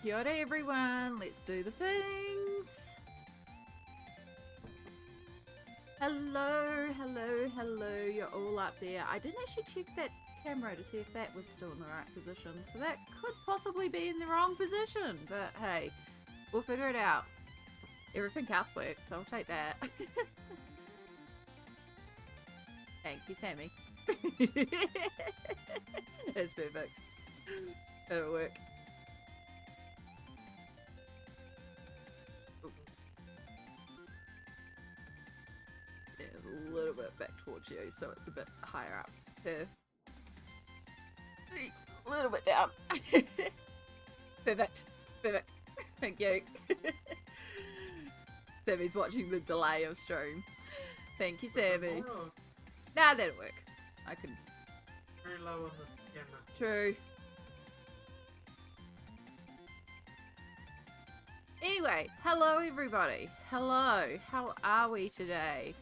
Kia ora everyone, let's do the things. Hello, hello, hello, you're all up there. I didn't actually check that camera to see if that was still in the right position, so that could possibly be in the wrong position, but hey, we'll figure it out. Everything else works, so I'll take that. Thank you, Sammy. That's perfect. That'll work. Ooh. Yeah, a little bit back towards you, so it's a bit higher up. Here. A little bit down. Perfect. Perfect. Thank you. Sammy's watching the delay of stream. Thank you, Sammy. Nah, that'll work. I can. Very low on this camera. True. Anyway, hello everybody. Hello. How are we today?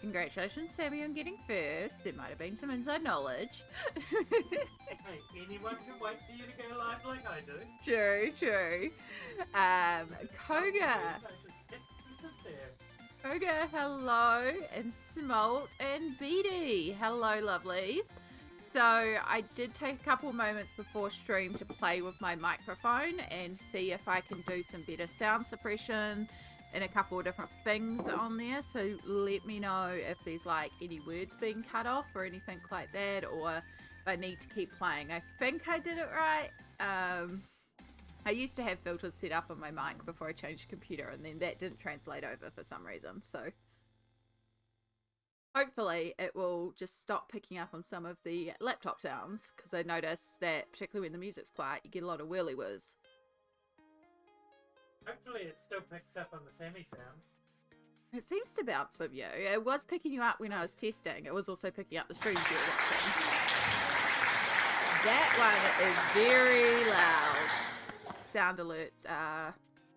Congratulations, Sammy, on getting first. There might have been some inside knowledge. Hey, anyone can wait for you to go live like I do. True, true. Koga. Koga, hello, and Smolt and Beatty. Hello, lovelies. So I did take a couple moments before stream to play with my microphone and see if I can do some better sound suppression and a couple of different things on there. So let me know if there's like any words being cut off or anything like that, or if I need to keep playing. I think I did it right. I used to have filters set up on my mic before I changed computer, and then that didn't translate over for some reason. So hopefully it will just stop picking up on some of the laptop sounds, because I noticed that particularly when the music's quiet, you get a lot of whirly whirs. Hopefully it still picks up on the Sammy sounds. It seems to bounce with you. It was picking you up when I was testing. It was also picking up the streams you were watching. That one is very loud. Sound alerts are...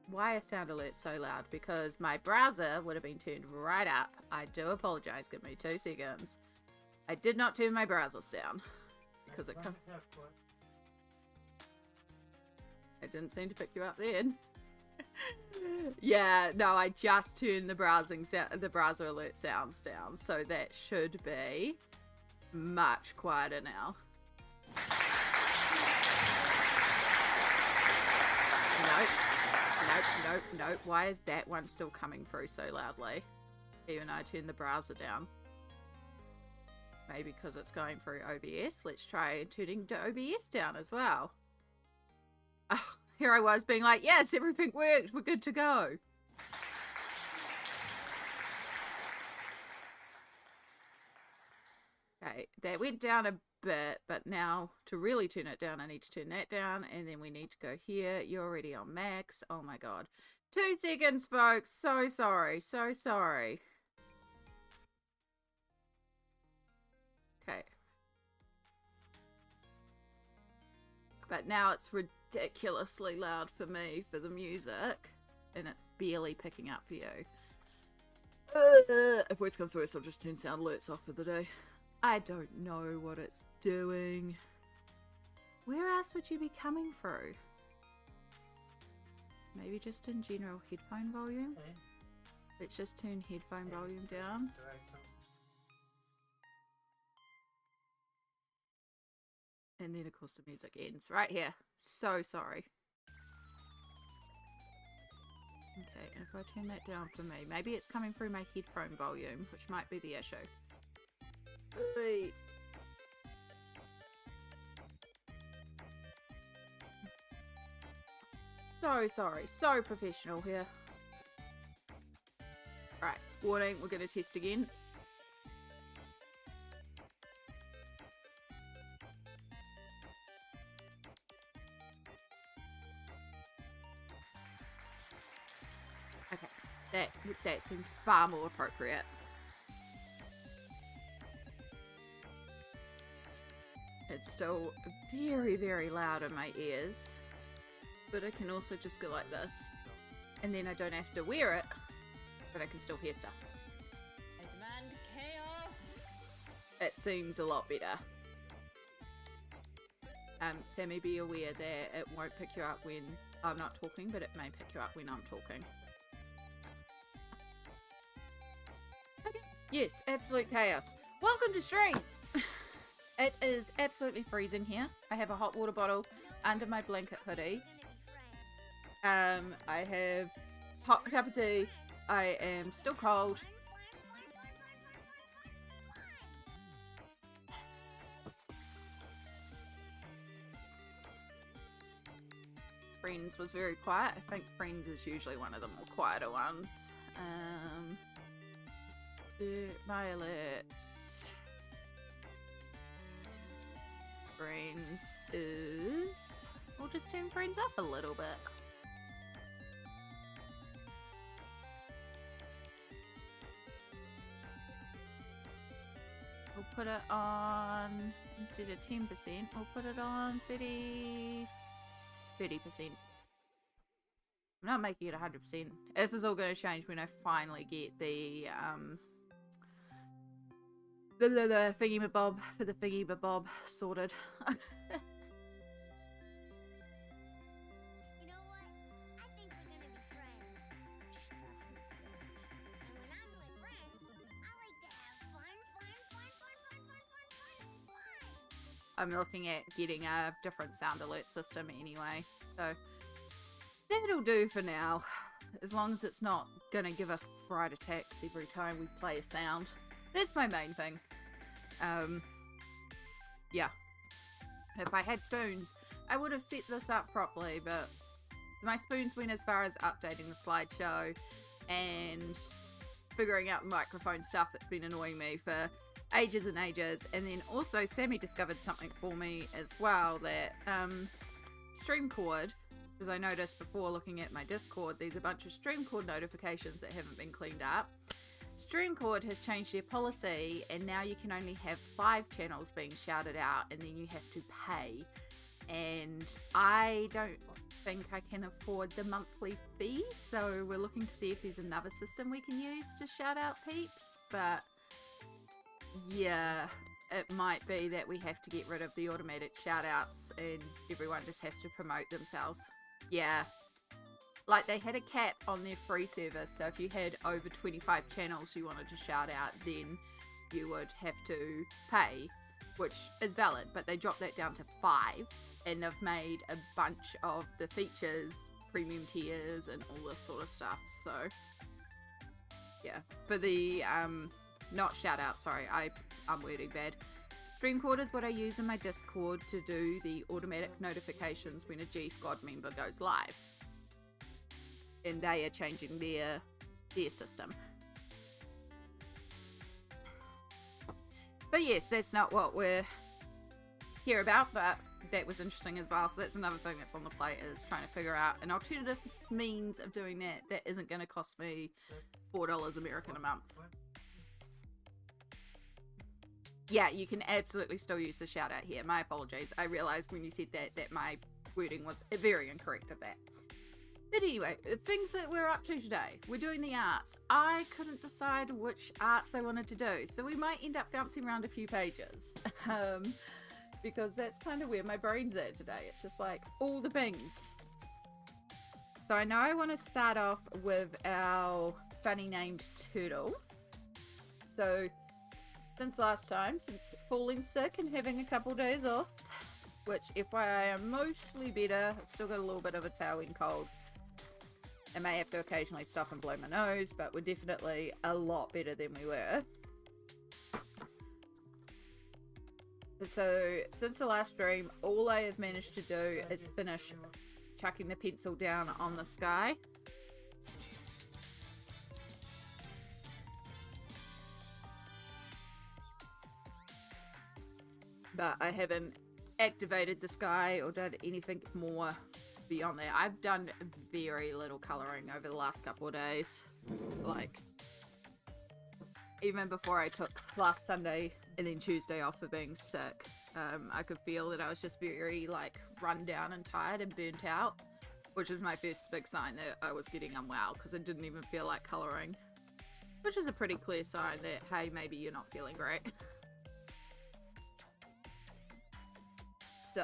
Why are sound alerts so loud? Because my browser would have been turned right up. I do apologize. Give me 2 seconds. I did not turn my browsers down. Because it didn't seem to pick you up then. Yeah, no, I just turned the browser alert sounds down, so that should be much quieter now. Nope. Why is that one still coming through so loudly? Even though I turned the browser down. Maybe because it's going through OBS. Let's try turning to OBS down as well. Oh, here I was being like, yes, everything worked. We're good to go. Okay, that went down a bit, but now to really turn it down, I need to turn that down, and then we need to go here. You're already on max. Oh my god. 2 seconds, folks. So sorry. So sorry. Okay. But now it's ridiculously loud for me for the music, and it's barely picking up for you. If worse comes to worse, I'll just turn sound alerts off for the day. I don't know what it's doing. Where else would you be coming through? Maybe just in general headphone volume? Okay. Let's just turn headphone volume down. And then of course the music ends right here. So sorry. Okay, and if I turn that down for me, maybe it's coming through my headphone volume, which might be the issue. Wait. So sorry, so professional here. Alright, warning, we're going to test again. Okay, that seems far more appropriate. It's still very, very loud in my ears, but I can also just go like this, and then I don't have to wear it, but I can still hear stuff. I demand chaos. It seems a lot better. Sammy, be aware that it won't pick you up when I'm not talking, but it may pick you up when I'm talking. Okay. Yes, absolute chaos. Welcome to stream! It is absolutely freezing here. I have a hot water bottle under my blanket hoodie. I have hot cup of tea. I am still cold. Friends was very quiet. I think Friends is usually one of the more quieter ones. Violets. Friends is... We'll just turn Friends up a little bit. We'll put it on, instead of 10%, we'll put it on 30%. I'm not making it 100%. This is all going to change when I finally get the thingy-mabob for the thingy-mabob sorted. You know what? I think we're gonna be friends. And when I'm with friends, I like to have fun. I'm looking at getting a different sound alert system anyway, so that'll do for now. As long as it's not gonna give us fright attacks every time we play a sound. That's my main thing. Yeah. If I had spoons, I would have set this up properly, but my spoons went as far as updating the slideshow and figuring out microphone stuff that's been annoying me for ages and ages. And then also Sammy discovered something for me as well, that StreamCord, because I noticed before looking at my Discord, there's a bunch of StreamCord notifications that haven't been cleaned up. StreamCord has changed their policy, and now you can only have 5 channels being shouted out, and then you have to pay. And I don't think I can afford the monthly fee, so we're looking to see if there's another system we can use to shout out peeps. But yeah, it might be that we have to get rid of the automatic shout outs and everyone just has to promote themselves. Yeah. Like, they had a cap on their free service, so if you had over 25 channels you wanted to shout out, then you would have to pay, which is valid, but they dropped that down to 5, and they've made a bunch of the features premium tiers and all this sort of stuff. So yeah, for the not shout out, sorry, I'm wording bad. StreamCord is what I use in my Discord to do the automatic notifications when a G Squad member goes live. And they are changing their system. But yes, that's not what we're here about, but that was interesting as well. So that's another thing that's on the plate, is trying to figure out an alternative means of doing that isn't going to cost me $4 American a month. Yeah, you can absolutely still use the shout out here. My apologies. I realized when you said that my wording was very incorrect of that. But anyway, things that we're up to today. We're doing the arts. I couldn't decide which arts I wanted to do, so we might end up bouncing around a few pages. Because that's kind of where my brain's at today. It's just like all the things. So I know I want to start off with our funny named turtle. So since last time, since falling sick and having a couple days off, which FYI I'm mostly better, I've still got a little bit of a tailwind cold. I may have to occasionally stop and blow my nose, but we're definitely a lot better than we were. So, since the last stream, all I have managed to do is finish chucking the pencil down on the sky. But I haven't activated the sky or done anything more beyond that. I've done very little colouring over the last couple of days. Like, even before I took last Sunday and then Tuesday off for being sick, I could feel that I was just very, like, run down and tired and burnt out, which was my first big sign that I was getting unwell, because I didn't even feel like colouring, which is a pretty clear sign that, hey, maybe you're not feeling great. So,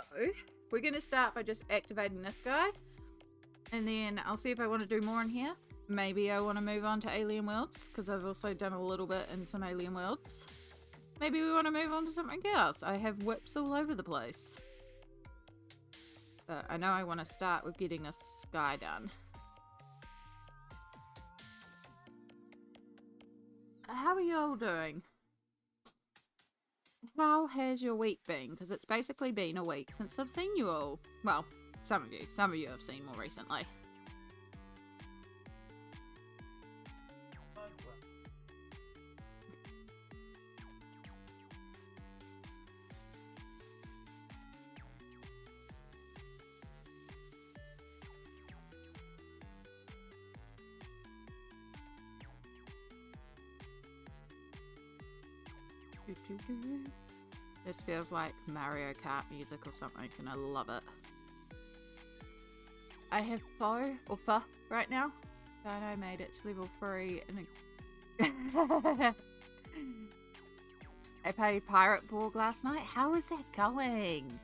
we're going to start by just activating this guy. And then I'll see if I want to do more in here. Maybe I want to move on to Alien Worlds, because I've also done a little bit in some Alien Worlds. Maybe we want to move on to something else. I have whips all over the place. But I know I want to start with getting a sky done. How are you all doing? How has your week been? Because it's basically been a week since I've seen you all. Well, some of you have seen more recently. This feels like Mario Kart music or something, and I love it. I have Fo right now, and I made it to level 3 and I played Pirate Borg last night. How is that going?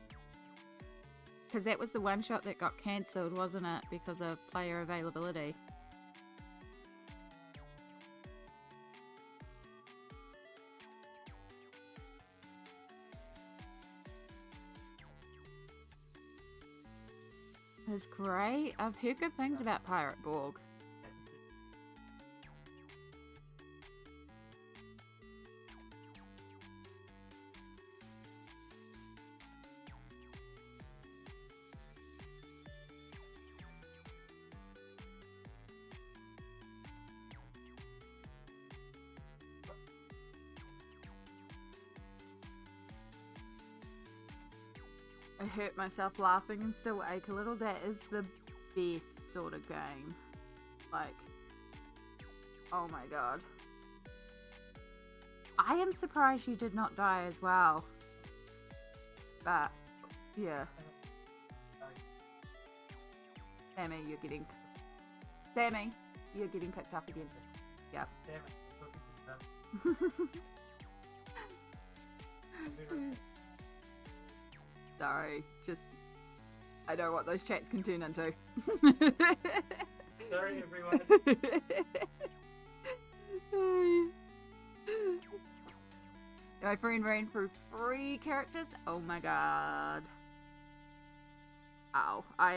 Because that was the one shot that got cancelled, wasn't it? Because of player availability. It was great. I've heard good things about Pirate Borg. I hurt myself laughing and still ache a little. That is the best sort of game. Like, oh my god. I am surprised you did not die as well. But, yeah. Sammy, you're getting picked up again. Yep. Damn it. Sorry, just I know what those chats can turn into. Sorry, everyone. My friend ran through 3 characters. Oh my god. Oh, I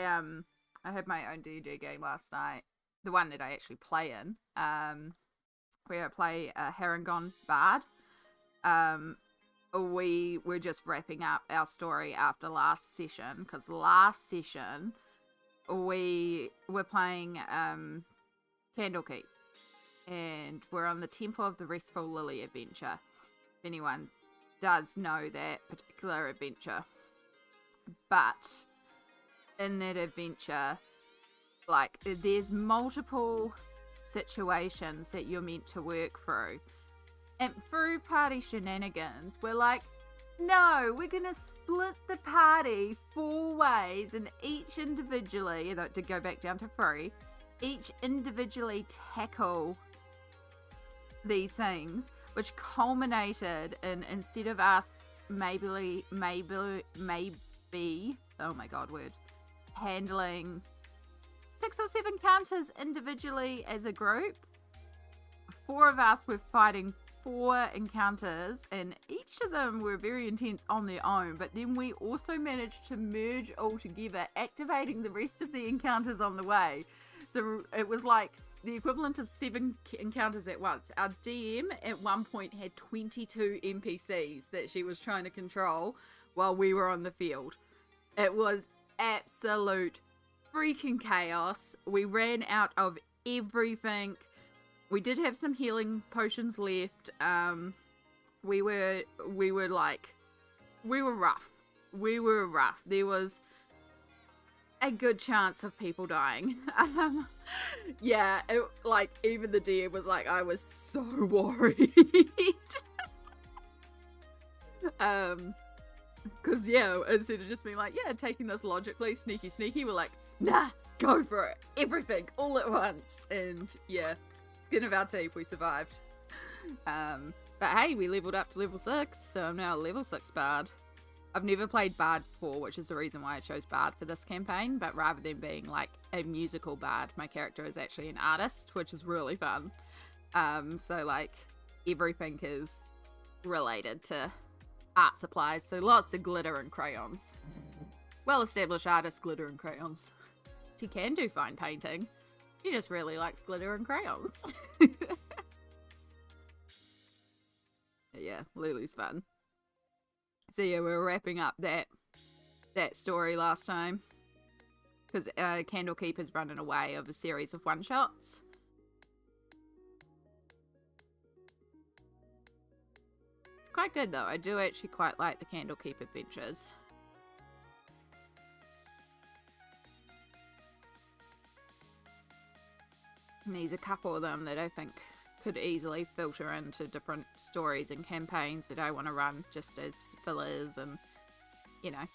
had my own D&D game last night. The one that I actually play in. Where I play a Harangon Bard. We were just wrapping up our story after last session, because last session we were playing Candlekeep, and we're on the Temple of the Restful Lily adventure. If anyone does know that particular adventure, but in that adventure, like, there's multiple situations that you're meant to work through. And through party shenanigans, we're like, no, we're going to split the party 4 ways, and each individually, to go back down to 3, each individually tackle these things, which culminated in, instead of us maybe, oh my god, word, handling 6 or 7 counters individually as a group, 4 of us were fighting 4 encounters, and each of them were very intense on their own, but then we also managed to merge all together, activating the rest of the encounters on the way. So it was like the equivalent of 7 encounters at once. Our DM at one point had 22 NPCs that she was trying to control while we were on the field. It was absolute freaking chaos. We ran out of everything. We did have some healing potions left. We were rough. There was a good chance of people dying. Yeah, even the DM was like, I was so worried. Cause yeah, instead of just being like, yeah, taking this logically, sneaky, we're like, nah, go for it. Everything, all at once. And yeah. Skin of our teeth, we survived. But hey, we leveled up to level 6, so I'm now a level 6 bard. I've never played Bard before, which is the reason why I chose Bard for this campaign, but rather than being like a musical Bard, my character is actually an artist, which is really fun. So like everything is related to art supplies, so lots of glitter and crayons. Well-established artist, glitter and crayons. She can do fine painting. She just really likes glitter and crayons. Yeah, Lulu's fun. So yeah, we were wrapping up that story last time because Candlekeeper's running away of a series of one-shots. It's quite good though. I do actually quite like the Candlekeep adventures. And there's a couple of them that I think could easily filter into different stories and campaigns that I want to run just as fillers and, you know,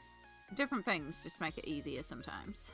different things just make it easier sometimes.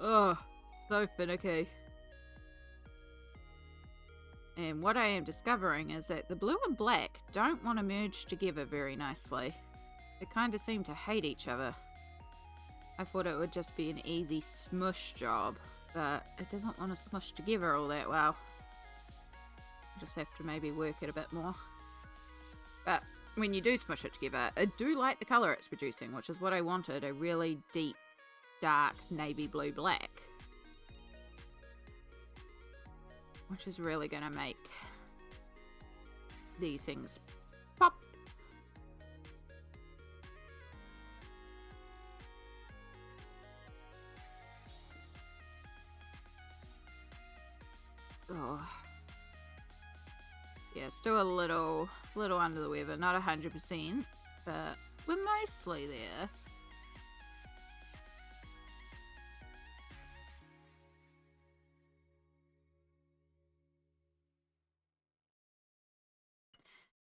Oh, so finicky. And what I am discovering is that the blue and black don't want to merge together very nicely. They kind of seem to hate each other. I thought it would just be an easy smush job, but it doesn't want to smush together all that well. I just have to maybe work it a bit more. But when you do smush it together, I do like the colour it's producing, which is what I wanted, a really deep, dark navy blue black. Which is really going to make these things pop. Oh. Yeah, still a little under the weather, not 100%, but we're mostly there.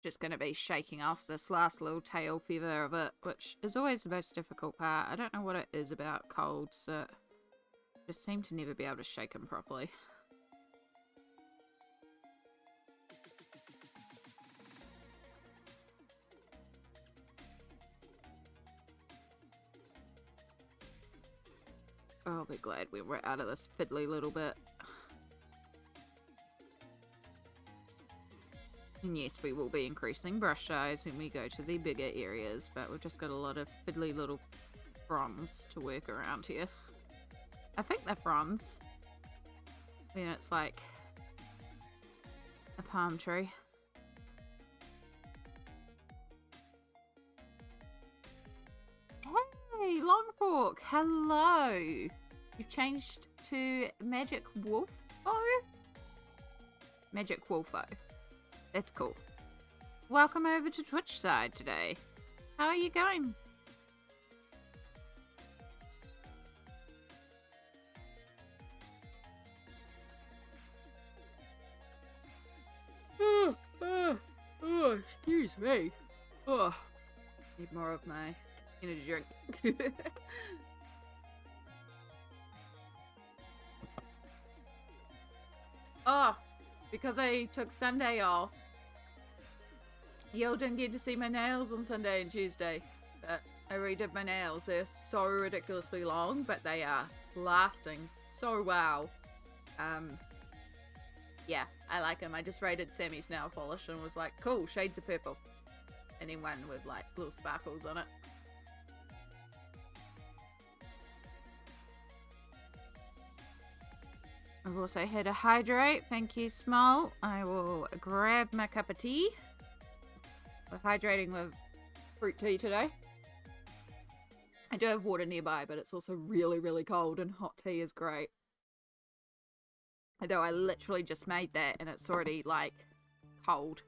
Just going to be shaking off this last little tail feather of it, which is always the most difficult part. I don't know what it is about colds that just seem to never be able to shake them properly. I'll be glad when we're out of this fiddly little bit. And yes, we will be increasing brush size when we go to the bigger areas, but we've just got a lot of fiddly little fronds to work around here. I think they're fronds. I mean, it's like a palm tree. Hey, Longfork, hello! You've changed to Magic Wolfo? Magic Wolfo. That's cool. Welcome over to Twitch side today. How are you going? Oh, excuse me. Oh, need more of my energy drink. Oh, because I took Sunday off. Y'all didn't get to see my nails on Sunday and Tuesday, but I redid my nails. They're so ridiculously long, but they are lasting so well. Yeah, I like them. I just rated Sammy's nail polish and was like, cool, shades of purple. And then one with like little sparkles on it. I've also had a hydrate. Thank you, Small. I will grab my cup of tea. We're hydrating with fruit tea today. I do have water nearby, but it's also really, really cold and hot tea is great. Although I literally just made that and it's already like cold.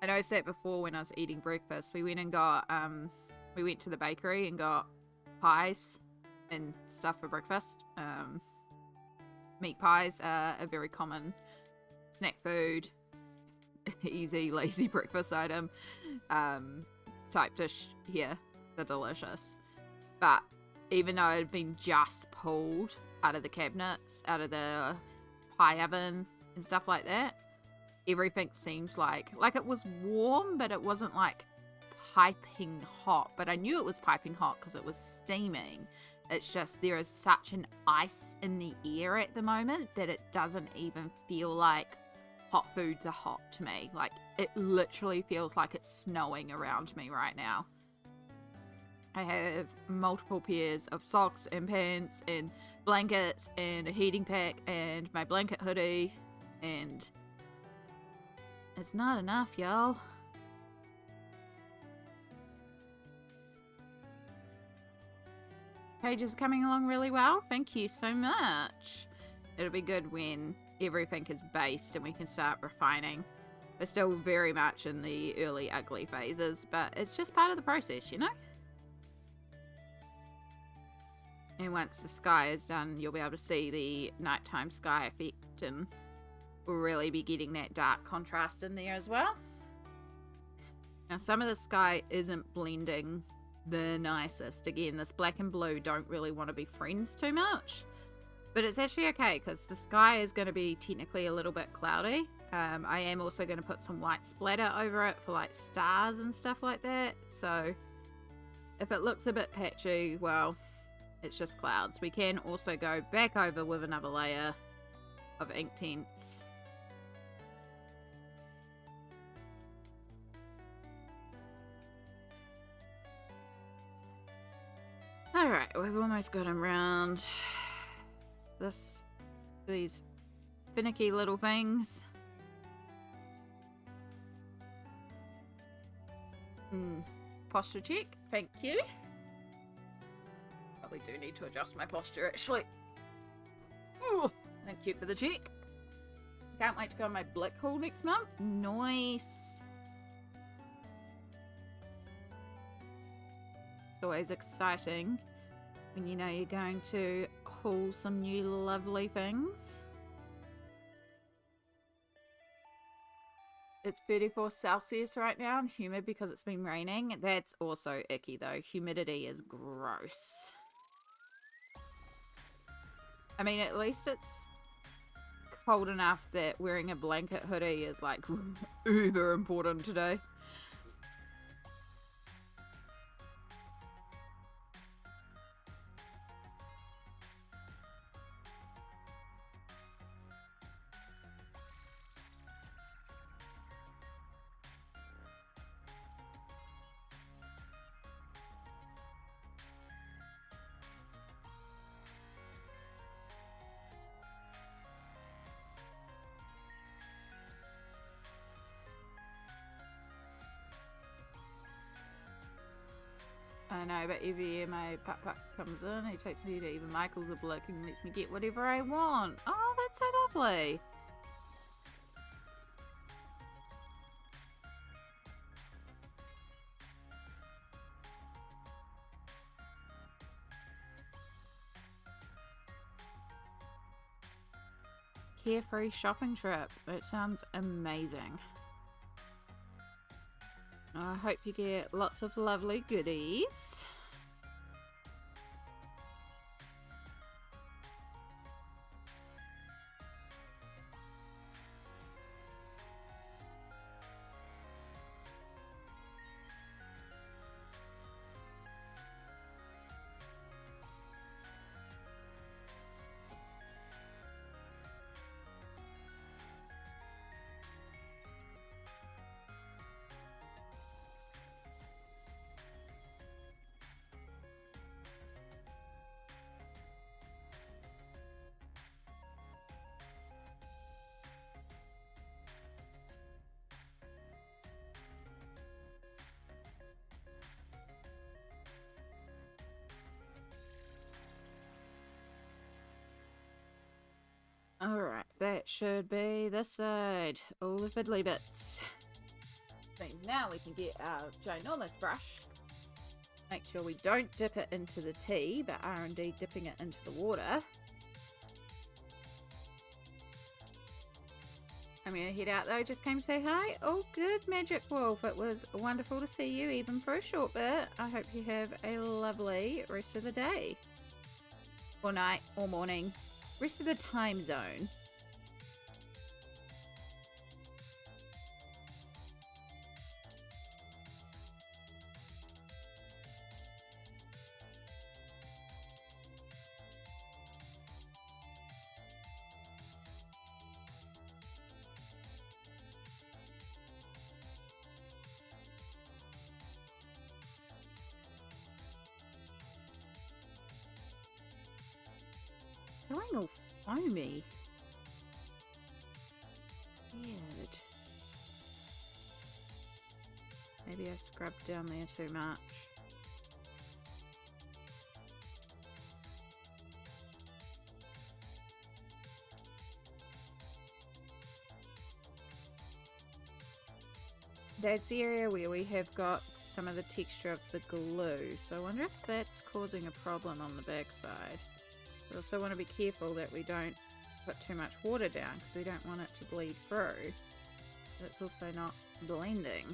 I noticed that before when I was eating breakfast. We went and got we went to the bakery and got pies and stuff for breakfast. Meat pies are a very common snack food, easy, lazy breakfast item type dish here. They're delicious. But even though it had been just pulled out of the cabinets, out of the pie oven and stuff like that, everything seemed like it was warm, but it wasn't like piping hot. But I knew it was piping hot because it was steaming. It's just there is such an ice in the air at the moment that it doesn't even feel like hot foods are hot to me. Like, it literally feels like it's snowing around me right now. I have multiple pairs of socks and pants and blankets and a heating pack and my blanket hoodie, and it's not enough, y'all. Page is coming along really well. Thank you so much. It'll be good when everything is based and we can start refining. We're still very much in the early ugly phases, but it's just part of the process, you know? And once the sky is done, you'll be able to see the nighttime sky effect, and we'll really be getting that dark contrast in there as well. Now, some of the sky isn't blending the nicest. Again, this black and blue don't really want to be friends too much, but it's actually okay because the sky is going to be technically a little bit cloudy. I am also going to put some white splatter over it for like stars and stuff like that, so if it looks a bit patchy, well, it's just clouds. We can also go back over with another layer of Inktense. Alright, we've almost got him round these finicky little things. Posture check, thank you. Probably do need to adjust my posture actually. Ooh, thank you for the check. Can't wait to go on my Black haul next month. Nice. It's always exciting when you know you're going to haul some new lovely things. It's 34 Celsius right now and humid because it's been raining. That's also icky though. Humidity is gross. I mean, at least it's cold enough that wearing a blanket hoodie is like uber important today. I know, but every year my pup comes in, he takes me to even Michael's a Blick and lets me get whatever I want. Oh, that's so lovely. Carefree shopping trip. That sounds amazing. I hope you get lots of lovely goodies. that should be this side. All the fiddly bits. Means now we can get our ginormous brush. Make sure we don't dip it into the tea, but are indeed dipping it into the water. I'm going to head out though, just came to say hi. Oh good, Magic Wolf. It was wonderful to see you even for a short bit. I hope you have a lovely rest of the day. Or night, or morning. Rest of the time zone. Going all foamy. Weird. Maybe I scrubbed down there too much. That's the area where we have got some of the texture of the glue, so I wonder if that's causing a problem on the back side. We also want to be careful that we don't put too much water down because we don't want it to bleed through. But it's also not blending.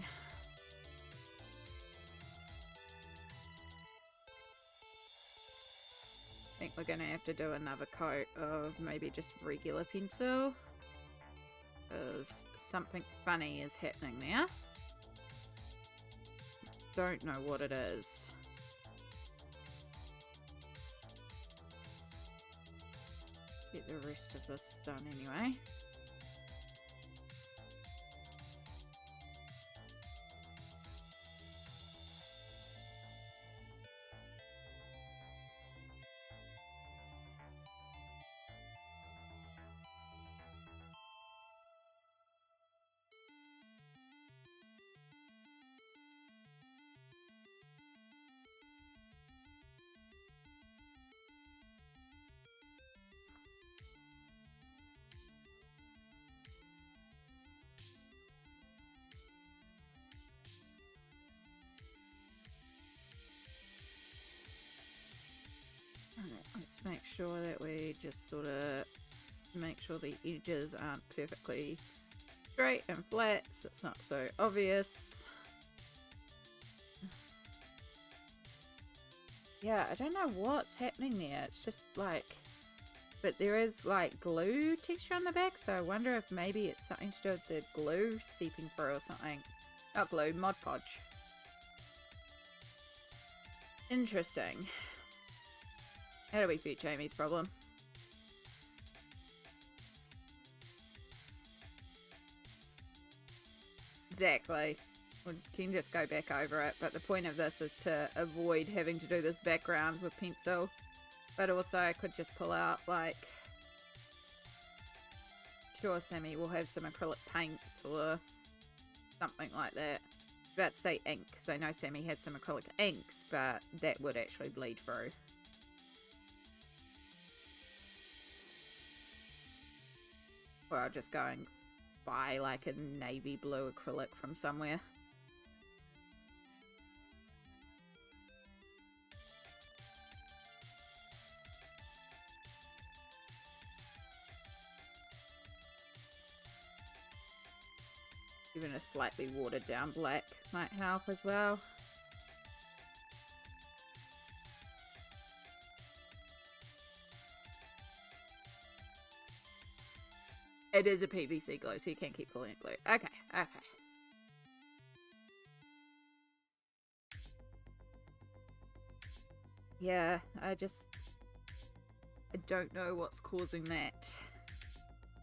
I think we're going to have to do another coat of maybe just regular pencil, because something funny is happening there. Don't know what it is. Get the rest of this done anyway. Alright, let's make sure that we just sort of make sure the edges aren't perfectly straight and flat so it's not so obvious. Yeah, I don't know what's happening there. It's just like, but there is like glue texture on the back, so I wonder if maybe it's something to do with the glue seeping through or something. Not glue, Mod Podge. Interesting. That'll be future Amy's problem. Exactly. We can just go back over it, but the point of this is to avoid having to do this background with pencil. But also I could just pull out like... Sure, Sammy will have some acrylic paints or something like that. I was about to say ink, because I know Sammy has some acrylic inks, but that would actually bleed through. Or I'll just go and buy like a navy blue acrylic from somewhere. Even a slightly watered down black might help as well. It is a PVC glue, so you can keep calling it glue. Okay, okay. Yeah, I don't know what's causing that.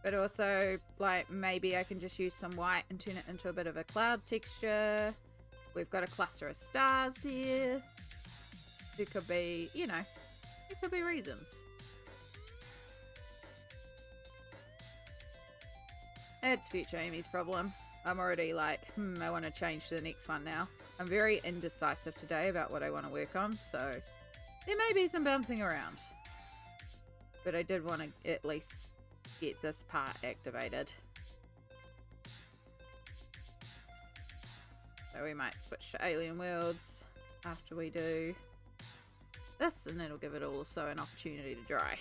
But also, like, maybe I can just use some white and turn it into a bit of a cloud texture. We've got a cluster of stars here. There could be, you know, there could be reasons. It's future Amy's problem. I'm already like, I want to change to the next one now. I'm very indecisive today about what I want to work on, so there may be some bouncing around. But I did want to at least get this part activated. So we might switch to Alien Worlds after we do this, and that'll give it also an opportunity to dry.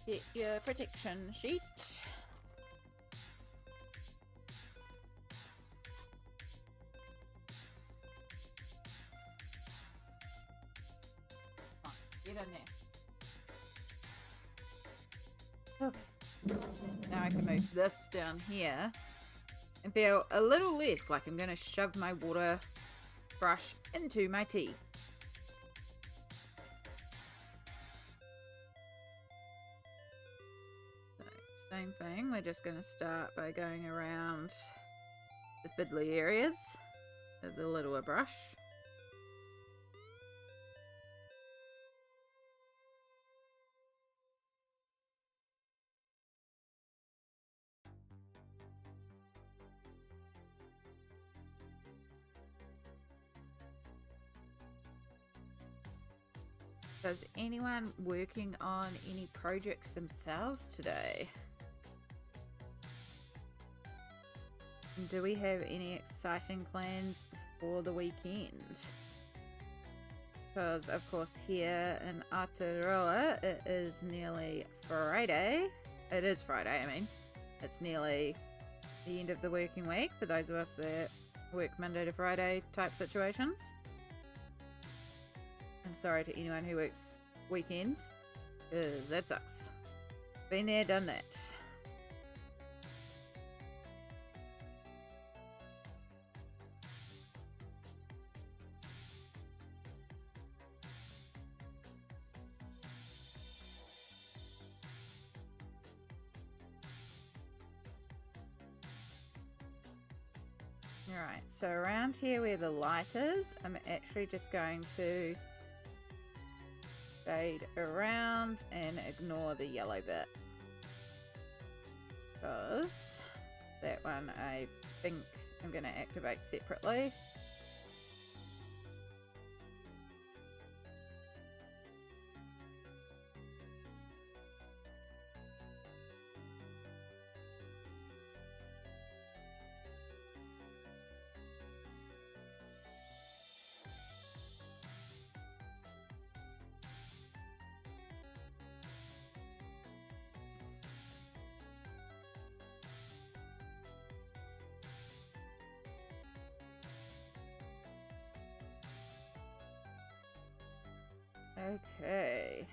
Get your protection sheet. Come on, get in there. Okay. Now I can move this down here and feel a little less like I'm going to shove my water brush into my tea. Same thing, we're just going to start by going around the fiddly areas with the littler brush. Is anyone working on any projects themselves today? Do we have any exciting plans for the weekend? Because, of course, here in Aotearoa, it is nearly Friday. It is Friday, I mean. It's nearly the end of the working week for those of us that work Monday to Friday type situations. I'm sorry to anyone who works weekends, because that sucks. Been there, done that. Alright, so around here where the light is, I'm actually just going to shade around and ignore the yellow bit. Because that one I think I'm going to activate separately. Okay.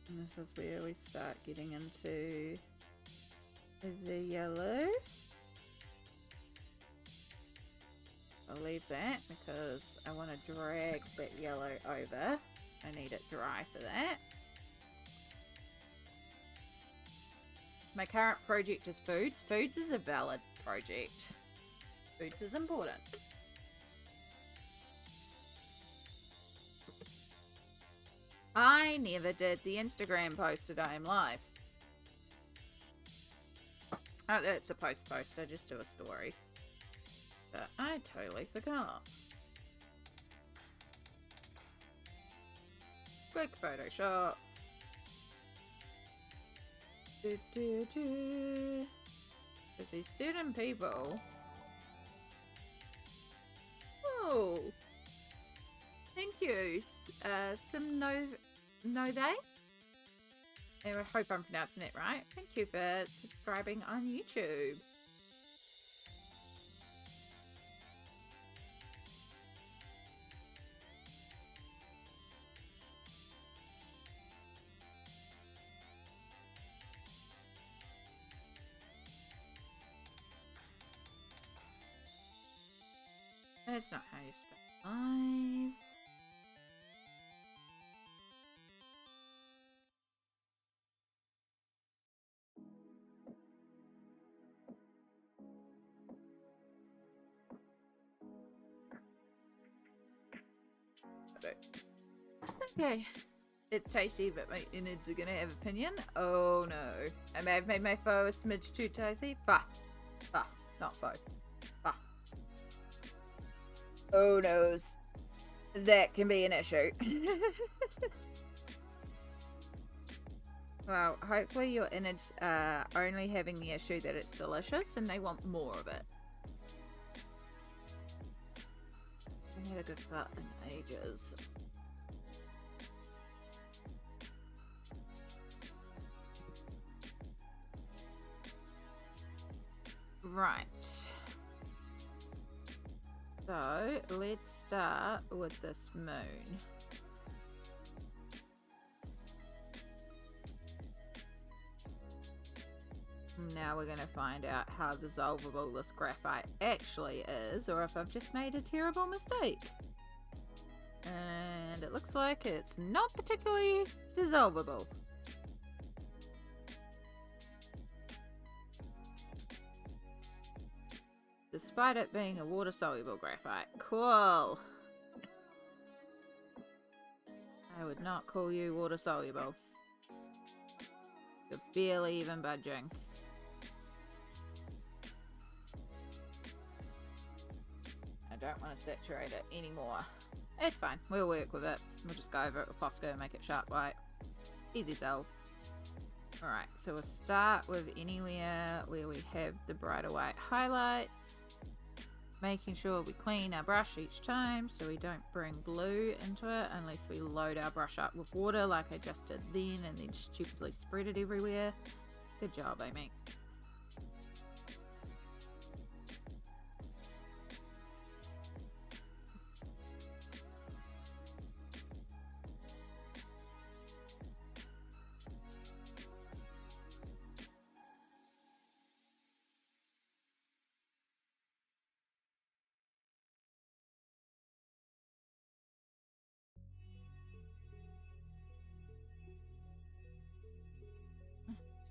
And this is where we start getting into the yellow. I'll leave that because I want to drag that yellow over. I need it dry for that. My current project is foods. Foods is a valid project. Foods is important. I never did the Instagram post that I am live. Oh, that's a post. I just do a story. But I totally forgot. Quick Photoshop. Because there's certain people. Oh. Thank you, no they? And I hope I'm pronouncing it right. Thank you for subscribing on YouTube. That's not how you spell live. Okay. It's tasty, but my innards are gonna have opinion. Oh no. I may have made my foe a smidge too tasty. Bah. Bah. Not foe. Bah. Oh noes. That can be an issue. Well, hopefully your innards are only having the issue that it's delicious and they want more of it. I haven't had a good gut in ages. Right. So, let's start with this moon. Now we're going to find out how dissolvable this graphite actually is, or if I've just made a terrible mistake. And it looks like it's not particularly dissolvable. Despite it being a water-soluble graphite. Cool. I would not call you water-soluble. You're barely even budging. I don't want to saturate it anymore. It's fine. We'll work with it. We'll just go over it with Posca and make it sharp white. Easy solve. Alright, so we'll start with anywhere where we have the brighter white highlights. Making sure we clean our brush each time so we don't bring blue into it unless we load our brush up with water like I just did then and then stupidly spread it everywhere. Good job, Amy.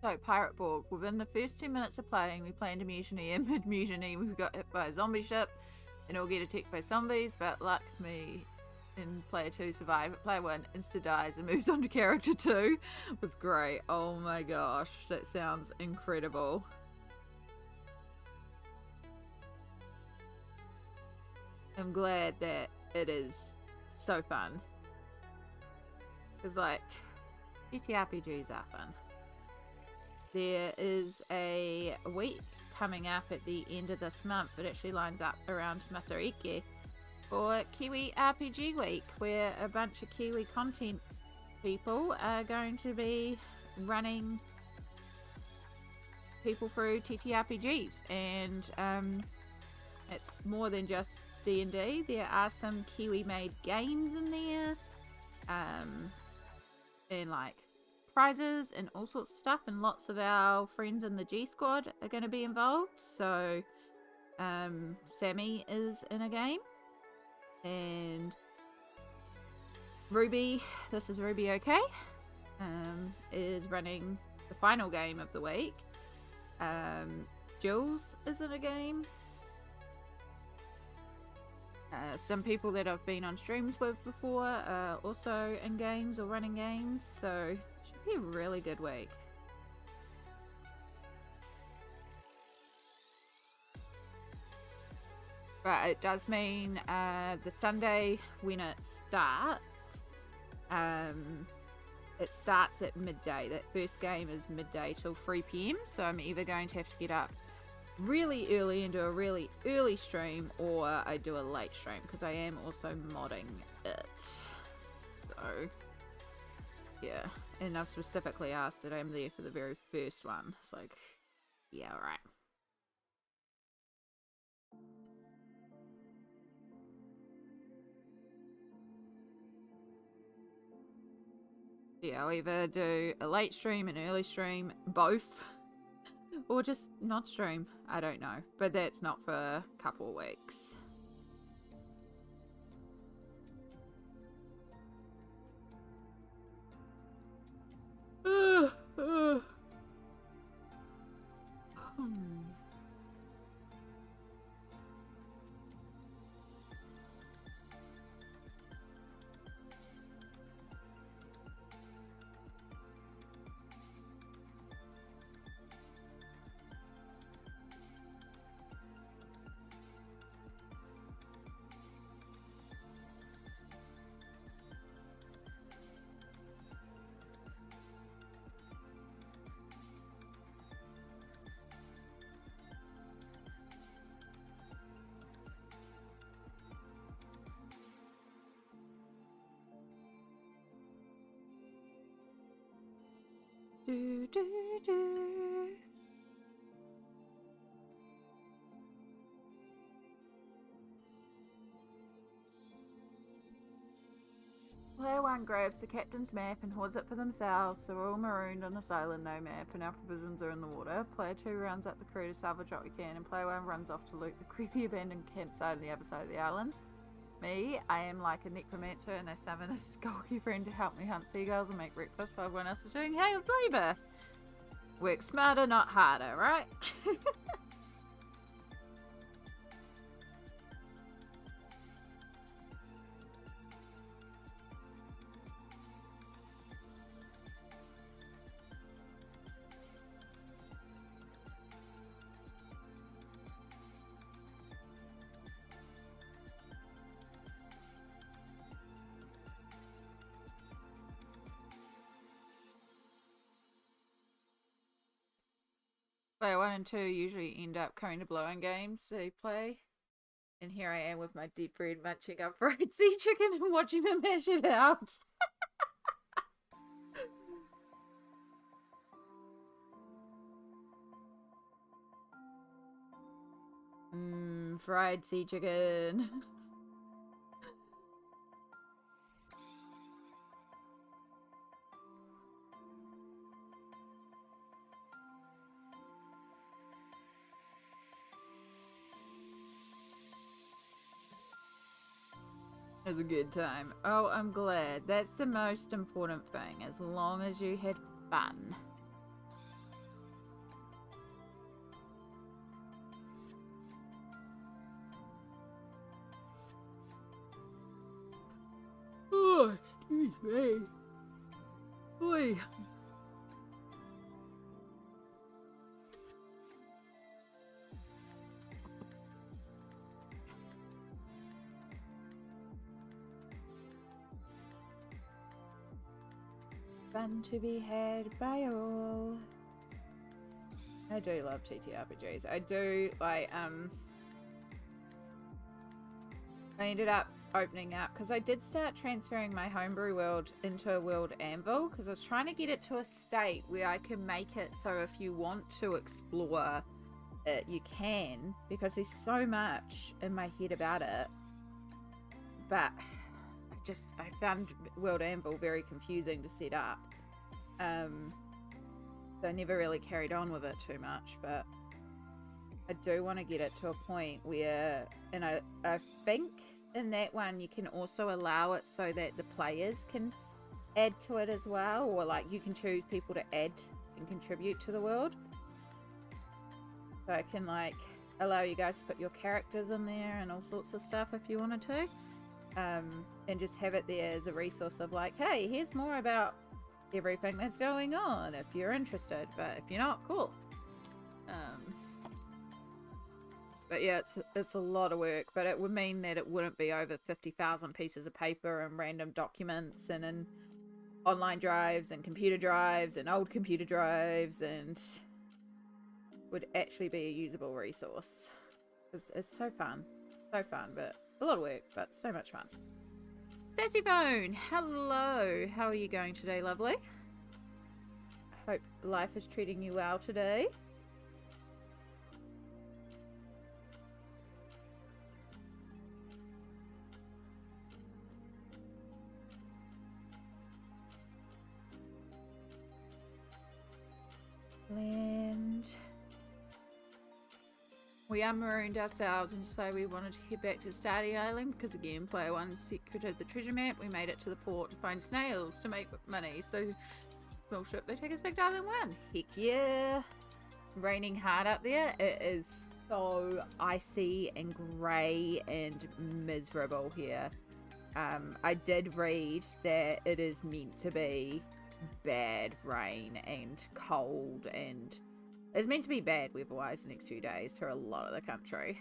So, Pirate Borg. Within the first 10 minutes of playing, we planned a mutiny, and mid-mutiny we got hit by a zombie ship, and all get attacked by zombies, but luck me in player 2 survive. But player 1 insta-dies and moves on to character 2. It was great. Oh my gosh, that sounds incredible. I'm glad that it is so fun. Because, like, TTRPGs are fun. There is a week coming up at the end of this month. It actually lines up around Matariki for Kiwi RPG Week, where a bunch of Kiwi content people are going to be running people through TTRPGs. And it's more than just D&D. There are some Kiwi-made games in there. And like prizes and all sorts of stuff, and lots of our friends in the G Squad are going to be involved. So Sammy is in a game, and Ruby, this is Ruby OK, is running the final game of the week. Jules is in a game. Some people that I've been on streams with before are also in games or running games, so should be a really good week. But it does mean the Sunday when it starts at midday. That first game is midday till 3 PM, so I'm either going to have to get up really early and do a really early stream, or I do a late stream, because I am also modding it. So yeah, and I've specifically asked that I'm there for the very first one. It's like, yeah, alright. Yeah, I'll either do a late stream, an early stream, both. Or just not stream. I don't know. But that's not for a couple of weeks. Do, do, do. Player 1 grabs the captain's map and hoards it for themselves, so we're all marooned on this island, no map, and our provisions are in the water. Player 2 rounds up the crew to salvage what we can, and player 1 runs off to loot the creepy abandoned campsite on the other side of the island. Me, I am like a necromancer, and I summon a skulky friend to help me hunt seagulls and make breakfast while everyone else is doing hay of labour. Work smarter, not harder, right? Player 1 and 2 usually end up coming to blow-in games they play. And here I am with my deep bread munching up fried sea chicken and watching them hash it out. Fried sea chicken. It was a good time. Oh, I'm glad. That's the most important thing, as long as you had fun. Oh, excuse me. Oi. Fun to be had by all. I do love TTRPGs. I do, like, I ended up opening up, because I did start transferring my homebrew world into a world anvil, because I was trying to get it to a state where I can make it so if you want to explore it, you can, because there's so much in my head about it. But I found World Anvil very confusing to set up. So I never really carried on with it too much, but I do want to get it to a point where, and I think in that one you can also allow it so that the players can add to it as well, or like you can choose people to add and contribute to the world. So I can like allow you guys to put your characters in there and all sorts of stuff if you wanted to. And just have it there as a resource of like, hey, here's more about everything that's going on if you're interested, but if you're not, cool. But yeah, it's a lot of work, but it would mean that it wouldn't be over 50,000 pieces of paper and random documents and in online drives and computer drives and old computer drives, and would actually be a usable resource. It's so fun, but a lot of work, but so much fun. Sassy Phone, hello. How are you going today, lovely? Hope life is treating you well today. Land. We unmarooned ourselves and decided we wanted to head back to Starting Island because, again, player 1 secreted the treasure map. We made it to the port to find snails to make money. So, small ship, they take us back to Island 1. Heck yeah! It's raining hard up there. It is so icy and grey and miserable here. I did read that it is meant to be bad rain and cold, and it's meant to be bad weather-wise the next few days for a lot of the country.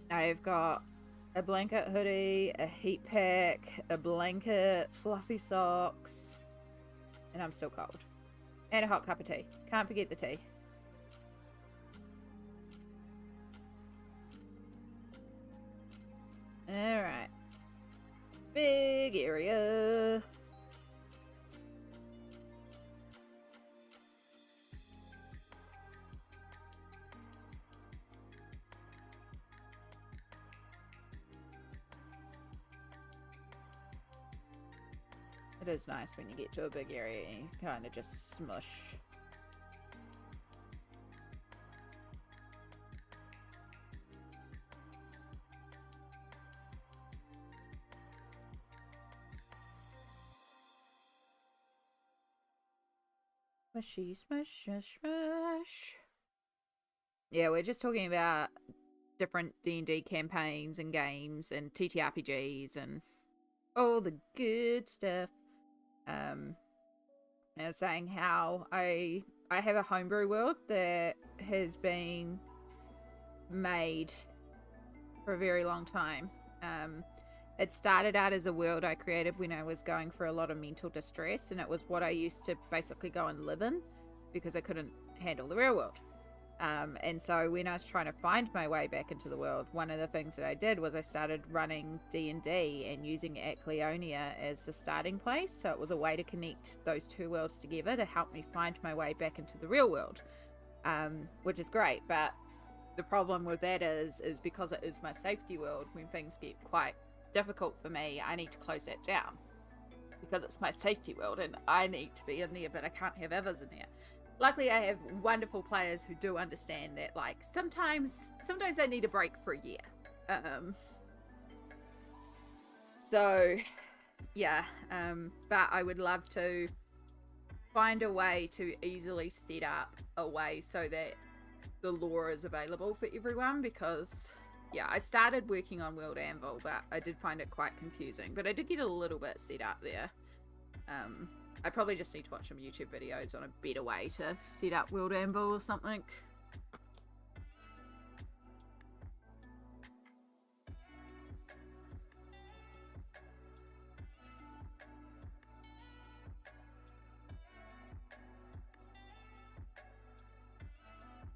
I've got a blanket hoodie, a heat pack, a blanket, fluffy socks, and I'm still cold. And a hot cup of tea. Can't forget the tea. Alright. Big area. It is nice when you get to a big area and you kind of just smush. Smushy, smush, smush, smush. Yeah, we're just talking about different D&D campaigns and games and TTRPGs and all the good stuff. I was saying how I have a homebrew world that has been made for a very long time. It started out as a world I created when I was going through a lot of mental distress, and it was what I used to basically go and live in because I couldn't handle the real world. And so when I was trying to find my way back into the world, one of the things that I did was I started running D&D and using Acleonia as the starting place. So it was a way to connect those two worlds together to help me find my way back into the real world, which is great. But the problem with that is because it is my safety world, when things get quite difficult for me, I need to close that down because it's my safety world and I need to be in there, but I can't have others in there. Luckily, I have wonderful players who do understand that, like, sometimes I need a break for a year. So, yeah. But I would love to find a way to easily set up a way so that the lore is available for everyone, because, yeah, I started working on World Anvil, but I did find it quite confusing. But I did get a little bit set up there. I probably just need to watch some YouTube videos on a better way to set up World Anvil or something.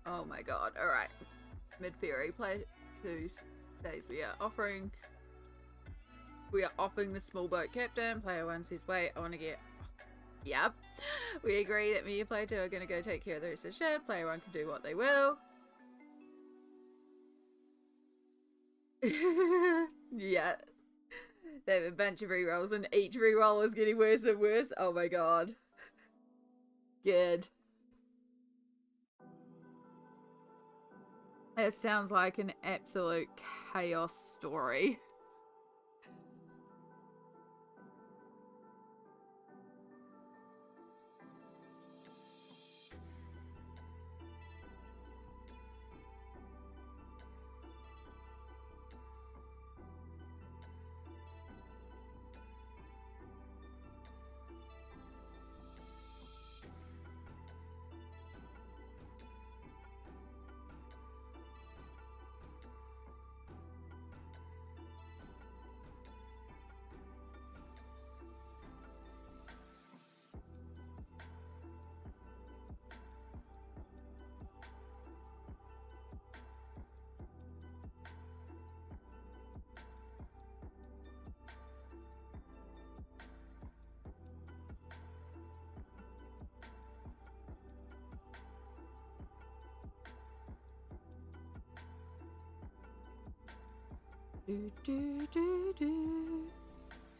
Oh my god, alright. Mid-Fairy, play 2 days. We are offering the small boat captain. Player 1 says, wait, I want to get... Yep. We agree that me and player 2 are going to go take care of the rest of the ship. Player 1 can do what they will. Yeah. They have a bunch of rerolls and each reroll is getting worse and worse. Oh my god. Good. It sounds like an absolute chaos story.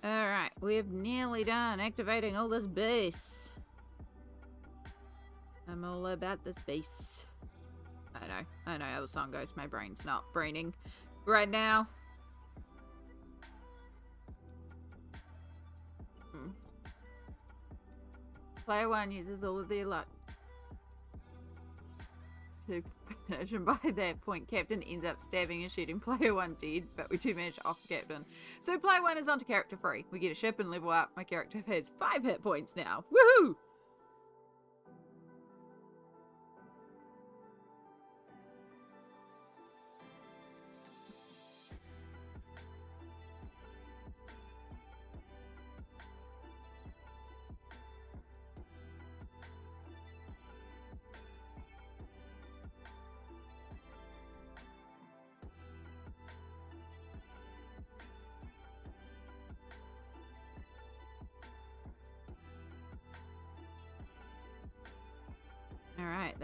Alright, we've nearly done activating all this base. I'm all about this base. I know how the song goes. My brain's not braining right now. Player 1 uses all of their luck to finish, and by that point Captain ends up stabbing and shooting Player 1 dead, but we do manage off the Captain. So Player 1 is on to character 3. We get a ship and level up. My character has 5 hit points now. Woohoo!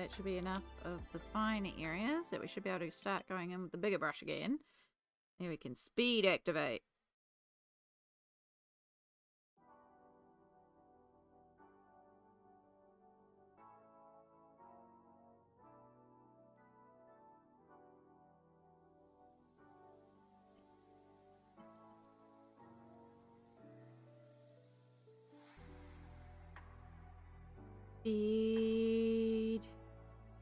that should be enough of the fine areas that we should be able to start going in with the bigger brush again. Then we can speed activate. Speed.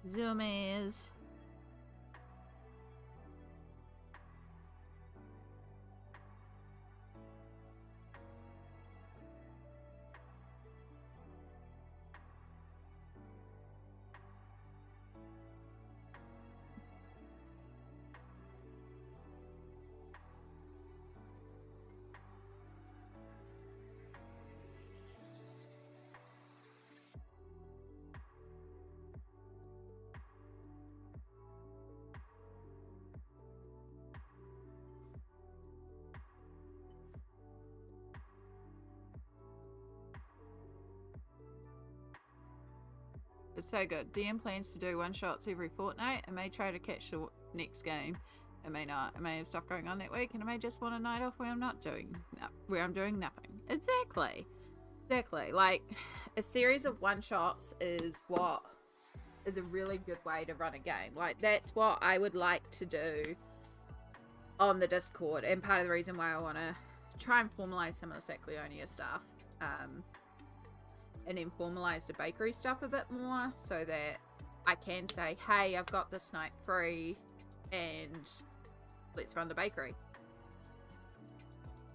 Zoomies. It's so good. DM plans to do one-shots every fortnight. I may try to catch the next game. I may not. I may have stuff going on that week, and I may just want a night off where I'm not doing where I'm doing nothing. Exactly. Like, a series of one-shots is what is a really good way to run a game. Like, that's what I would like to do on the Discord, and part of the reason why I want to try and formalize some of the Sacleonia stuff. And then formalize the bakery stuff a bit more so that I can say, hey, I've got this night free and let's run the bakery.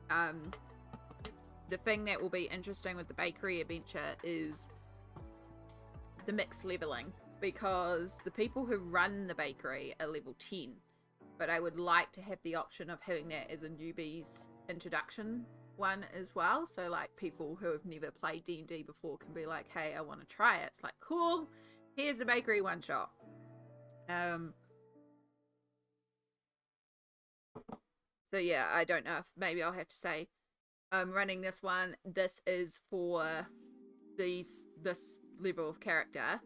The thing that will be interesting with the bakery adventure is the mixed leveling, because the people who run the bakery are level 10, but I would like to have the option of having that as a newbie's introduction one as well, so like people who have never played D&D before can be like, hey, I want to try it. It's like, cool, here's the bakery one shot. So yeah, I don't know if maybe I'll have to say I'm running this one, this is for this level of character,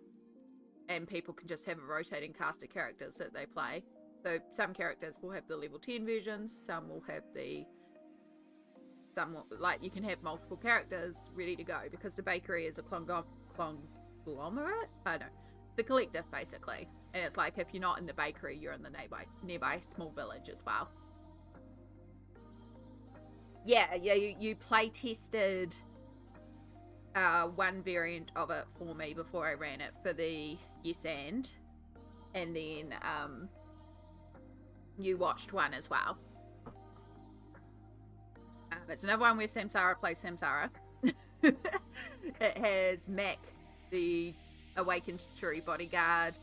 and people can just have a rotating cast of characters that they play. So some characters will have the level 10 versions, some will have the like you can have multiple characters ready to go, because the bakery is a conglomerate. I don't know, the collective basically, and it's like if you're not in the bakery, you're in the nearby small village as well. Yeah, you play tested one variant of it for me before I ran it for the Yes and then you watched one as well. It's another one where Samsara plays Samsara. It has Mac, the awakened Churi bodyguard.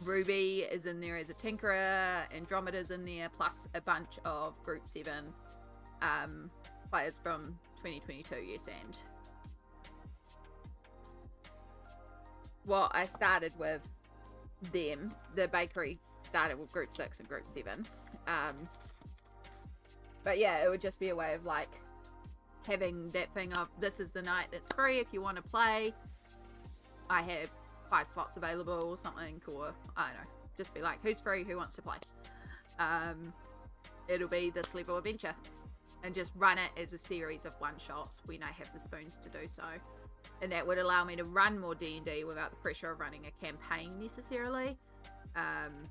Ruby is in there as a tinkerer. Andromeda's in there, plus a bunch of Group 7 players from 2022 Yes and. Well, I started with them. The bakery started with Group 6 and Group 7. But yeah, it would just be a way of like having that thing of, this is the night that's free if you want to play. I have 5 slots available or something, or I don't know, just be like, who's free, who wants to play. It'll be this level adventure, and just run it as a series of one-shots when I have the spoons to do so. And that would allow me to run more D&D without the pressure of running a campaign necessarily, and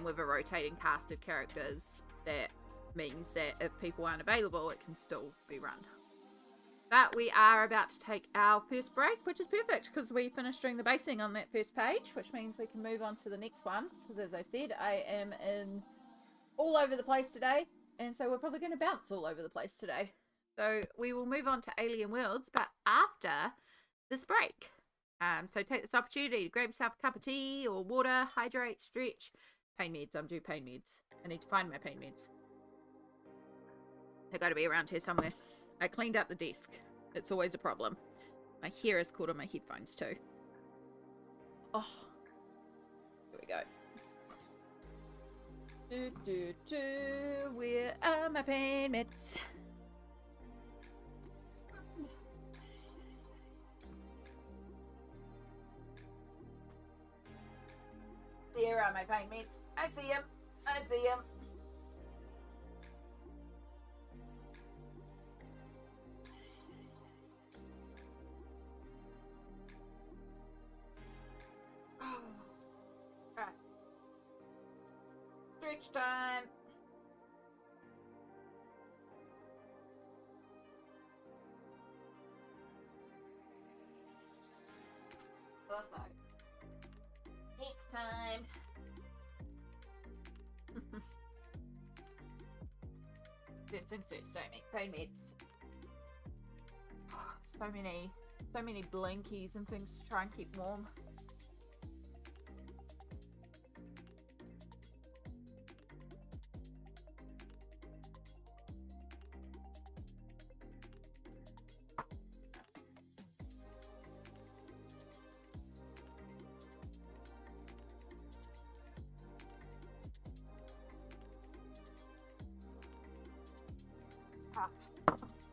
with a rotating cast of characters. That means that if people aren't available, it can still be run. But we are about to take our first break, which is perfect because we finished doing the basing on that first page, which means we can move on to the next one, because as I said, I am in all over the place today, and so we're probably going to bounce all over the place today. So we will move on to Alien Worlds, but after this break. So take this opportunity to grab yourself a cup of tea or water, hydrate, stretch. Pain meds, I'm due pain meds. I need to find my pain meds. They've got to be around here somewhere. I cleaned up the desk. It's always a problem. My hair is caught on my headphones too. Oh, here we go. Where are my pain meds? Where are my paint meds? I see him. I see him. Right. Stretch time. Also, ink time. Best inserts don't make pain meds. So many blinkies and things to try and keep warm.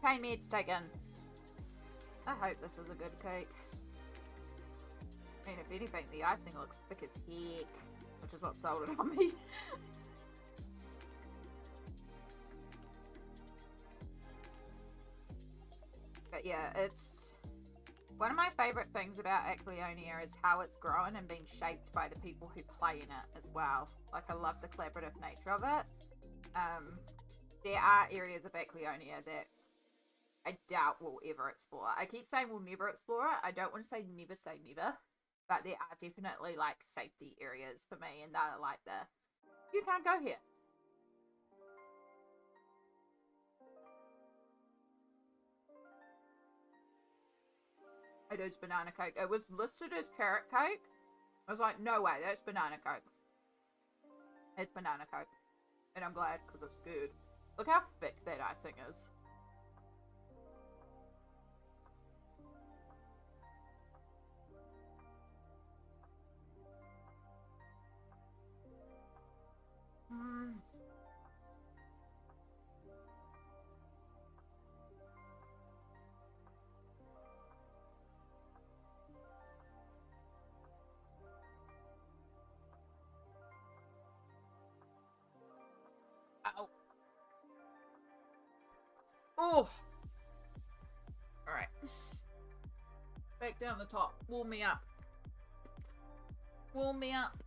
Pain meds taken. I hope this is a good cake. I mean, if anything, the icing looks thick as heck, which is what sold it on me. But yeah, it's one of my favorite things about Acleonia is how it's grown and been shaped by the people who play in it as well. Like, I love the collaborative nature of it. There are areas of Acleonia that I doubt we'll ever explore. I keep saying we'll never explore it. I don't want to say never, but there are definitely like safety areas for me, and they're like you can't go here. It is banana cake. It was listed as carrot cake. I was like, no way, that's banana cake. It's banana cake. And I'm glad because it's good. Look how thick that icing is. Ow. Oh! Alright. Back down the top. Warm me up. Warm me up.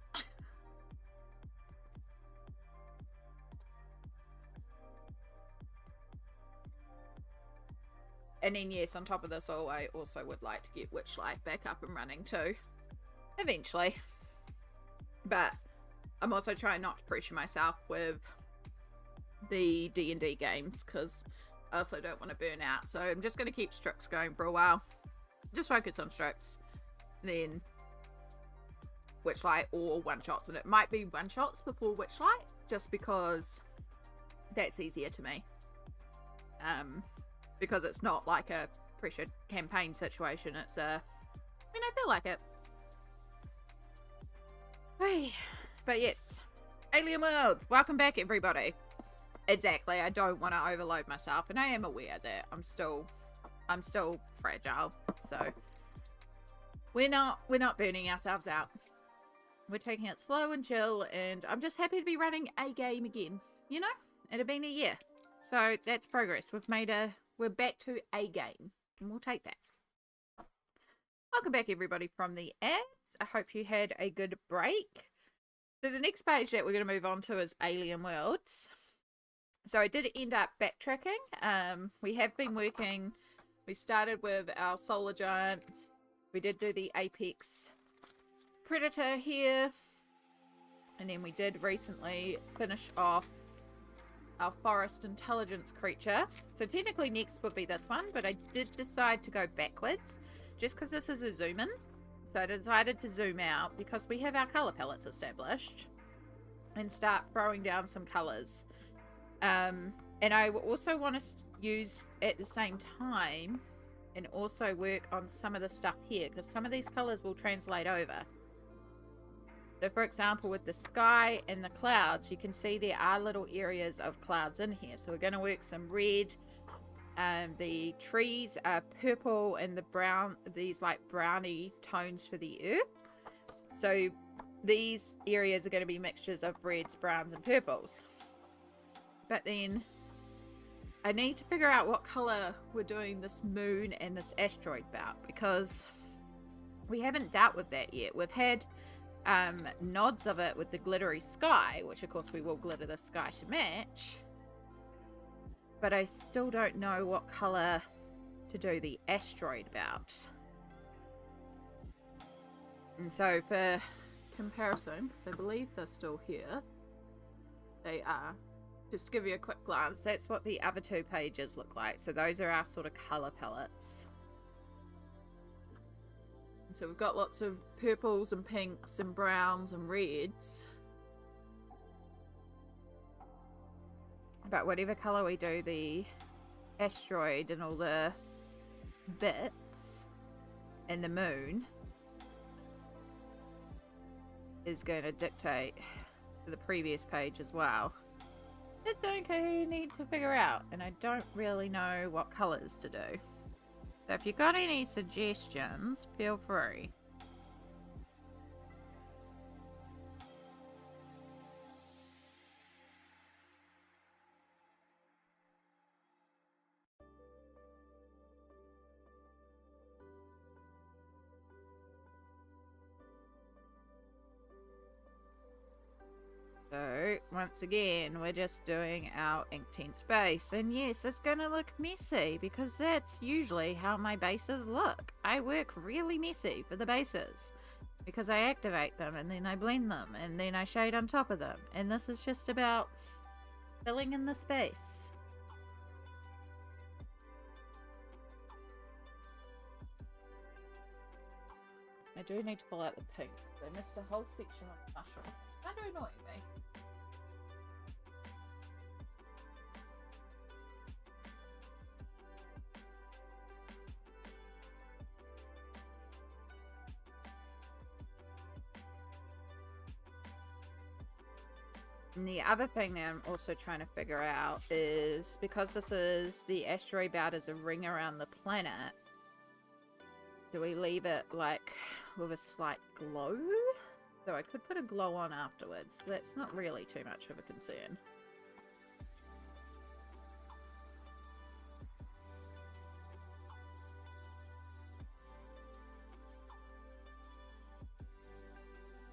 And then, yes, on top of this all, I also would like to get Witchlight back up and running too. Eventually. But I'm also trying not to pressure myself with the D&D games because I also don't want to burn out. So I'm just going to keep Strix going for a while. Just focus on Strix. Then Witchlight or one-shots. And it might be one-shots before Witchlight just because that's easier to me. Because it's not like a pressured campaign situation. It's I feel like it. Hey. But yes, Alien World, welcome back everybody. Exactly, I don't want to overload myself, and I am aware that I'm still fragile, so we're not burning ourselves out. We're taking it slow and chill, and I'm just happy to be running a game again. You know, it had been a year, so that's progress. We're back to a game, and we'll take that. Welcome back everybody from the ads. I hope you had a good break. So the next page that we're going to move on to is Alien Worlds. So I did end up backtracking. We have been working. We started with our solar giant. We did do the apex predator here. And then we did recently finish off our forest intelligence creature. So technically next would be this one, but I did decide to go backwards just because this is a zoom in. So I decided to zoom out because we have our color palettes established and start throwing down some colors. And I also want to use at the same time and also work on some of the stuff here because some of these colors will translate over. So for example, with the sky and the clouds, you can see there are little areas of clouds in here. So we're going to work some red. The trees are purple and the brown, these like browny tones for the earth. So these areas are going to be mixtures of reds, browns, and purples. But then I need to figure out what color we're doing this moon and this asteroid belt, because we haven't dealt with that yet. We've had nods of it with the glittery sky, which of course we will glitter the sky to match. But I still don't know what color to do the asteroid belt. And so for comparison, because I believe they're still here, they are. Just to give you a quick glance, that's what the other two pages look like. So those are our sort of color palettes. And so we've got lots of purples and pinks and browns and reds. But whatever color we do the asteroid and all the bits and the moon is going to dictate for the previous page as well. Just something I need to figure out, and I don't really know what colors to do. So if you've got any suggestions, feel free. So, once again, we're just doing our Inktense base. And yes, it's going to look messy, because that's usually how my bases look. I work really messy for the bases, because I activate them, and then I blend them, and then I shade on top of them. And this is just about filling in the space. I do need to pull out the pink. I missed a whole section of mushrooms. It's kind of annoying me. And the other thing that I'm also trying to figure out is, because this is the asteroid belt as a ring around the planet, do we leave it like with a slight glow? So I could put a glow on afterwards. That's not really too much of a concern.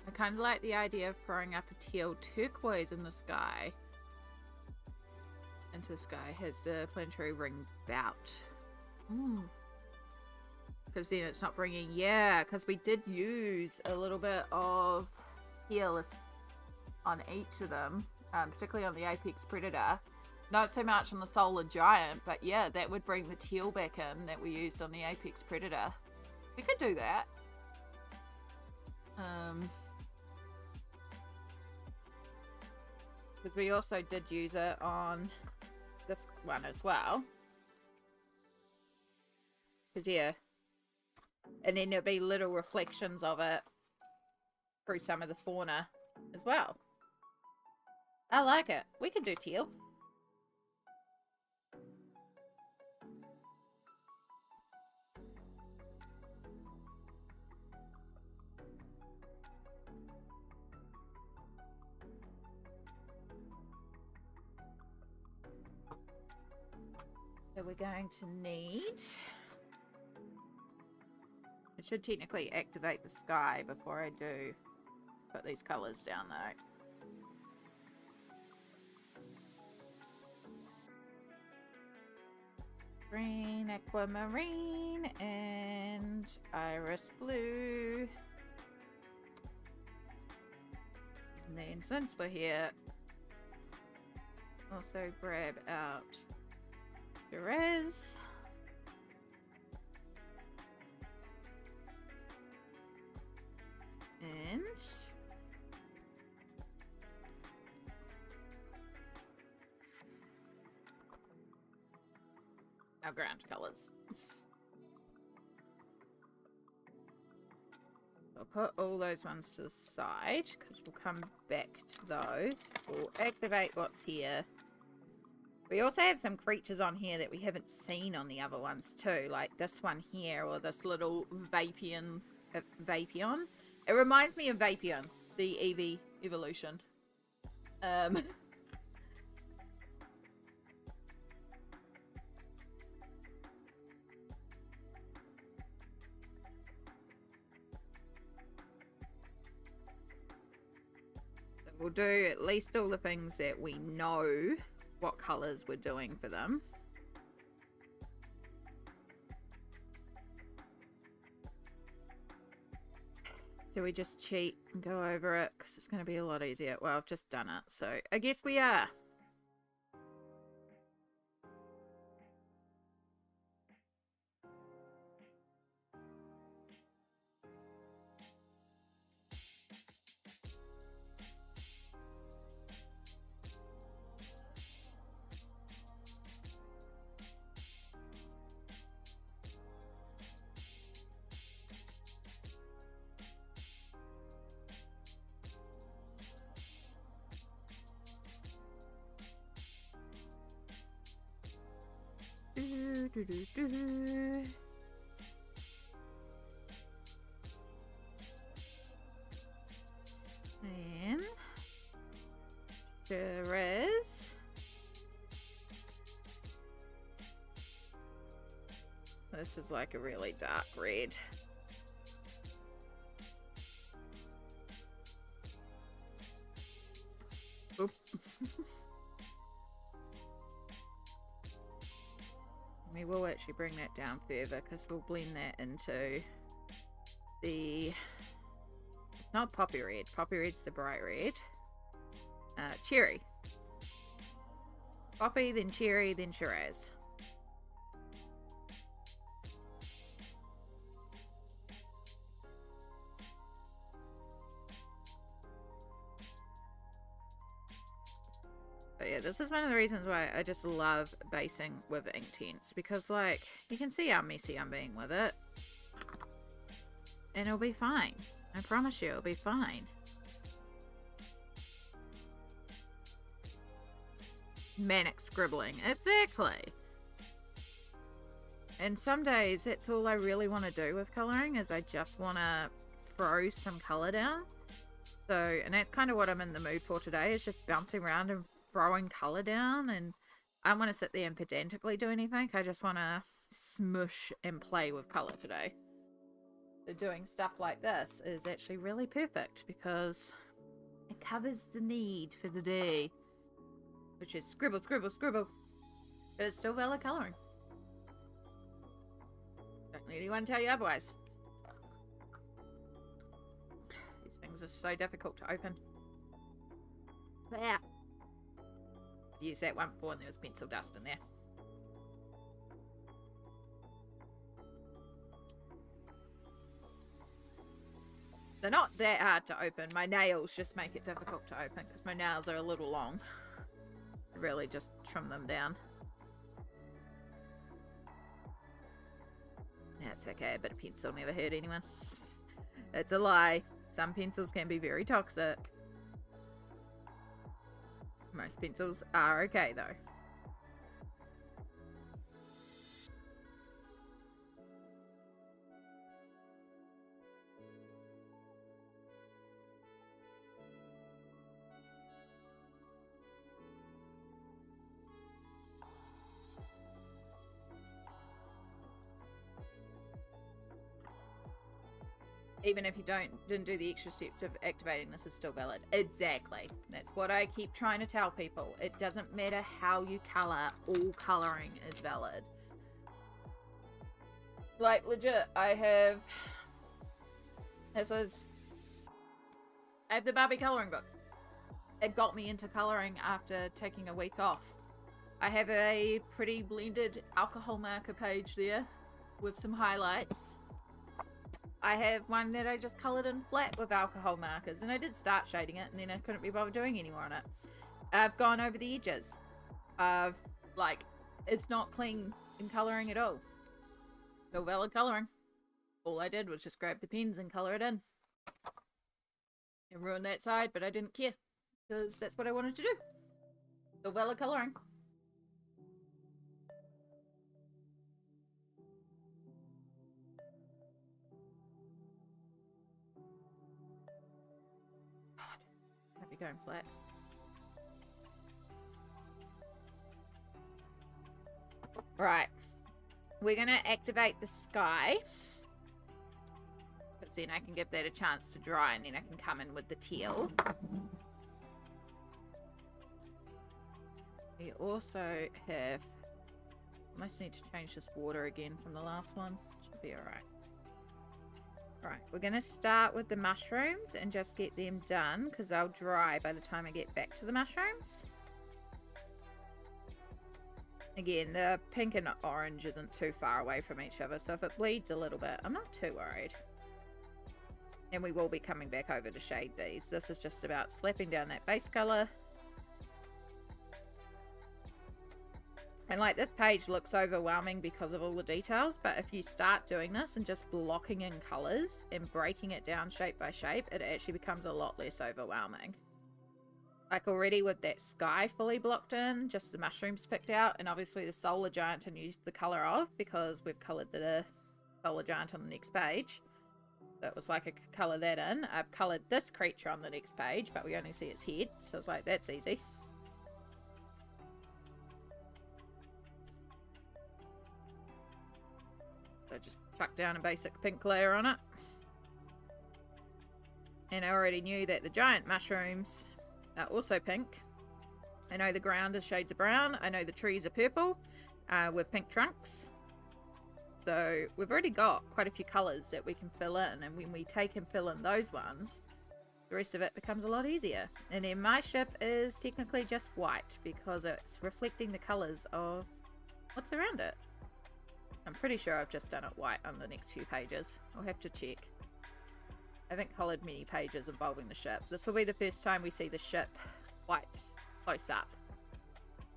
I kind of like the idea of throwing up a teal turquoise in the sky. Into the sky has the planetary ring belt. Because then it's not bringing... Yeah, because we did use a little bit of teal on each of them. Particularly on the Apex Predator. Not so much on the Solar Giant, but yeah, that would bring the teal back in that we used on the Apex Predator. We could do that. Because we also did use it on this one as well. Because, yeah. And then there'll be little reflections of it through some of the fauna as well. I like it. We could do teal. So we're going to need... I should technically activate the sky before I do put these colours down though. Green, aquamarine, and iris blue. And then since we're here, also grab out Shiraz. And our ground colours. I'll put all those ones to the side because we'll come back to those. We'll activate what's here. We also have some creatures on here that we haven't seen on the other ones too, like this one here, or this little Vapion. It reminds me of Vapion, the Eevee evolution. We'll do at least all the things that we know what colours we're doing for them. Do we just cheat and go over it? Because it's going to be a lot easier. Well, I've just done it, so I guess we are. And there is this is like a really dark red. Oop. We will actually bring that down further because we'll blend that into the, not poppy red. Poppy red's the bright red. Cherry. Poppy, then cherry, then Shiraz. But yeah, this is one of the reasons why I just love basing with Inktense, because like you can see how messy I'm being with it, and it'll be fine. I promise you, it'll be fine. Manic scribbling, exactly. And some days that's all I really want to do with colouring, is I just want to throw some colour down. So, and that's kind of what I'm in the mood for today, is just bouncing around and throwing colour down. And I don't want to sit there and pedantically do anything. I just want to smush and play with colour today. So doing stuff like this is actually really perfect because it covers the need for the day, which is scribble, scribble, scribble. But it's still valid colouring. Don't let anyone tell you otherwise. These things are so difficult to open. There. I used that one before and there was pencil dust in there. They're not that hard to open. My nails just make it difficult to open because my nails are a little long. I really just trim them down. That's okay, a bit of pencil never hurt anyone. That's a lie. Some pencils can be very toxic. Most pencils are okay though. Even if you didn't do the extra steps of activating, this is still valid. Exactly. That's what I keep trying to tell people. It doesn't matter how you colour, all colouring is valid. Like, legit, I have the Barbie colouring book. It got me into colouring after taking a week off. I have a pretty blended alcohol marker page there with some highlights. I have one that I just coloured in flat with alcohol markers, and I did start shading it and then I couldn't be bothered doing any more on it. I've gone over the edges. Like, it's not clean in colouring at all. No valid colouring. All I did was just grab the pens and colour it in. And ruin that side, but I didn't care. Because that's what I wanted to do. No valid colouring. you're going flat. Right. We're going to activate the sky. Because then I can give that a chance to dry and then I can come in with the teal. We also have... Almost need to change this water again from the last one. Should be alright. Right, we're going to start with the mushrooms and just get them done because they'll dry by the time I get back to the mushrooms. Again, the pink and orange isn't too far away from each other, so if it bleeds a little bit, I'm not too worried. And we will be coming back over to shade these. This is just about slapping down that base colour. And like, this page looks overwhelming because of all the details, but if you start doing this and just blocking in colours and breaking it down shape by shape, it actually becomes a lot less overwhelming. Like already with that sky fully blocked in, just the mushrooms picked out, and obviously the solar giant and used the colour of because we've coloured the solar giant on the next page. So it was like I could colour that in. I've coloured this creature on the next page, but we only see its head, so it's like, that's easy. So just chuck down a basic pink layer on it. And I already knew that the giant mushrooms are also pink. I know the ground is shades of brown. I know the trees are purple with pink trunks. So we've already got quite a few colours that we can fill in. And when we take and fill in those ones, the rest of it becomes a lot easier. And then my ship is technically just white because it's reflecting the colours of what's around it. I'm pretty sure I've just done it white on the next few pages. I'll have to check. I haven't coloured many pages involving the ship. This will be the first time we see the ship white close up.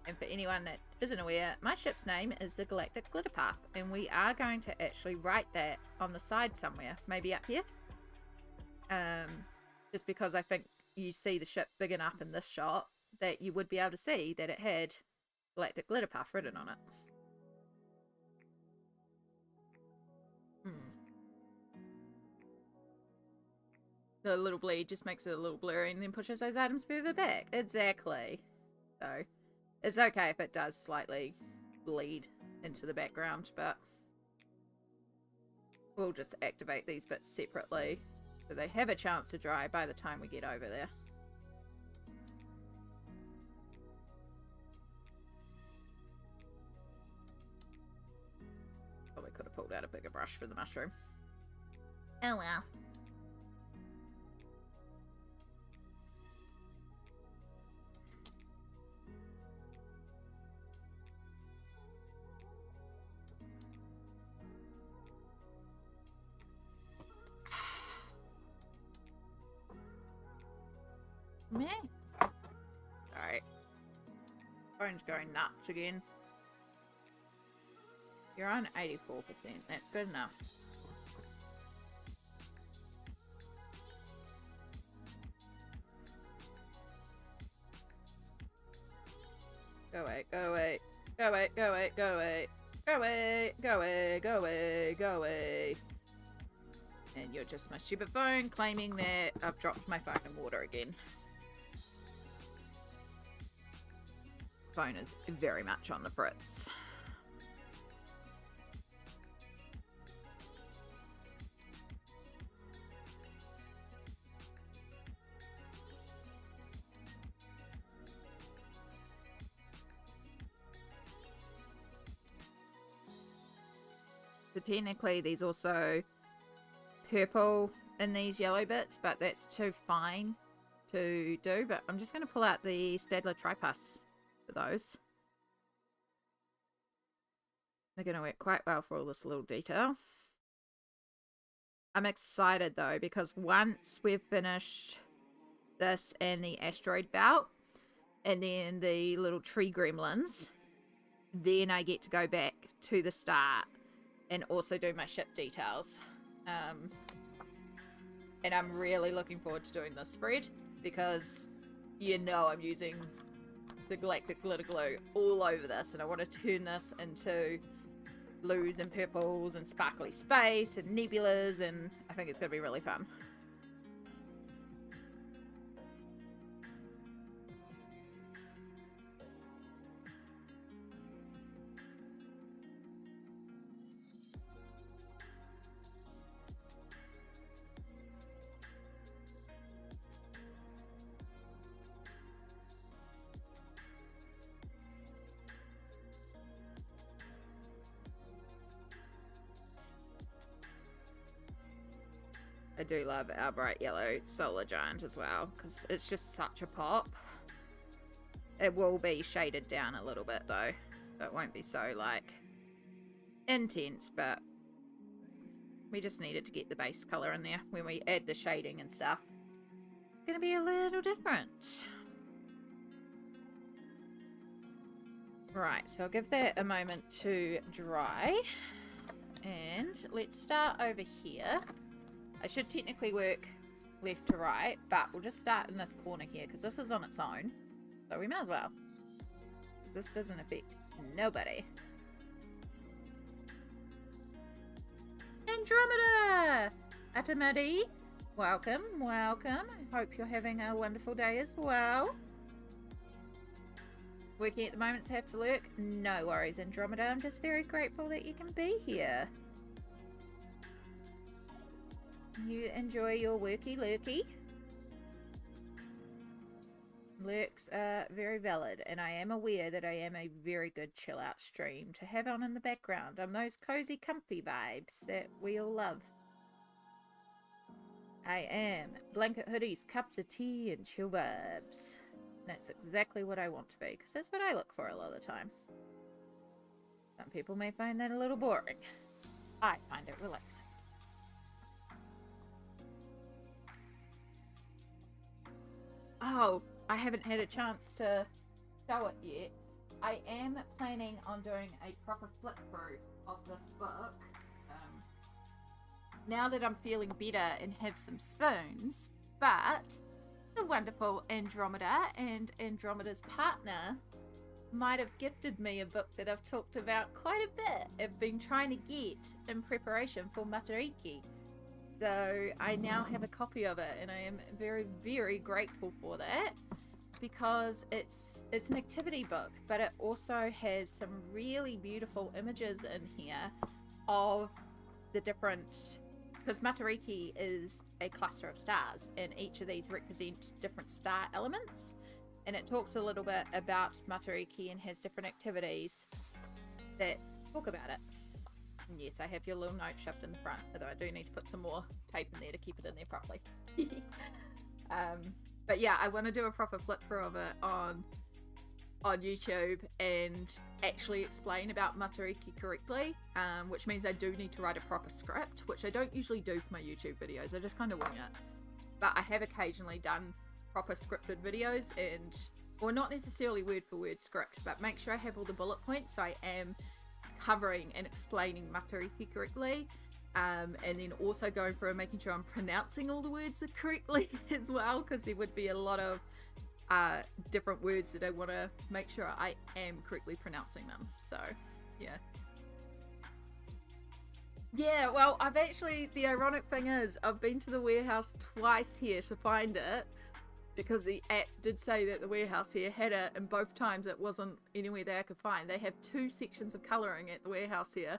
And for anyone that isn't aware, my ship's name is the Galactic Glitter Path, and we are going to actually write that on the side somewhere, maybe up here. Just because I think you see the ship big enough in this shot that you would be able to see that it had Galactic Glitter Path written on it. The little bleed just makes it a little blurry and then pushes those items further back. Exactly. So, it's okay if it does slightly bleed into the background, but we'll just activate these bits separately so they have a chance to dry by the time we get over there. Probably could have pulled out a bigger brush for the mushroom. Oh well. Meh. Sorry. Phone's going nuts again. You're on 84%. That's good enough. Go away, go away. Go away, go away, go away. Go away, go away, go away, go away. And you're just my stupid phone claiming that I've dropped my phone in water again. Phone is very much on the fritz. So technically these also purple in these yellow bits, but that's too fine to do. But I'm just going to pull out the Stadler Tripus for those. They're going to work quite well for all this little detail. I'm excited though, because once we've finished this and the asteroid belt and then the little tree gremlins, then I get to go back to the start and also do my ship details. And I'm really looking forward to doing this spread because you know I'm using the Galactic Glitter Glue all over this, and I want to turn this into blues and purples and sparkly space and nebulas, and I think it's going to be really fun. I do love our bright yellow solar giant as well, because it's just such a pop. It will be shaded down a little bit though, so it won't be so like intense, but we just needed to get the base color in there when we add the shading and stuff. It's gonna be a little different. Right, so I'll give that a moment to dry. And let's start over here. I should technically work left to right, but we'll just start in this corner here because this is on its own. So we might as well. Because this doesn't affect nobody. Andromeda! Atamadi, welcome, welcome. I hope you're having a wonderful day as well. Working at the moment, so have to lurk. No worries, Andromeda. I'm just very grateful that you can be here. You enjoy your worky lurky. Lurks are very valid, and I am aware that I am a very good chill out stream to have on in the background. I'm those cozy, comfy vibes that we all love. I am blanket hoodies, cups of tea, and chill vibes. That's exactly what I want to be, because that's what I look for a lot of the time. Some people may find that a little boring. I find it relaxing. Oh, I haven't had a chance to show it yet. I am planning on doing a proper flip through of this book. Now that I'm feeling better and have some spoons, but the wonderful Andromeda and Andromeda's partner might have gifted me a book that I've talked about quite a bit. I've been trying to get in preparation for Matariki. So I now have a copy of it, and I am very, very grateful for that, because it's an activity book, but it also has some really beautiful images in here of the different, because Matariki is a cluster of stars, and each of these represent different star elements, and it talks a little bit about Matariki and has different activities that talk about it. And yes, I have your little note shoved in the front, although I do need to put some more tape in there to keep it in there properly. But yeah, I want to do a proper flip through of it on YouTube and actually explain about Matariki correctly, which means I do need to write a proper script, which I don't usually do for my YouTube videos. I just kind of wing it. But I have occasionally done proper scripted videos, and, or not necessarily word for word script, but make sure I have all the bullet points so I am covering and explaining Matariki correctly, and then also going through and making sure I'm pronouncing all the words correctly as well, because there would be a lot of different words that I want to make sure I am correctly pronouncing them. So yeah, well, I've actually, the ironic thing is I've been to the warehouse twice here to find it, because the app did say that the warehouse here had it, and both times it wasn't anywhere that I could find. They have 2 sections of colouring at the warehouse here.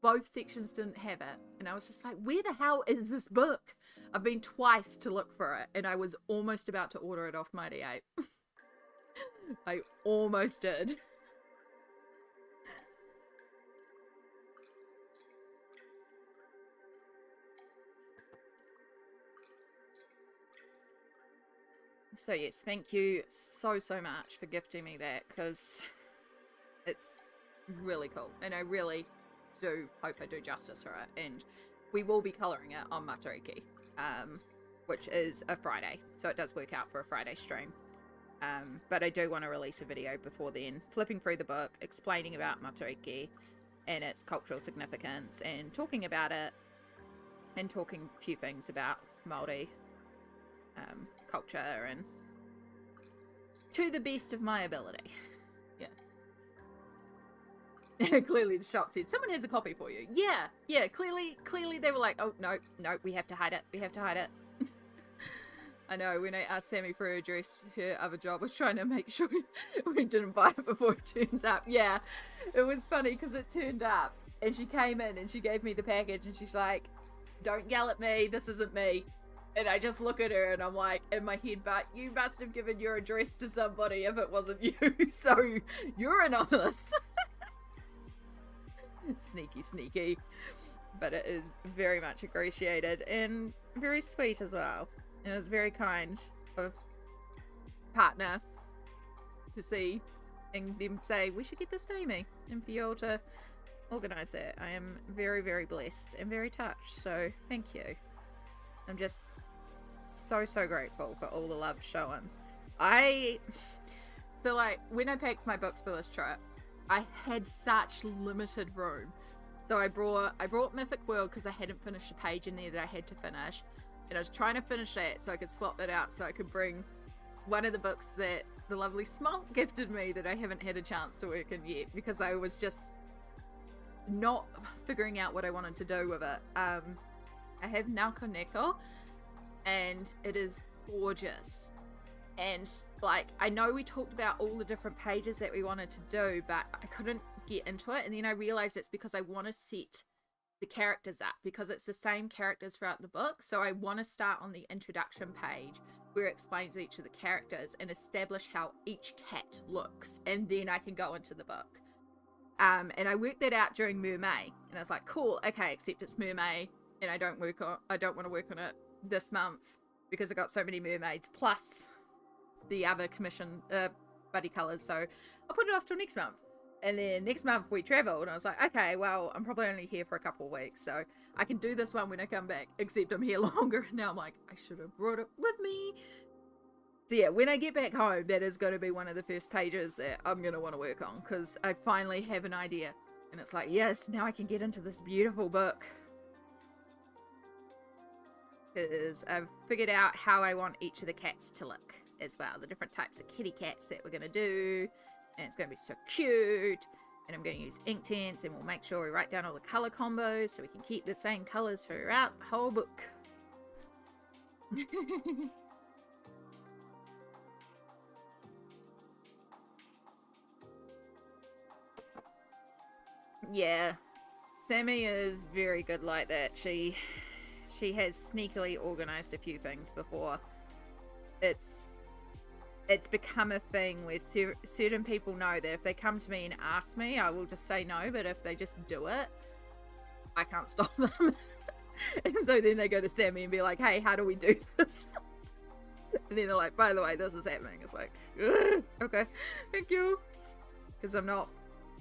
Both sections didn't have it, and I was just like, where the hell is this book? I've been twice to look for it, and I was almost about to order it off Mighty Ape. I almost did. So yes, thank you so much for gifting me that, because it's really cool, and I really do hope I do justice for it. And we will be colouring it on Matariki, which is a Friday, so it does work out for a Friday stream. But I do want to release a video before then, flipping through the book, explaining about Matariki and its cultural significance, and talking about it, and talking a few things about Māori culture, and to the best of my ability. Yeah. Clearly the shop said, someone has a copy for you. Yeah, clearly they were like, oh, no, we have to hide it. I know, when I asked Sammy for her address, her other job was trying to make sure we didn't buy it before it turns up. Yeah, it was funny because it turned up, and she came in and she gave me the package, and she's like, don't yell at me, this isn't me. And I just look at her and I'm like, in my head, but you must have given your address to somebody if it wasn't you, so you're anonymous. Sneaky. but it is very much appreciated and very sweet as well. And it was very kind of partner to see and them say, we should get this for Amy, and for you all to organise that. I am very, very blessed and very touched, so thank you. I'm just so grateful for all the love shown. So like, when I packed my books for this trip, I had such limited room. So I brought Mythic World because I hadn't finished a page in there that I had to finish. And I was trying to finish that so I could swap that out so I could bring one of the books that the lovely Smolk gifted me that I haven't had a chance to work in yet, because I was just not figuring out what I wanted to do with it. I have Nakoneko, and it is gorgeous. And like, I know we talked about all the different pages that we wanted to do, but I couldn't get into it. And then I realized it's because I want to set the characters up, because it's the same characters throughout the book. So I want to start on the introduction page where it explains each of the characters and establish how each cat looks, and then I can go into the book. And I worked that out during Mermay, and I was like, cool, okay, except it's Mermay, and I don't want to work on it this month because I got so many mermaids plus the other commission buddy colors, so I'll put it off till next month. And then next month we traveled, and I was like, okay, well, I'm probably only here for a couple of weeks, so I can do this one when I come back, except I'm here longer. And now I'm like, I should have brought it with me. So yeah, when I get back home, that is going to be one of the first pages that I'm going to want to work on, because I finally have an idea. And it's like, yes, now I can get into this beautiful book. Because I've figured out how I want each of the cats to look as well. The different types of kitty cats that we're going to do. And it's going to be so cute. And I'm going to use Inktense, and we'll make sure we write down all the color combos so we can keep the same colors throughout the whole book. Yeah, Sammy is very good like that. She has sneakily organized a few things before. It's become a thing where certain people know that if they come to me and ask me, I will just say no, but if they just do it, I can't stop them. And so then they go to Sammy and be like, hey, how do we do this? And then they're like, by the way, this is happening. It's like, okay, thank you. Because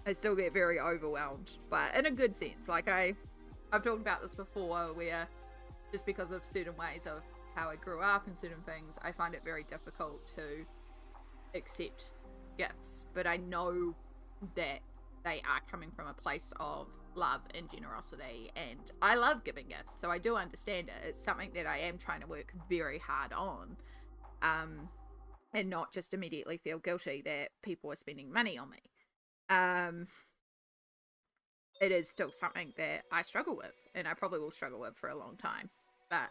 I still get very overwhelmed, but in a good sense. Like I've talked about this before, where just because of certain ways of how I grew up and certain things, I find it very difficult to accept gifts, but I know that they are coming from a place of love and generosity, and I love giving gifts, so I do understand it. It's something that I am trying to work very hard on, and not just immediately feel guilty that people are spending money on me. It is still something that I struggle with, and I probably will struggle with for a long time. But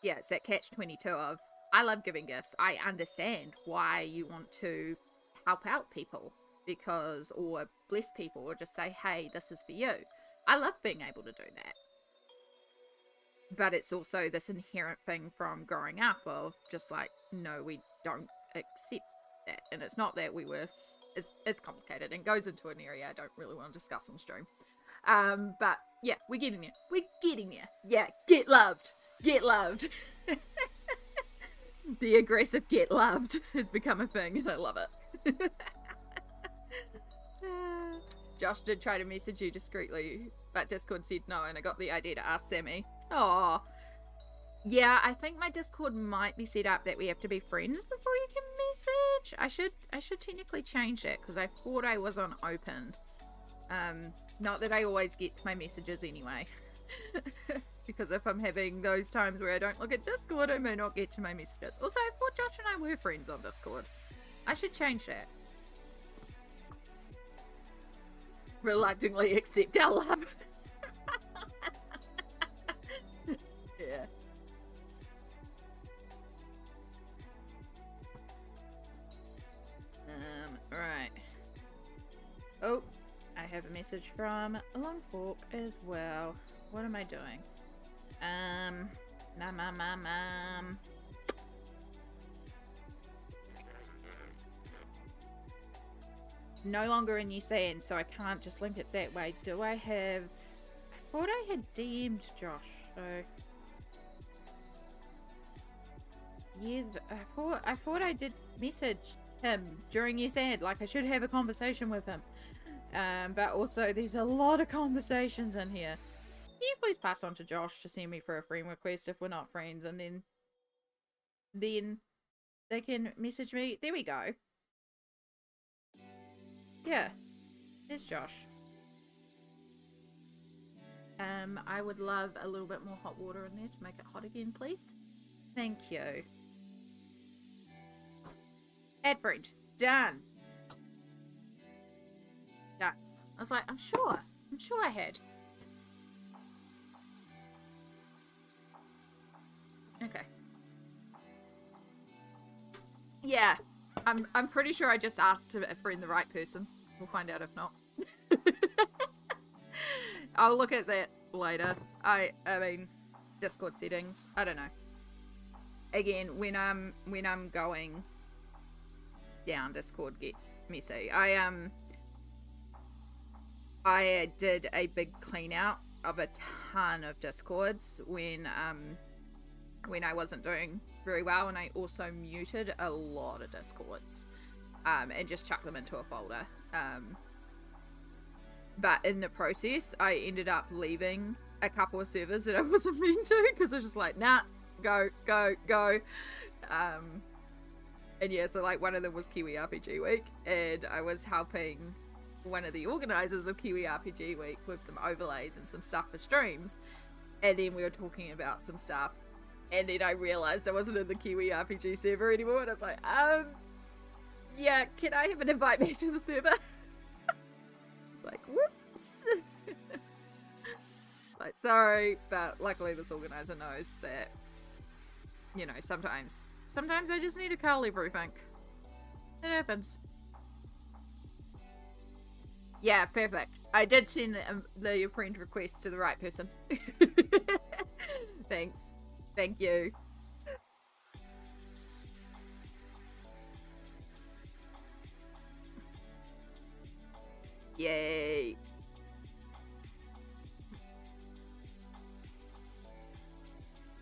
yeah, it's that catch-22 of, I love giving gifts. I understand why you want to help out people, because, or bless people, or just say, hey, this is for you. I love being able to do that. But it's also this inherent thing from growing up of just like, no, we don't accept that. And it's not that we were, it's complicated and goes into an area I don't really want to discuss on stream. But yeah, we're getting there. We're getting there. Yeah, get loved. Get loved. The aggressive get loved has become a thing, and I love it. Josh did try to message you discreetly, but Discord said no, and I got the idea to ask Sammy. Oh, yeah, I think my Discord might be set up that we have to be friends before you can message. I should technically change it, because I thought I was on open. Not that I always get my messages anyway. Because if I'm having those times where I don't look at Discord, I may not get to my messages. Also, I thought Josh and I were friends on Discord. I should change that. Reluctantly accept our love. Yeah. Right. Oh, I have a message from Longfork as well. What am I doing? No longer in New Zealand, so I can't just link it that way. Do I have thought I had DM'd Josh, so... Yes, I thought I did message him during his ad, like I should have a conversation with him. But also, there's a lot of conversations in here. Can you please pass on to Josh to send me for a friend request if we're not friends, and then they can message me. There we go. Yeah, there's Josh. I would love a little bit more hot water in there to make it hot again, please. Thank you. Add friend. Done. Done. I was like, I'm sure I had. Okay. Yeah, I'm pretty sure I just asked to friend the right person. We'll find out if not. I'll look at that later. I mean, Discord settings. I don't know. Again, when I'm going down, Discord gets messy. I did a big clean out of a ton of Discords when I wasn't doing very well, and I also muted a lot of Discords and just chucked them into a folder. But in the process, I ended up leaving a couple of servers that I wasn't meant to, because I was just like, nah, go. And yeah, so like one of them was Kiwi RPG Week, and I was helping one of the organisers of Kiwi RPG Week with some overlays and some stuff for streams, and then we were talking about some stuff, and then I realised I wasn't in the Kiwi RPG server anymore, and I was like, yeah, can I have an invite back to the server? Like, whoops. Like, sorry, but luckily this organizer knows that, you know, sometimes I just need to cull everything. It happens. Yeah, perfect. I did send the friend request to the right person. Thanks. Thank you. Yay.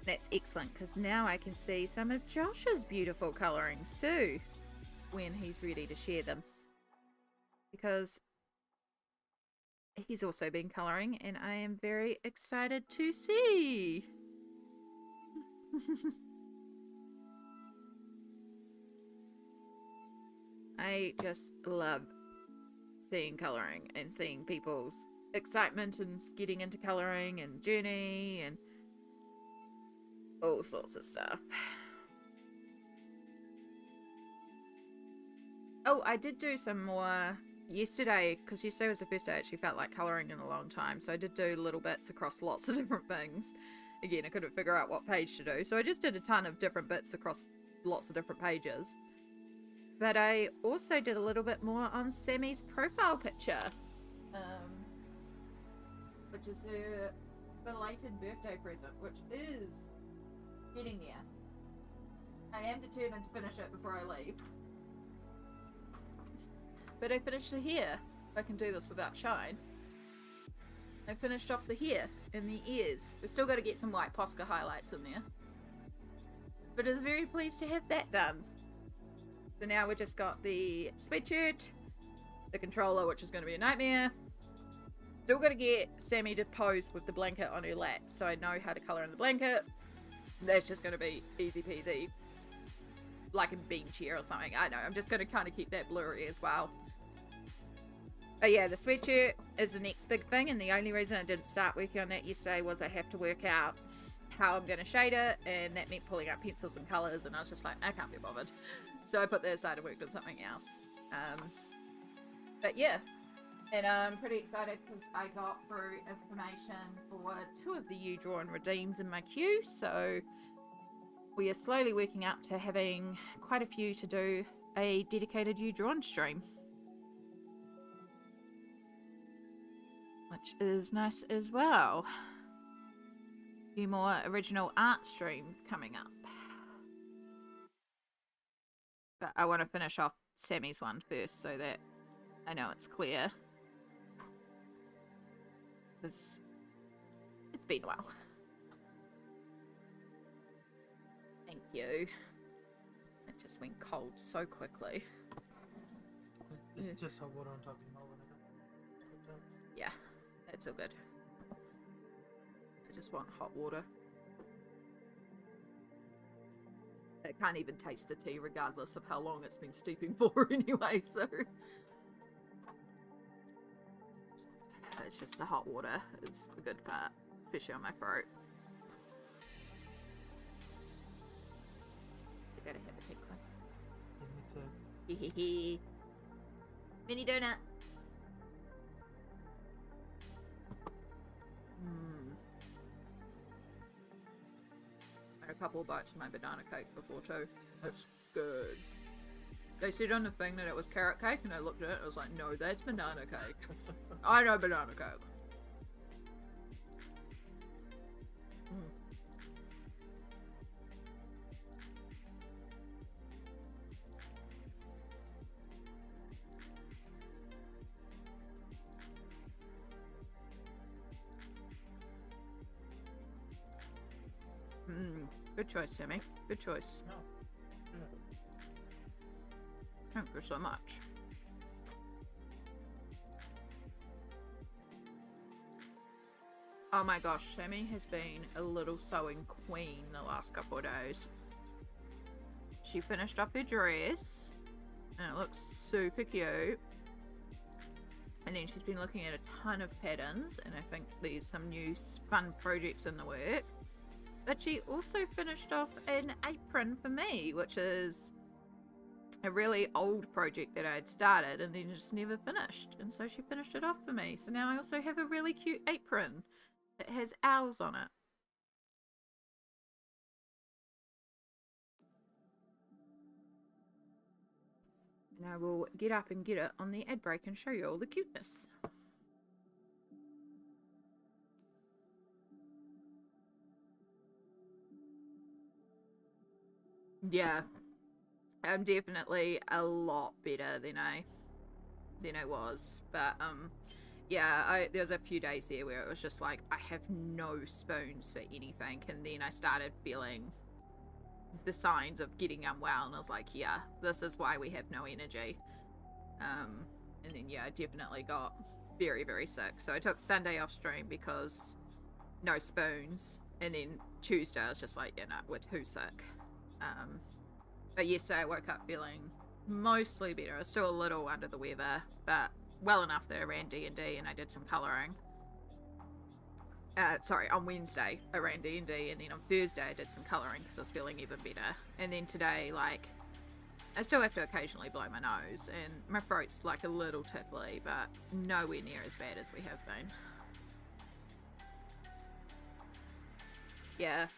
That's excellent, because now I can see some of Josh's beautiful colorings too when he's ready to share them, because he's also been coloring and I am very excited to see. I just love seeing coloring and seeing people's excitement and getting into coloring and journey and all sorts of stuff. Oh, I did do some more yesterday, because yesterday was the first day I actually felt like colouring in a long time, so I did do little bits across lots of different things. Again, I couldn't figure out what page to do, so I just did a ton of different bits across lots of different pages. But I also did a little bit more on Sammy's profile picture, which is her belated birthday present, which is getting there. I am determined to finish it before I leave. But I finished the hair. If I can do this without shine. I finished off the hair and the ears. We've still got to get some white Posca highlights in there. But I was very pleased to have that done. So now we've just got the sweatshirt, the controller, which is going to be a nightmare. Still got to get Sammy to pose with the blanket on her lap, so I know how to colour in the blanket. That's just going to be easy peasy. Like a bean chair or something. I know, I'm just going to kind of keep that blurry as well. But yeah, the sweatshirt is the next big thing, and the only reason I didn't start working on that yesterday was I have to work out how I'm going to shade it, and that meant pulling up pencils and colours, and I was just like, I can't be bothered. So I put that aside and worked on something else. But yeah, and I'm pretty excited because I got through information for 2 of the U-Drawn redeems in my queue, so we are slowly working up to having quite a few to do a dedicated U-Drawn stream. Which is nice as well. A few more original art streams coming up. But I want to finish off Sammy's one first so that I know it's clear. Because It's been a while. Thank you. It just went cold so quickly. It's just hot water on top of your mole vinegar. Yeah, it's all good. I just want hot water. I can't even taste the tea regardless of how long it's been steeping for anyway, so... It's just the hot water. It's the good part, especially on my throat. I gotta have a pink one. Me too. Hehehe. Mini donut. Had a couple of bites of my banana cake before too. It's good. They said on the thing that it was carrot cake, and I looked at it, I was like, no, that's banana cake. I know banana cake. Good choice, Sammy. Good choice. No. Yeah. Thank you so much. Oh my gosh, Sammy has been a little sewing queen the last couple of days. She finished off her dress, and it looks super cute. And then she's been looking at a ton of patterns, and I think there's some new fun projects in the work. But she also finished off an apron for me, which is a really old project that I had started and then just never finished. And so she finished it off for me. So now I also have a really cute apron. It has owls on it. And I will get up and get it on the ad break and show you all the cuteness. Yeah, I'm definitely a lot better than I was, but yeah, there was a few days there where it was just like I have no spoons for anything, and then I started feeling the signs of getting unwell, and I was like, yeah, this is why we have no energy. And then yeah, I definitely got very, very sick. So I took Sunday off stream because no spoons, and then Tuesday I was just like, yeah, no, we're too sick. But yesterday I woke up feeling mostly better. I was still a little under the weather, but well enough that I ran D&D and I did some colouring. Sorry, on Wednesday I ran D&D, and then on Thursday I did some colouring because I was feeling even better. And then today, like, I still have to occasionally blow my nose, and my throat's like a little tickly, but nowhere near as bad as we have been. Yeah.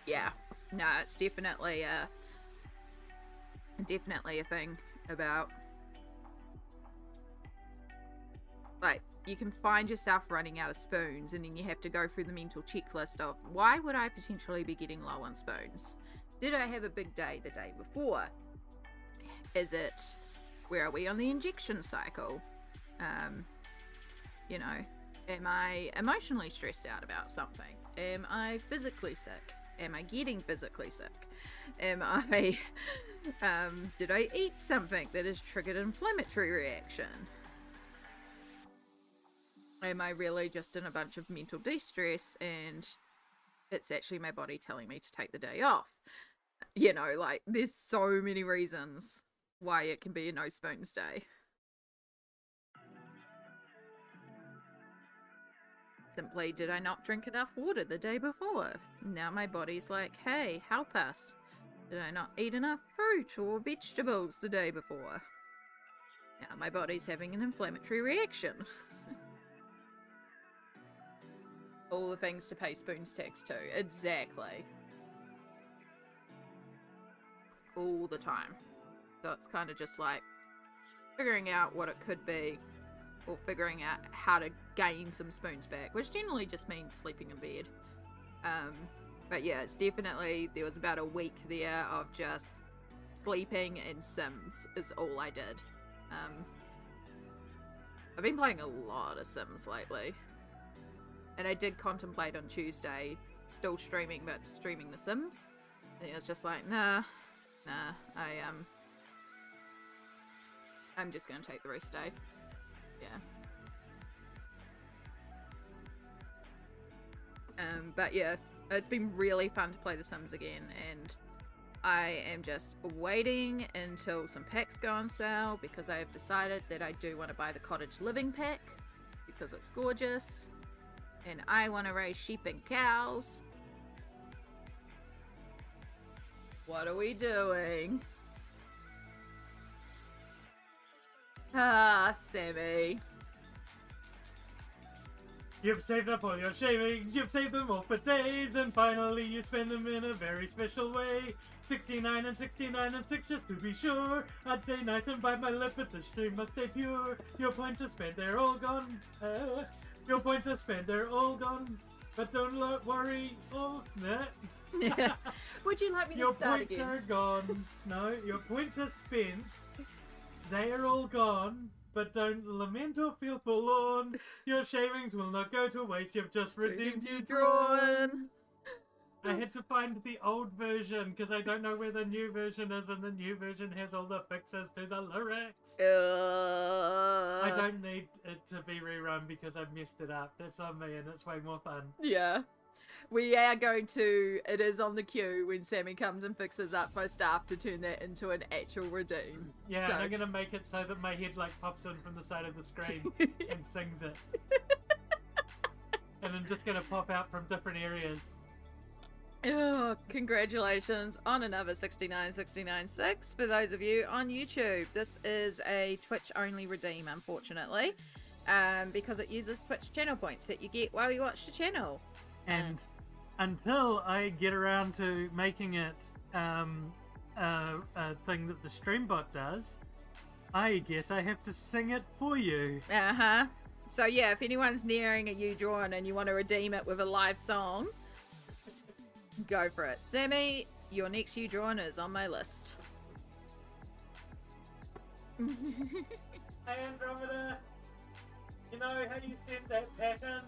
Yeah, no, it's definitely a thing about, like, you can find yourself running out of spoons, and then you have to go through the mental checklist of, why would I potentially be getting low on spoons? Did I have a big day the day before? Is it, where are we on the injection cycle? You know, am I emotionally stressed out about something? Am I physically sick? Am I getting physically sick? Am I, did I eat something that has triggered an inflammatory reaction? Am I really just in a bunch of mental distress and it's actually my body telling me to take the day off? You know, like, there's so many reasons why it can be a no spoons day. Simply, did I not drink enough water the day before? Now my body's like, hey, help us. Did I not eat enough fruit or vegetables the day before? Now my body's having an inflammatory reaction. All the things to pay spoons tax to. Exactly. All the time. So it's kind of just like figuring out what it could be, or figuring out how to gain some spoons back, which generally just means sleeping in bed. But yeah, it's definitely, there was about a week there of just sleeping and Sims is all I did. I've been playing a lot of Sims lately. And I did contemplate on Tuesday still streaming, but streaming The Sims. And it was just like, nah, I'm just gonna take the rest day. Yeah. But yeah, it's been really fun to play The Sims again, and I am just waiting until some packs go on sale because I have decided that I do want to buy the cottage living pack because it's gorgeous, and I want to raise sheep and cows. What are we doing? Ah, Sammy. You've saved up all your shavings, you've saved them all for days, and finally you spend them in a very special way. 69 and 69 and 6 just to be sure. I'd say nice and bite my lip, but the stream must stay pure. Your points are spent, they're all gone. Your points are spent, they're all gone. But don't worry, oh, nah. Would you like me to Your start points again? are gone. No, your points are spent. They are all gone. But don't lament or feel forlorn. Your shavings will not go to waste. You've just redeemed your drawn. I had to find the old version because I don't know where the new version is, and the new version has all the fixes to the lyrics. I don't need it to be rerun because I messed it up. That's on me, and it's way more fun. Yeah. We are going to, it is on the queue when Sammy comes and fixes up my staff to turn that into an actual redeem. Yeah, so. and I'm going to make it so that my head like pops in from the side of the screen and sings it. And I'm just going to pop out from different areas. Oh, congratulations on another 69696 for those of you on YouTube. This is a Twitch only redeem, unfortunately, because it uses Twitch channel points that you get while you watch the channel. And until I get around to making it a thing that the Streambot does, I guess I have to sing it for you. So yeah, if anyone's nearing a U-Drawn and you want to redeem it with a live song, go for it. Sammy, your next U-Drawn is on my list. Hey Andromeda, you know how you said that pattern?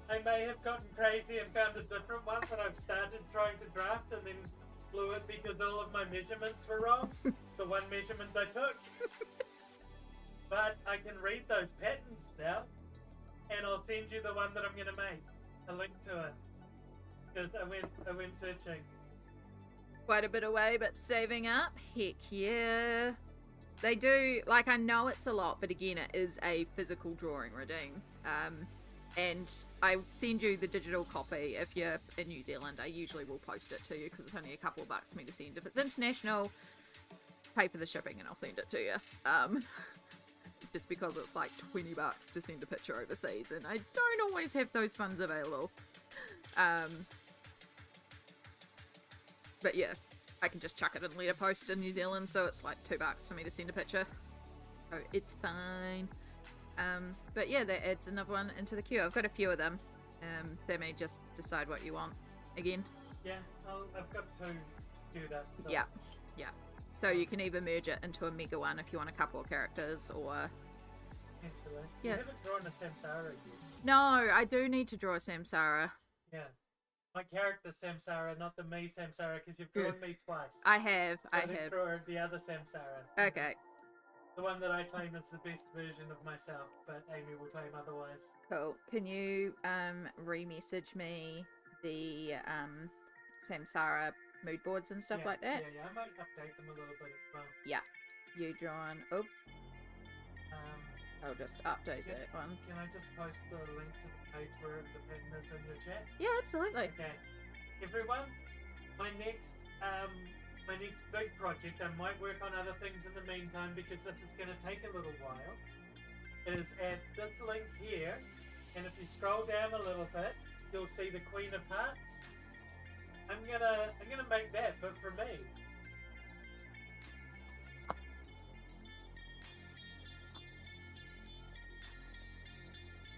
I may have gotten crazy and found a different one, but I've started trying to draft and then blew it because all of my measurements were wrong. The one measurement I took. But I can read those patterns now, and I'll send you the one that I'm going to make. A link to it. Because I went searching. Quite a bit away, but saving up. Heck yeah. They do, like, I know it's a lot, but again, it is a physical drawing redeem. And I send you the digital copy if you're in New Zealand. I usually will post it to you because it's only a couple of bucks for me to send. If it's international, pay for the shipping and I'll send it to you. Just because it's like 20 bucks to send a picture overseas, and I don't always have those funds available. But yeah, I can just chuck it in letter post in New Zealand, so it's like $2 for me to send a picture. So it's fine. But yeah, that adds another one into the queue. I've got a few of them. Sammy, just decide what you want again. Yeah, I've got 2 queued up. So. Yeah. So you can either merge it into a mega one if you want a couple of characters, or... Actually, Yeah. you haven't drawn a Samsara yet. No, I do need to draw a Samsara. Yeah. My character Samsara, not the me Samsara, because you've drawn me twice. I have. Let's draw the other Samsara. Okay, The one that I claim is the best version of myself, but Amy will claim otherwise. cool. Can you re-message me the Samsara mood boards and stuff like that? Yeah, I might update them a little bit as well. Yeah. You drawn. Oh, I'll just update Yeah. that one. Can I just post the link to the page where the pattern is in your chat? Yeah, absolutely. Okay. Everyone, my next big project, I might work on other things in the meantime because this is going to take a little while, is at this link here, and if you scroll down a little bit, you'll see the Queen of Hearts. I'm gonna make that, but for me.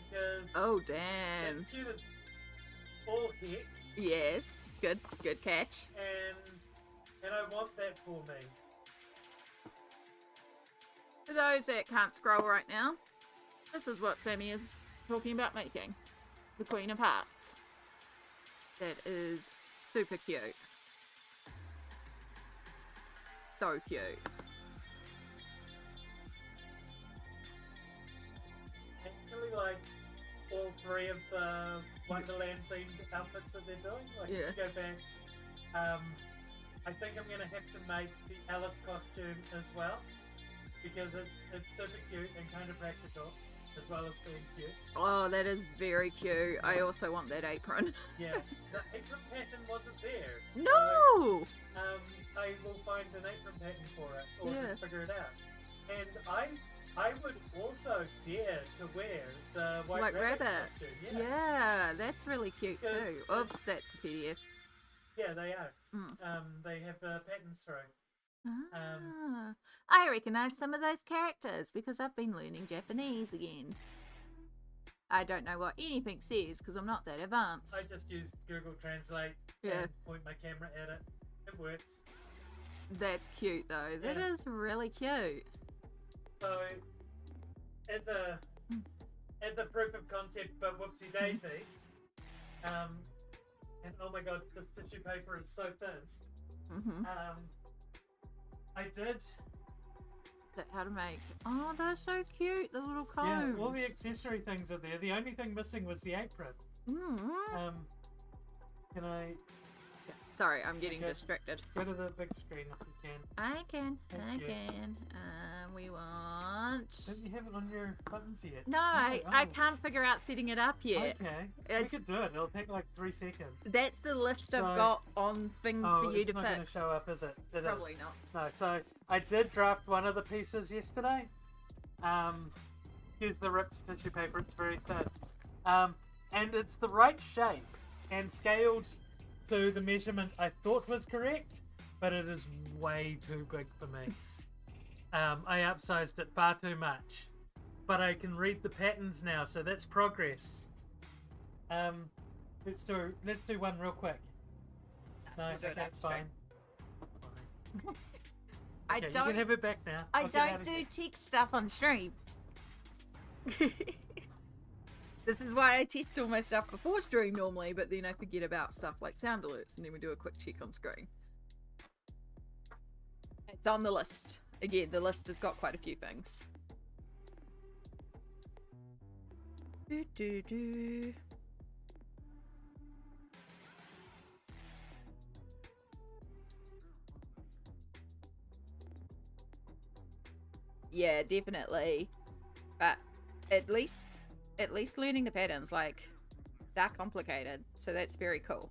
Because Oh, damn. as cute as all heck, Yes. Good catch. and I want that for me. For those that can't scroll right now, This is what Sammy is talking about making. The Queen of Hearts. That is super cute. So cute. I actually like all three of the Wonderland themed outfits that they're doing. Like, Yeah. go back. I think I'm gonna have to make the Alice costume as well because it's super cute and kind of practical as well as being cute. Oh, that is very cute. I also want that apron. Yeah, the apron pattern wasn't there. No! So, I will find an apron pattern for it or Yeah. just figure it out. And I would also dare to wear the White Rabbit costume. Yeah, that's really cute Because too. Oops, it's- that's the PDF. Yeah, they are. Mm. They have patterns through. Ah, I recognise some of those characters because I've been learning Japanese again. I don't know what anything says because I'm not that advanced. I just use Google Translate Yeah. and point my camera at it. It works. That's cute though. That Yeah. is really cute. So, as a proof of concept, but whoopsie daisy, and oh my god, this tissue paper is so thin. Mm-hmm. I did. That how to make. Oh, they're so cute. The little Yeah, combs. all the accessory things are there. The only thing missing was the apron. Mm. Can I Yeah. Sorry, I'm getting Okay. distracted. go to the big screen if you can? I can. Thank I you. can. We want. Don't you have it on your buttons yet? No, I Oh. can't figure out setting it up yet. Okay, It's- we could do it. It'll take like 3 seconds. That's the list So- I've got on things Oh, for you it's to not going to fix. show up, is it? It is. Probably not. No, so I did draft one of the pieces yesterday. Here's the ripped tissue paper, it's very thin. And it's the right shape and scaled to the measurement I thought was correct, but it is way too big for me. I upsized it far too much. But I can read the patterns now, so that's progress. Let's do one real quick. No, We'll do it okay, after it's fine. I Okay, you don't. can have it back now. I I'll get out don't of do here. tech stuff on stream. This is why I test all my stuff before stream normally, but then I forget about stuff like sound alerts, and then we do a quick check on screen. It's on the list. Again, the list has got quite a few things. Do. Yeah, definitely. But at least learning the patterns, like, they're complicated, so that's very cool.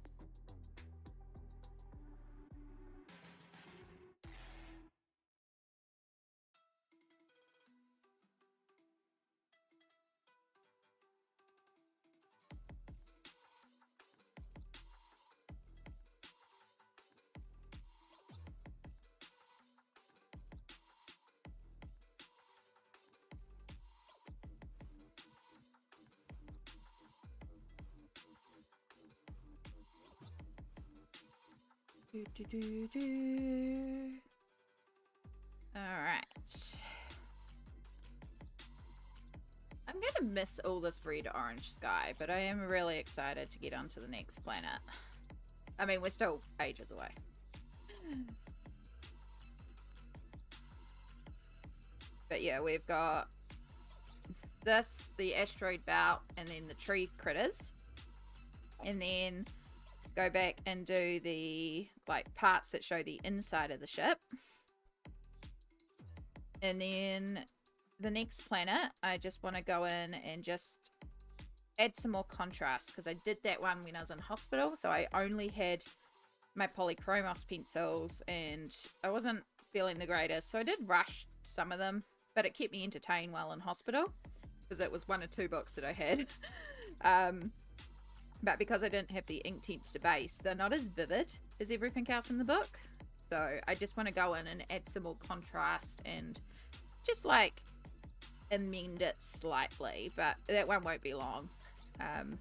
Alright. I'm gonna miss all this red-orange sky, but I am really excited to get onto the next planet. I mean, we're still ages away. But yeah, we've got this, the asteroid belt, and then the tree critters. And then go back and do the like parts that show the inside of the ship. And then the next planet, I just want to go in and just add some more contrast, because I did that one when I was in hospital, so I only had my polychromos pencils and I wasn't feeling the greatest, so I did rush some of them, but it kept me entertained while in hospital because it was 1 or 2 books that I had. But because I didn't have the Inktense to base, they're not as vivid as everything else in the book. So I just want to go in and add some more contrast and just like amend it slightly, but that one won't be long. And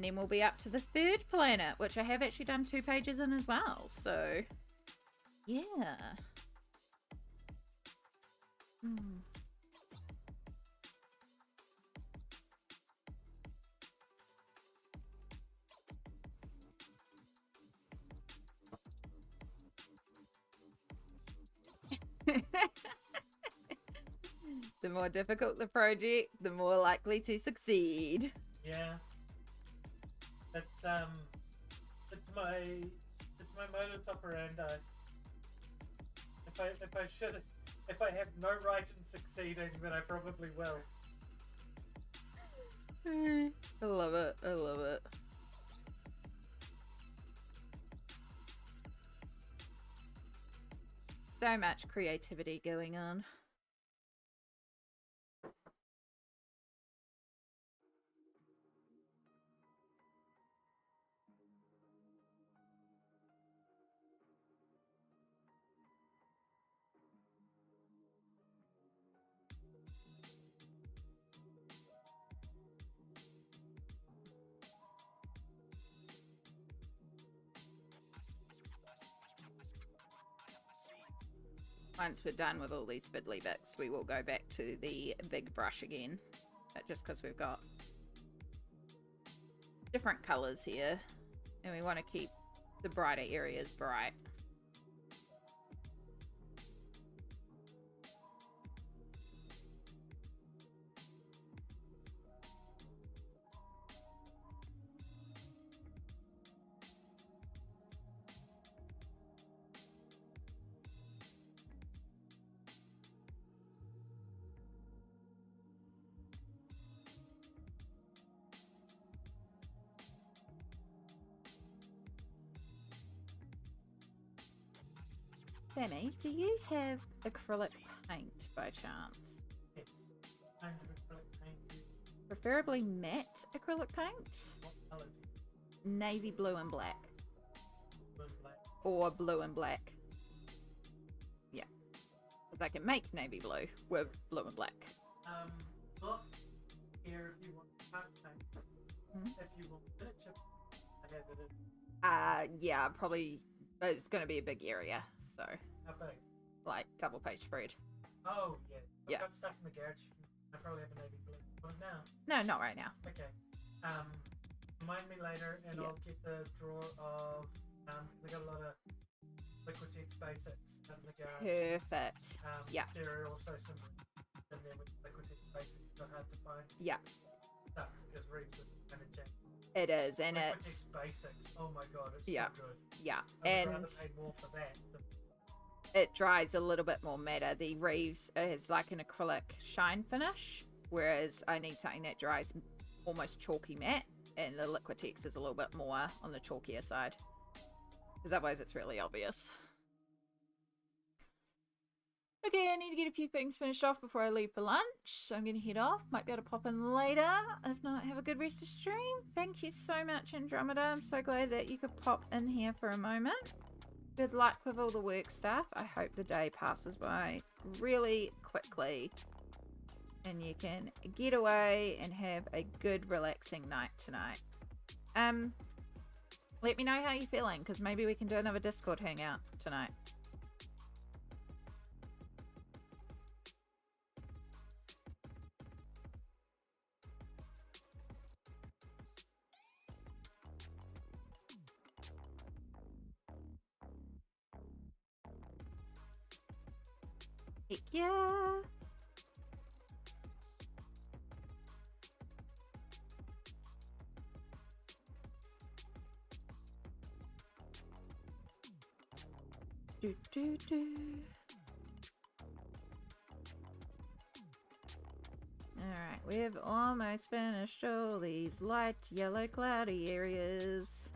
then we'll be up to the 3rd planet, which I have actually done 2 pages in as well. So yeah. The more difficult the project, the more likely to succeed. Yeah. It's my modus operandi. If I have no right in succeeding, then I probably will. I love it. I love it. So much creativity going on. Once we're done with all these fiddly bits, we will go back to the big brush again. But just because we've got different colours here, and we want to keep the brighter areas bright. Sammy, do you have acrylic paint by chance? Yes. Kind of acrylic paint. Preferably matte acrylic paint? What colour? Navy blue and black. Blue and black. Or blue and black. Yeah. Because I can make navy blue with blue and black. Look here if you want part paint. Hmm? If you want picture, I have it in. Yeah, probably. It's going to be a big area, so How big? like double page spread. Oh, yeah. Yeah. I've got stuff in the garage. I probably have a navy blue. What now? No, not right now. Okay. Remind me later, and Yeah. I'll get the drawer of. Because I got a lot of Liquitex basics in the garage. Perfect. Yeah. There are also some in there with Liquitex basics that are hard to find. Yeah, Sucks because Reeves is kind of jank. it is, and Liquitex it's basics. Oh my god, it's Yeah. so good. yeah, I would and rather pay more for that. it dries a little bit more matter. The Reeves is like an acrylic shine finish, whereas I need something that dries almost chalky matte, and the Liquitex is a little bit more on the chalkier side, because otherwise it's really obvious. Okay, I need to get a few things finished off before I leave for lunch, so I'm going to head off. Might be able to pop in later. If not, have a good rest of stream. Thank you so much, Andromeda. I'm so glad that you could pop in here for a moment. Good luck with all the work stuff. I hope the day passes by really quickly and you can get away and have a good relaxing night tonight. Let me know how you're feeling, because maybe we can do another Discord hangout tonight. Heck yeah! Do, do, do. Alright, we've almost finished all these light yellow cloudy areas.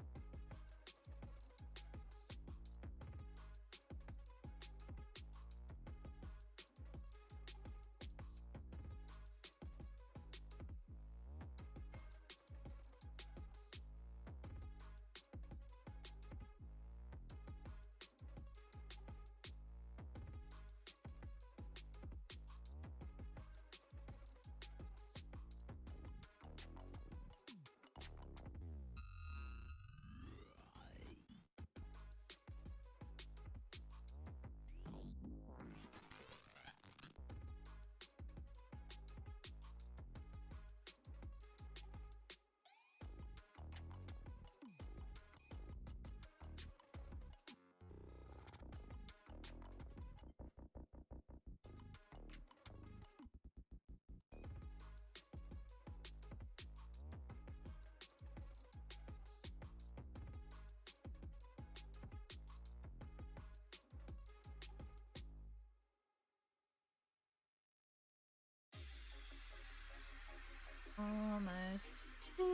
this in.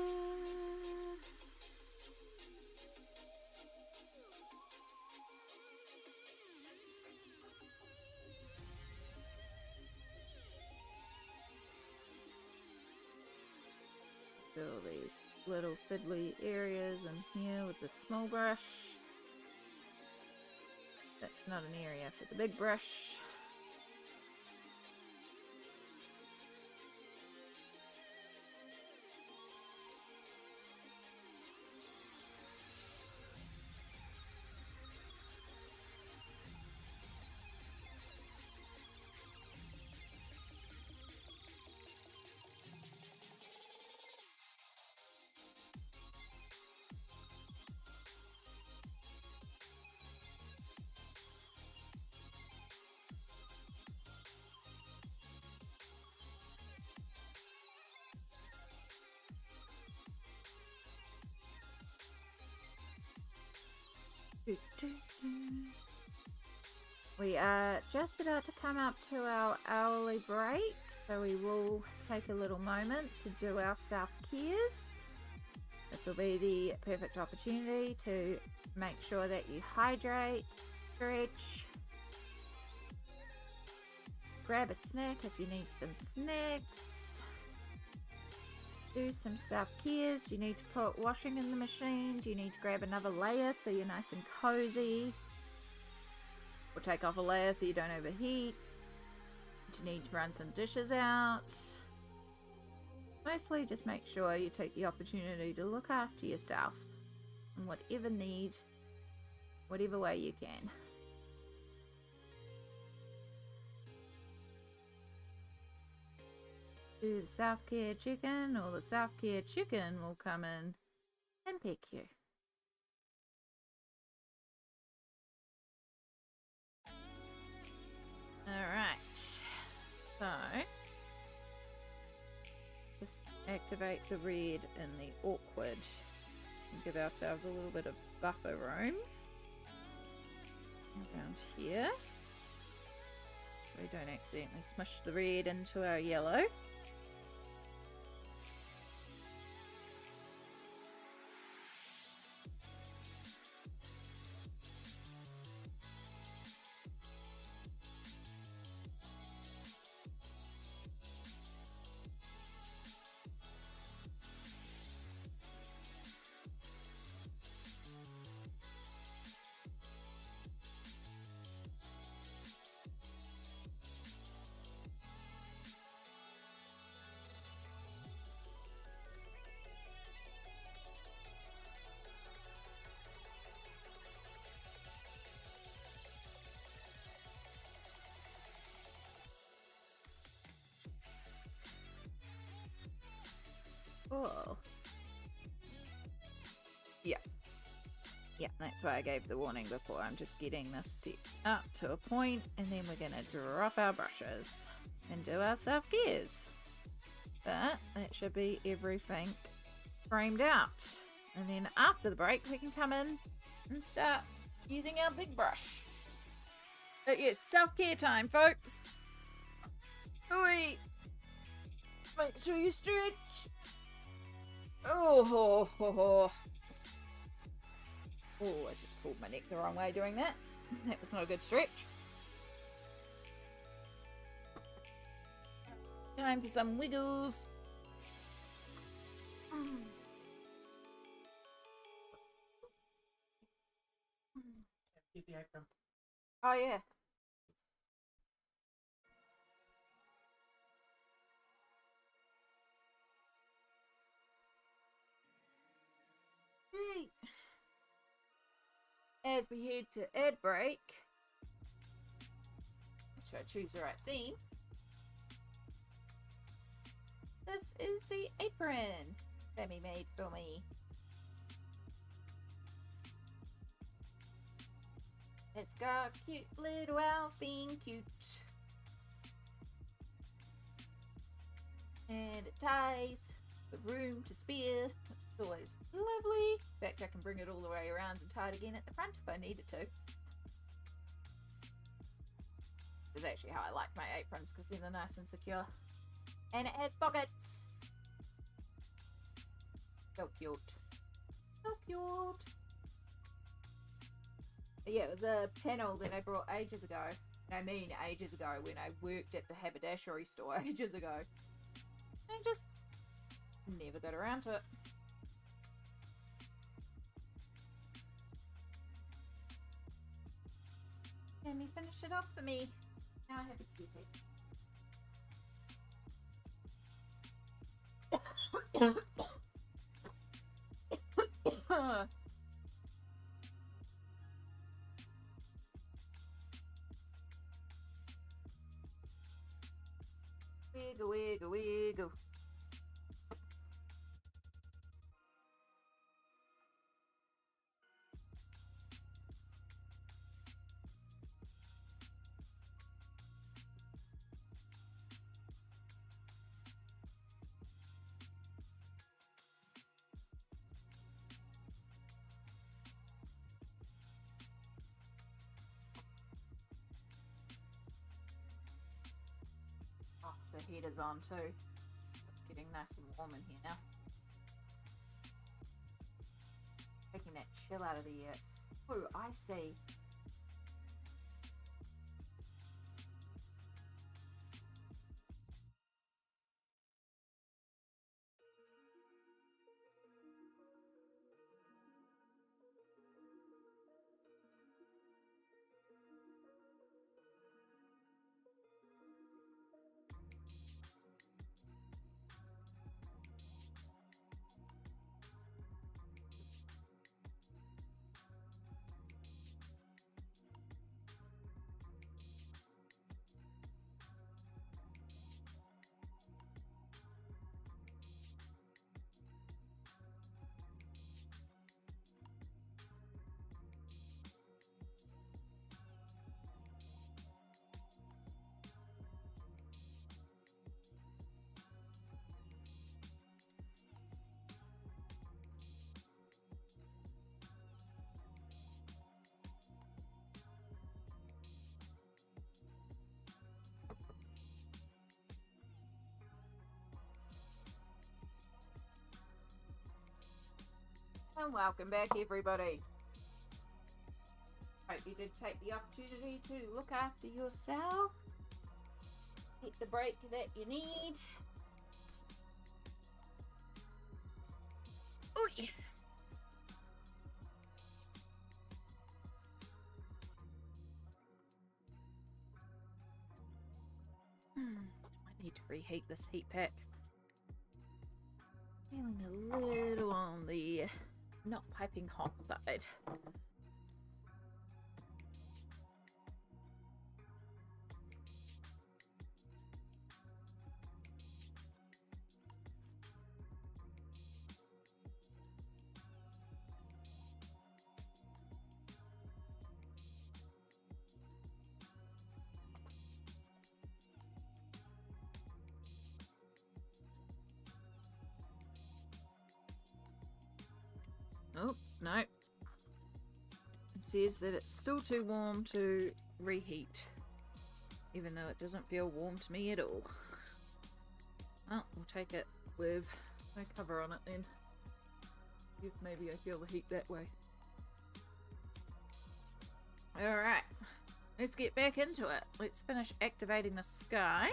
Fill these little fiddly areas in here with the small brush. That's not an area for the big brush. We are just about to come up to our hourly break, so we will take a little moment to do our self-cares. This will be the perfect opportunity to make sure that you hydrate, stretch, grab a snack if you need some snacks, do some self-cares. Do you need to put washing in the machine? Do you need to grab another layer so you're nice and cozy? Or take off a layer so you don't overheat? Do you need to run some dishes out? Mostly just make sure you take the opportunity to look after yourself in whatever need, whatever way you can. Do the self-care chicken, or the self-care chicken will come in and pick you. Alright, so just activate the red in the awkward and give ourselves a little bit of buffer room around here so we don't accidentally smush the red into our yellow. Oh. Yeah, that's why I gave the warning before. I'm just getting this set up to a point, and then we're going to drop our brushes and do our self-cares. But that should be everything framed out. And then after the break, we can come in and start using our big brush. But yes, self-care time, folks. Oi! Make sure you stretch. Oh, I just pulled my neck the wrong way doing that. That was not a good stretch. Time for some wiggles. Get the apron. Oh, yeah. As we head to ad break, make sure I choose the right scene. This is the apron Femi made for me. It's got cute little owls being cute. And it ties the room to spare. It's always lovely. In fact, I can bring it all the way around and tie it again at the front if I needed to. This is actually how I like my aprons, because they're nice and secure. And it has pockets. So cute. So cute. But yeah, it was a panel that I brought ages ago. I mean ages ago when I worked at the haberdashery store ages ago. And just never got around to it. Sammy finished it off for me. Now I have a cutie. Wiggle, wiggle, wiggle. Oh, the heater's on too. It's getting nice and warm in here now. Taking that chill out of the air. It's so icy. And welcome back, everybody. Hope you did take the opportunity to look after yourself. Get the break that you need. Oh yeah. I need to reheat this heat pack. Feeling a little on the not piping hot side. Oh, no. It says that it's still too warm to reheat, even though it doesn't feel warm to me at all. Well, we'll take it with no cover on it then. If maybe I feel the heat that way. Alright, let's get back into it. Let's finish activating the sky.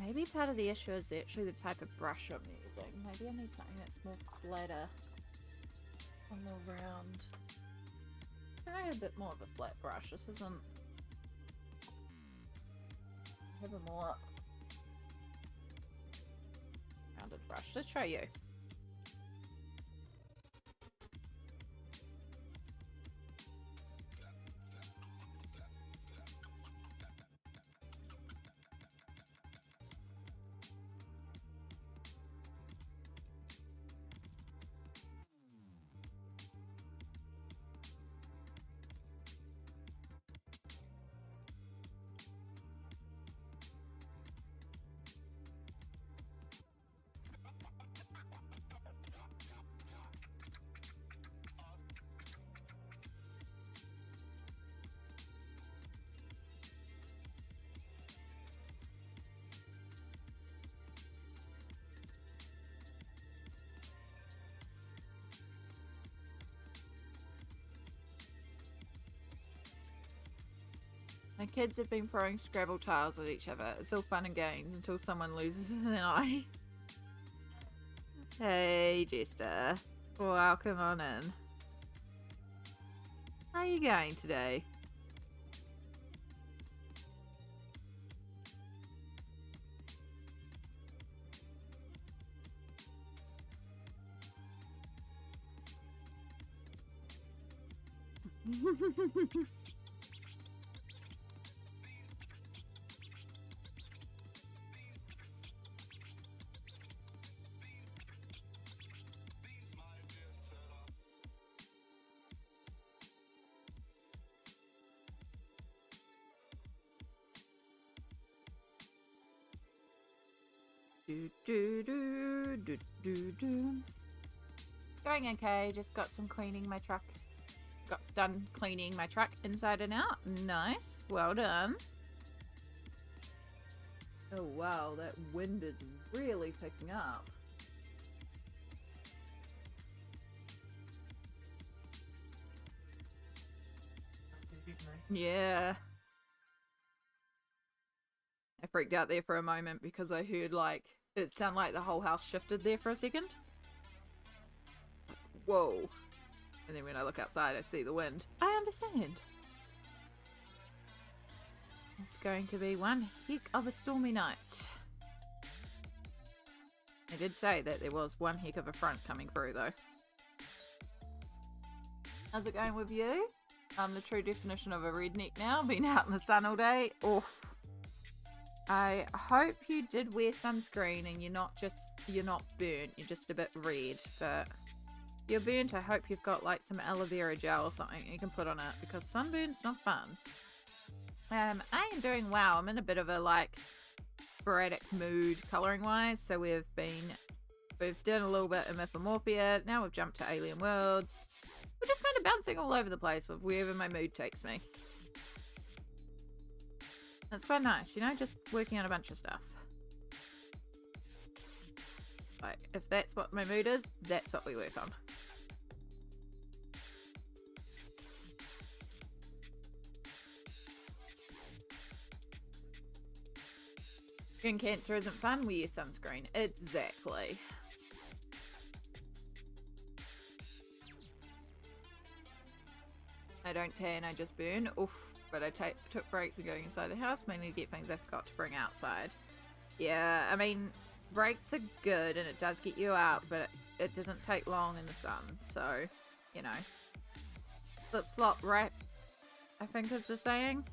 Maybe part of the issue is actually the type of brush I'm using. Maybe I need something that's more flatter and more round. Try a bit more of a flat brush. This isn't... have a more rounded brush. Let's try you. My kids have been throwing Scrabble tiles at each other. It's all fun and games until someone loses an eye. Hey, Jester. Welcome on in. How are you going today? Going okay, just got some cleaning my truck. Got done cleaning my truck inside and out. Nice, well done. Oh wow, that wind is really picking up. Yeah. I freaked out there for a moment because I heard like, it sounded like the whole house shifted there for a second. Whoa. And then when I look outside, I see the wind. I understand. It's going to be one heck of a stormy night. I did say that there was one heck of a front coming through though. How's it going with you? I'm the true definition of a redneck now, been out in the sun all day. Oof. I hope you did wear sunscreen and you're not burnt, you're just a bit red, but if you're burnt, I hope you've got like some aloe vera gel or something you can put on it because sunburn's not fun. I am doing well. I'm in a bit of a like sporadic mood colouring wise, so we've done a little bit of Mythomorphia, now we've jumped to Alien Worlds. We're just kind of bouncing all over the place with wherever my mood takes me. It's quite nice, you know, just working on a bunch of stuff. Like, if that's what my mood is, that's what we work on. Skin cancer isn't fun, we use sunscreen. Exactly. I don't tan, I just burn. Oof. But I took breaks in going inside the house, mainly to get things I forgot to bring outside. Yeah, I mean, breaks are good and it does get you out, but it doesn't take long in the sun. So, you know. Flip slop wrap, I think is the saying.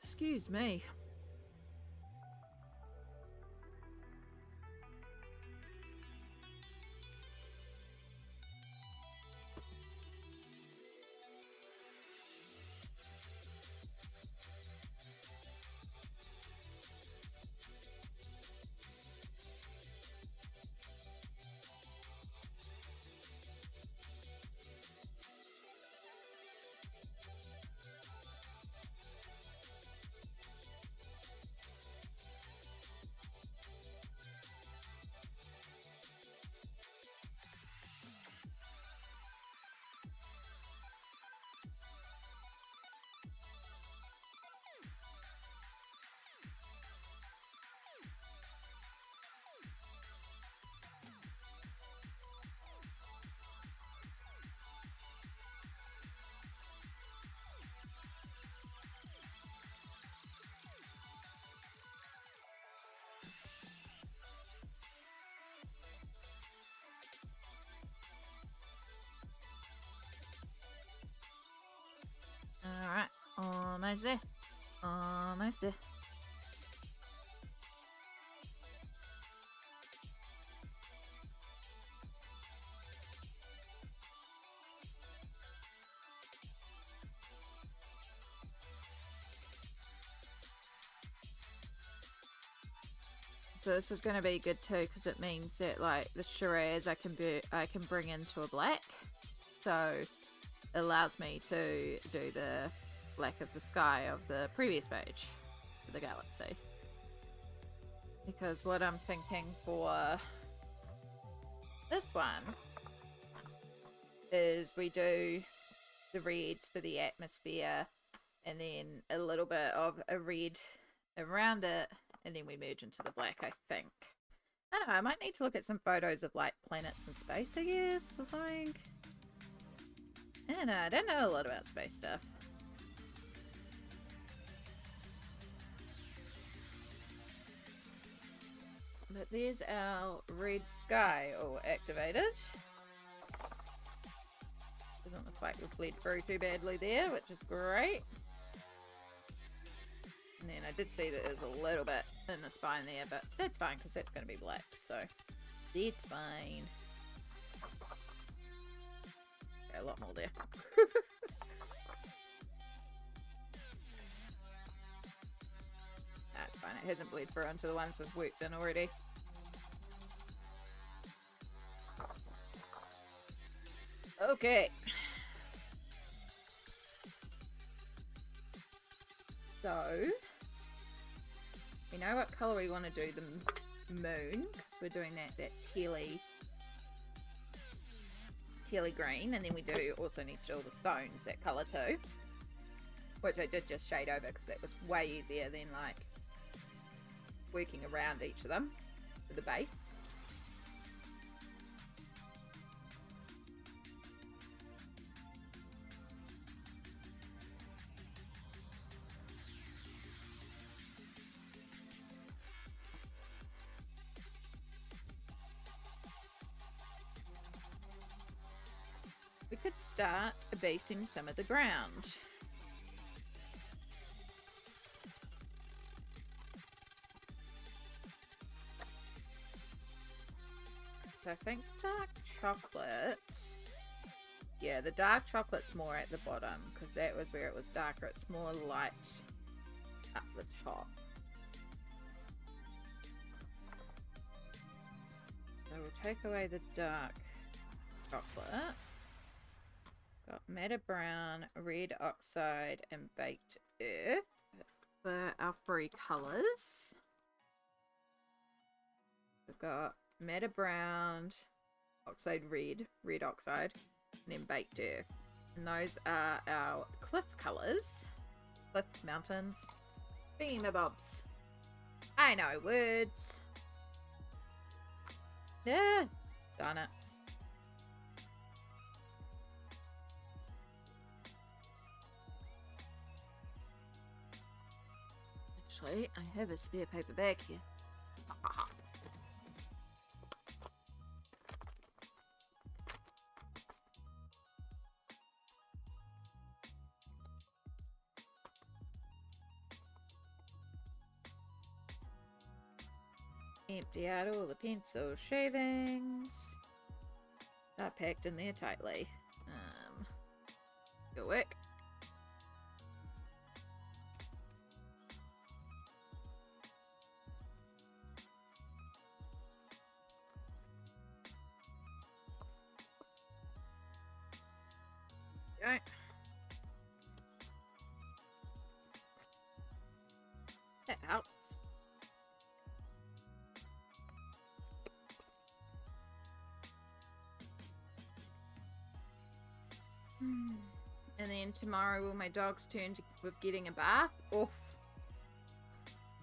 Excuse me. Alright, almost there. Almost there. So this is going to be good too, because it means that like the Shiraz I can bring into a black, so it allows me to do the black of the sky of the previous page for the galaxy. Because what I'm thinking for this one is we do the reds for the atmosphere, and then a little bit of a red around it, and then we merge into the black, I think. I don't know, I might need to look at some photos of like planets in space, I guess, or something. I don't know, I don't know a lot about space stuff. But there's our red sky all activated. Doesn't look like we've bled through too badly there, which is great. And then I did see that there's a little bit in the spine there, but that's fine because that's going to be black, so that's fine. Okay, a lot more there. That's fine, it hasn't bled through onto the ones we've worked in already. Okay. So, we know what colour we want to do the moon, because we're doing that tealy green, and then we do also need to do all the stones that colour too, which I did just shade over because that was way easier than like working around each of them for the base. We could start basing some of the ground. So I think dark chocolate. Yeah, the dark chocolate's more at the bottom because that was where it was darker. It's more light up the top. So we'll take away the dark chocolate. Got madder brown, red oxide, and baked earth for our three colours. We've got madder brown, oxide red, red oxide, and then baked earth. And those are our cliff colours. Cliff, mountains, thingamabobs. I know words. Yeah, darn it. Actually, I have a spare paper bag here. Empty out all the pencil shavings. Are packed in there tightly. Good work. Right. That helps. And then tomorrow will my dog's turn with getting a bath? Oof.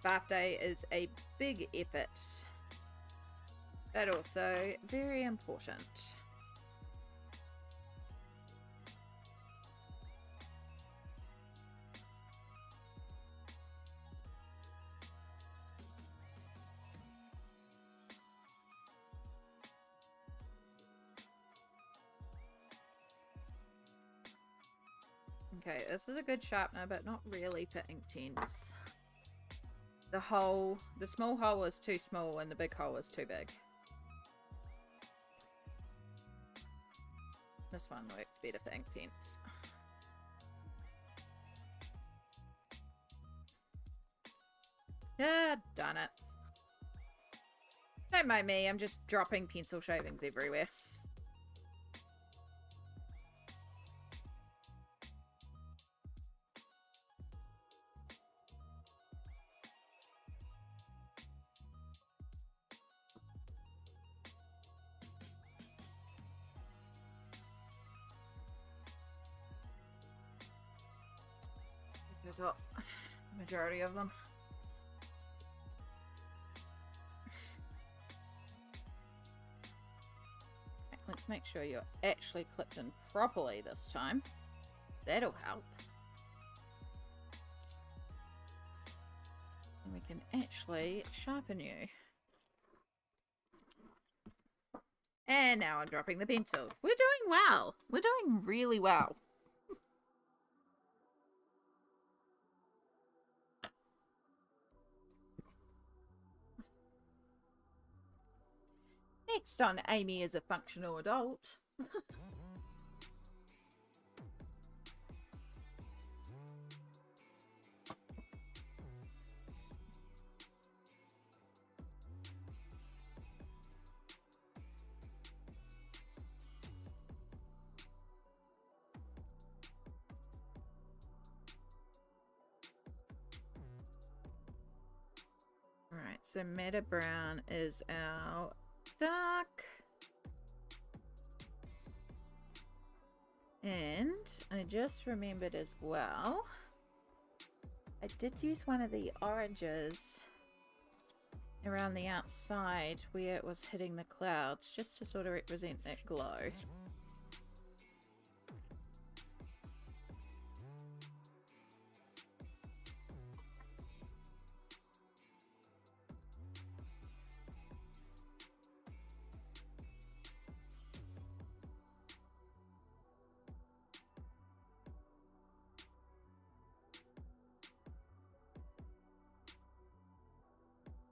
Bath day is a big effort, but also very important. Okay, this is a good sharpener, but not really for Inktense. The small hole is too small and the big hole is too big. This one works better for Inktense. Ah, darn it. Don't mind me, I'm just dropping pencil shavings everywhere. Got the majority of them. Okay, let's make sure you're actually clipped in properly this time. That'll help. And we can actually sharpen you. And now I'm dropping the pencils. We're doing well. We're doing really well. Next on Amy is a functional adult. Alright, so Meta Brown is our dark. And I just remembered as well, I did use one of the oranges around the outside where it was hitting the clouds, just to sort of represent that glow.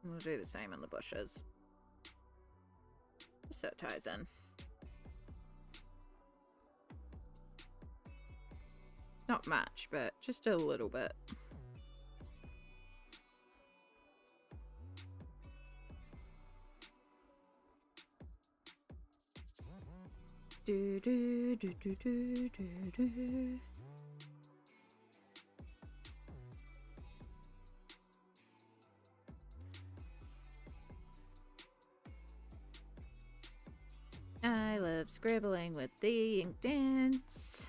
We'll do the same on the bushes, just so it ties in. It's not much, but just a little bit. Do do do do do do do. I love scribbling with the Inktense.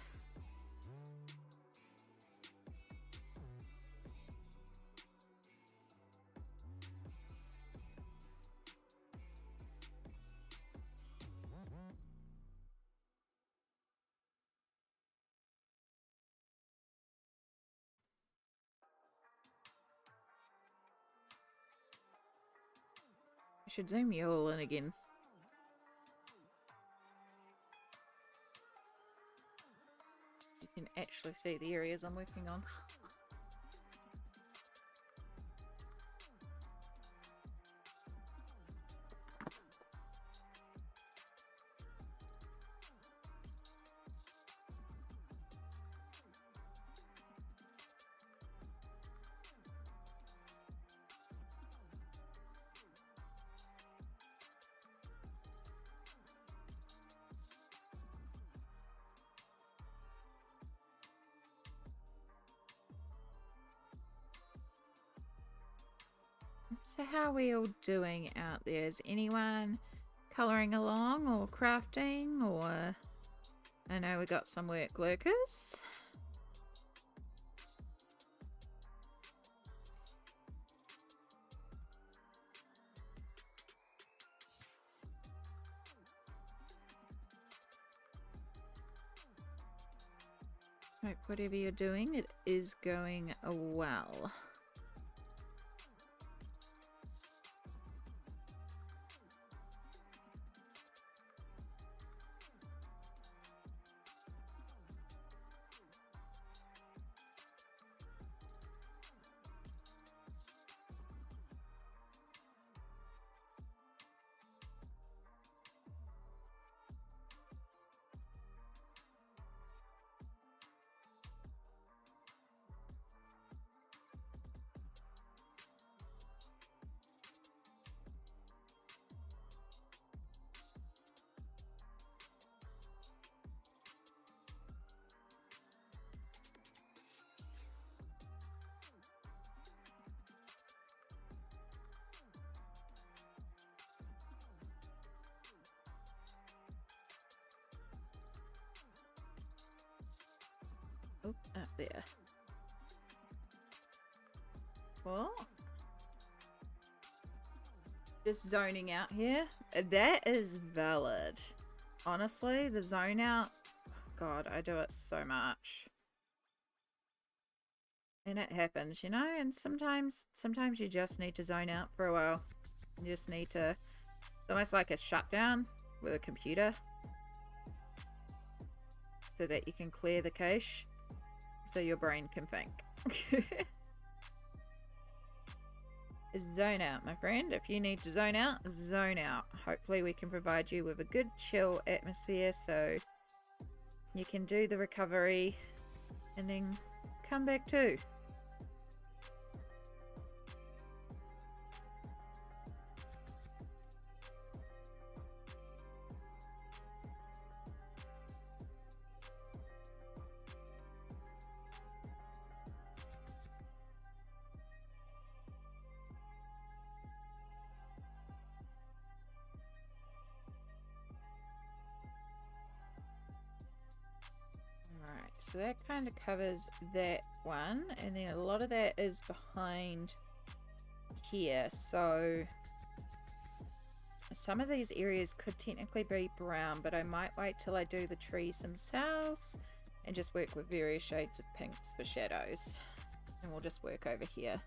I should zoom you all in again. You can actually see the areas I'm working on. So how are we all doing out there? Is anyone colouring along or crafting, or... I know we got some work lurkers. Hope whatever you're doing, it is going well. Oop, up there. What? Just zoning out here? That is valid. Honestly, the zone out... God, I do it so much. And it happens, you know? And sometimes you just need to zone out for a while. You just need to... It's almost like a shutdown with a computer. So that you can clear the cache. So your brain can think. Zone out, my friend. If you need to zone out, zone out. Hopefully we can provide you with a good chill atmosphere so you can do the recovery and then come back to. Alright, so that kind of covers that one, and then a lot of that is behind here, so some of these areas could technically be brown, but I might wait till I do the trees themselves and just work with various shades of pinks for shadows, and we'll just work over here.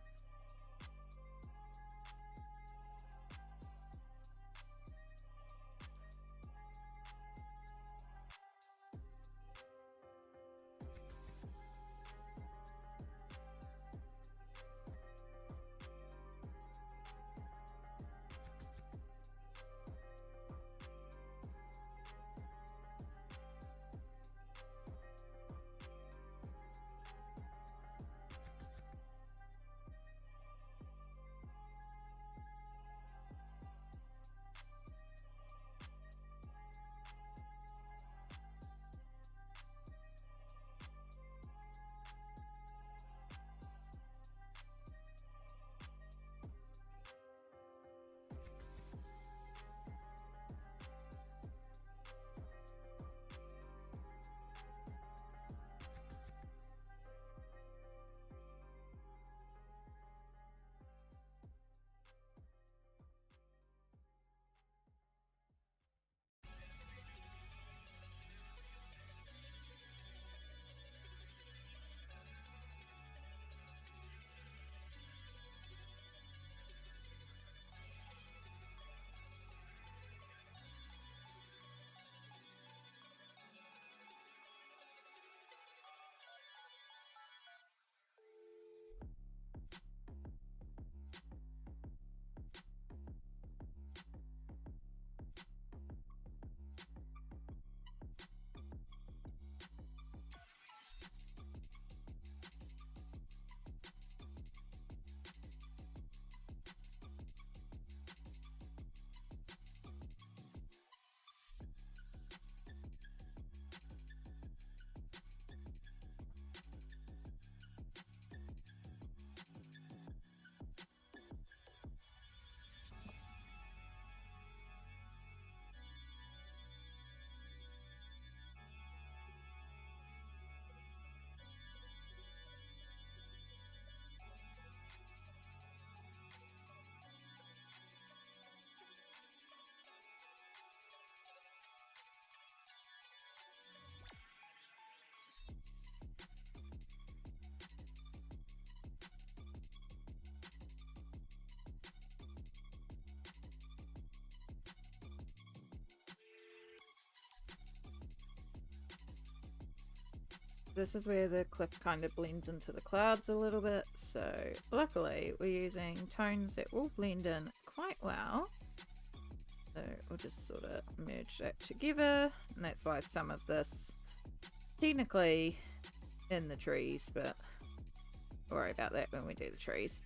This is where the cliff kind of blends into the clouds a little bit, so luckily we're using tones that will blend in quite well. So we'll just sort of merge that together, and that's why some of this is technically in the trees, but we'll worry about that when we do the trees.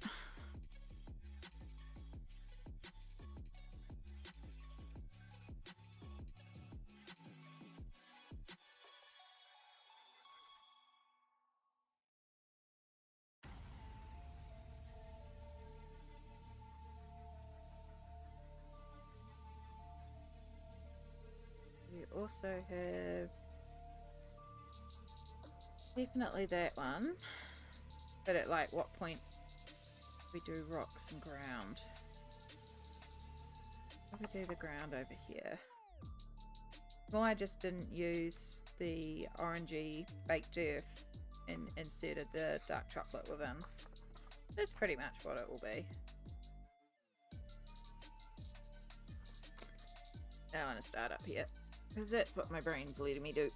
We also have Definitely that one. But at like what point we do rocks and ground? We do the ground over here. Well, I just didn't use the orangey baked earth and inserted the dark chocolate within. That's pretty much what it will be. I want to start up here because that's what my brain's letting me do.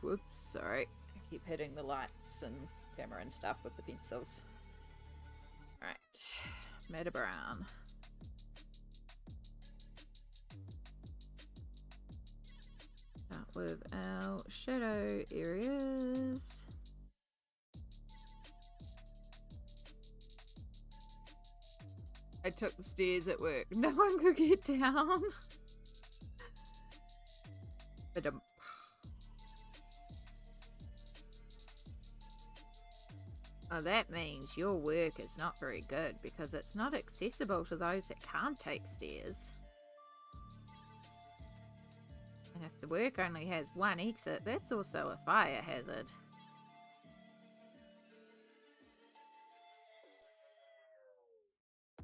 Whoops, sorry. I keep hitting the lights and camera and stuff with the pencils. Alright, Meta Brown. Start with our shadow areas. I took the stairs at work. No one could get down. Oh, that means your work is not very good because it's not accessible to those that can't take stairs. And if the work only has one exit, that's also a fire hazard.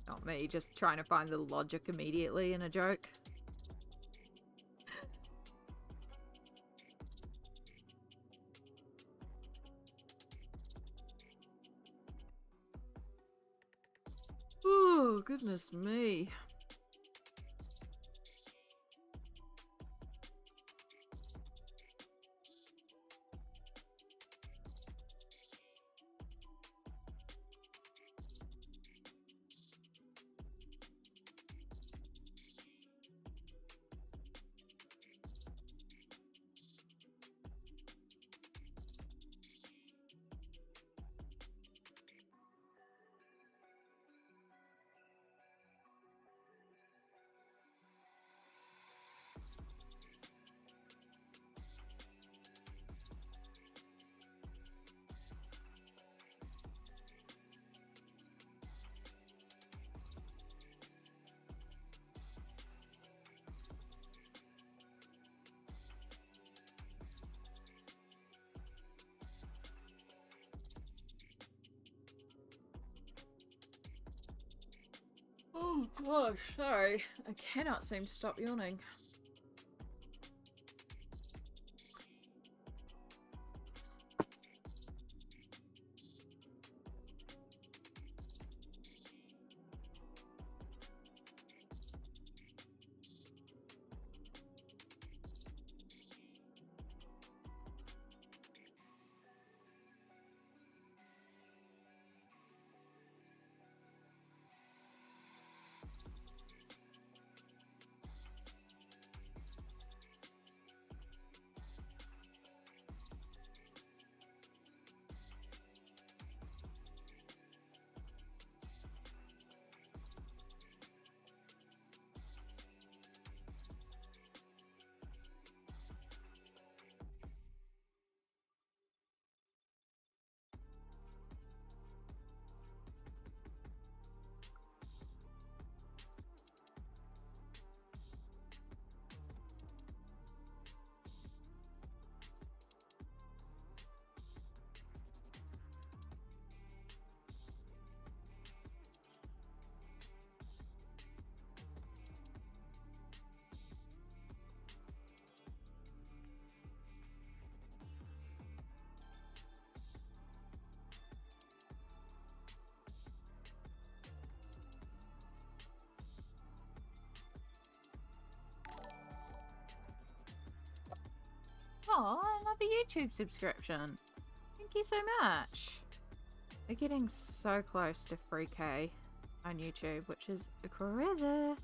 Not me, just trying to find the logic immediately in a joke. Oh, goodness me. Oh gosh, sorry. I cannot seem to stop yawning. Oh, another YouTube subscription. Thank you so much. We're getting so close to 3K on YouTube, which is crazy.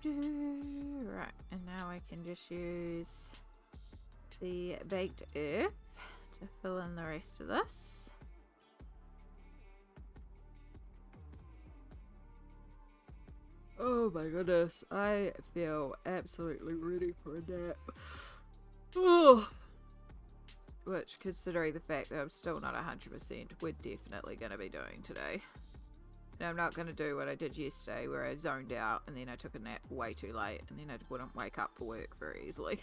Right, and now I can just use the baked earth to fill in the rest of this. Oh my goodness, I feel absolutely ready for a nap. Oh. Which, considering the fact that I'm still not 100%, we're definitely going to be doing today. And I'm not going to do what I did yesterday where I zoned out and then I took a nap way too late and then I wouldn't wake up for work very easily.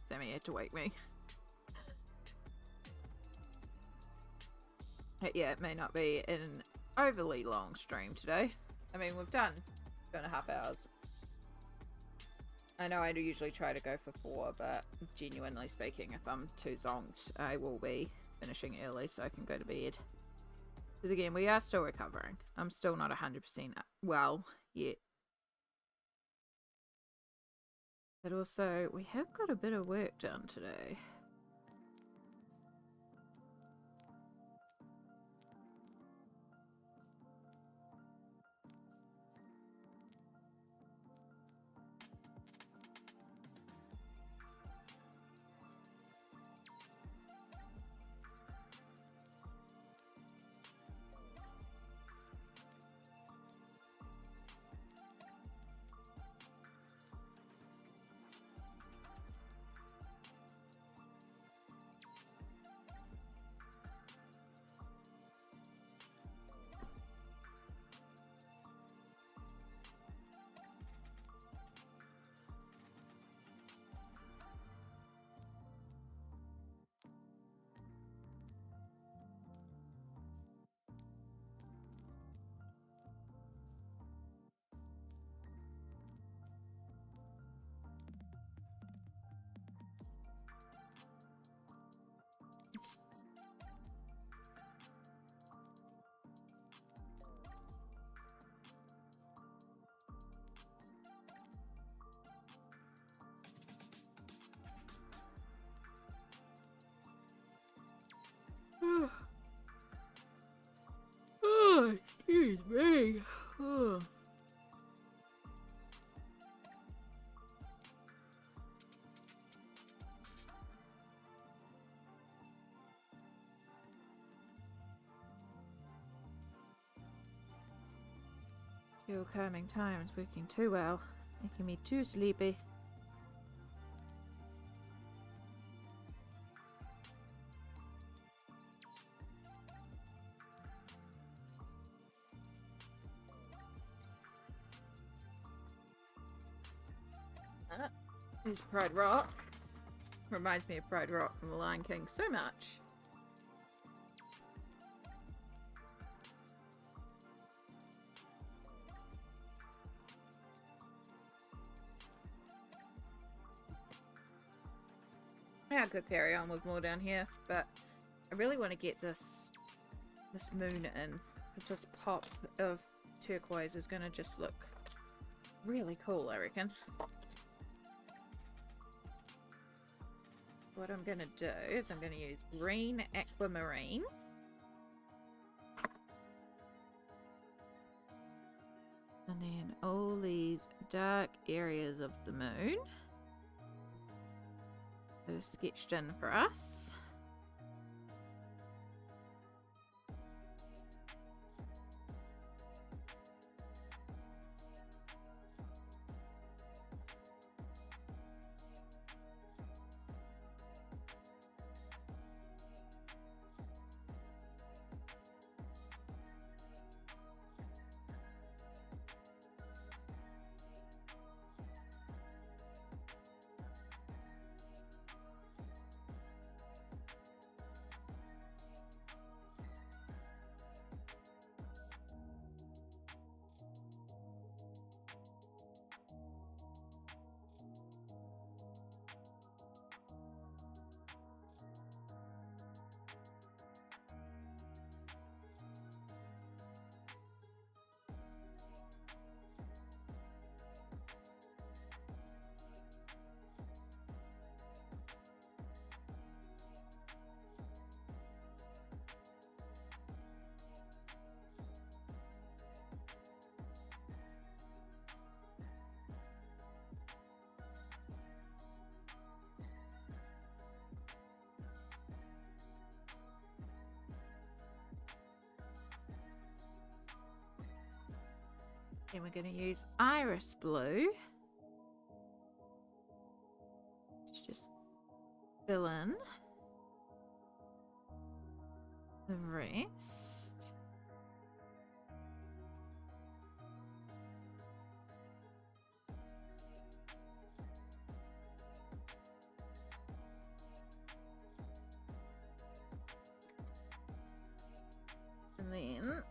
Sammy had to wake me. But yeah, it may not be an overly long stream today. I mean, we've done 2.5 hours. I know I usually try to go for 4, but genuinely speaking, if I'm too zonked, I will be finishing early so I can go to bed. Because again, we are still recovering. I'm still not 100% well yet. But also, we have got a bit of work done today. Oh, excuse me. Oh. Chill calming times working too well, making me too sleepy. There's Pride Rock. Reminds me of Pride Rock from The Lion King so much. Yeah, I could carry on with more down here, but I really want to get this moon in, because this pop of turquoise is going to just look really cool, I reckon. What I'm going to do is I'm going to use green aquamarine. And then all these dark areas of the moon are sketched in for us. Then we're going to use iris blue to just fill in the rest. And then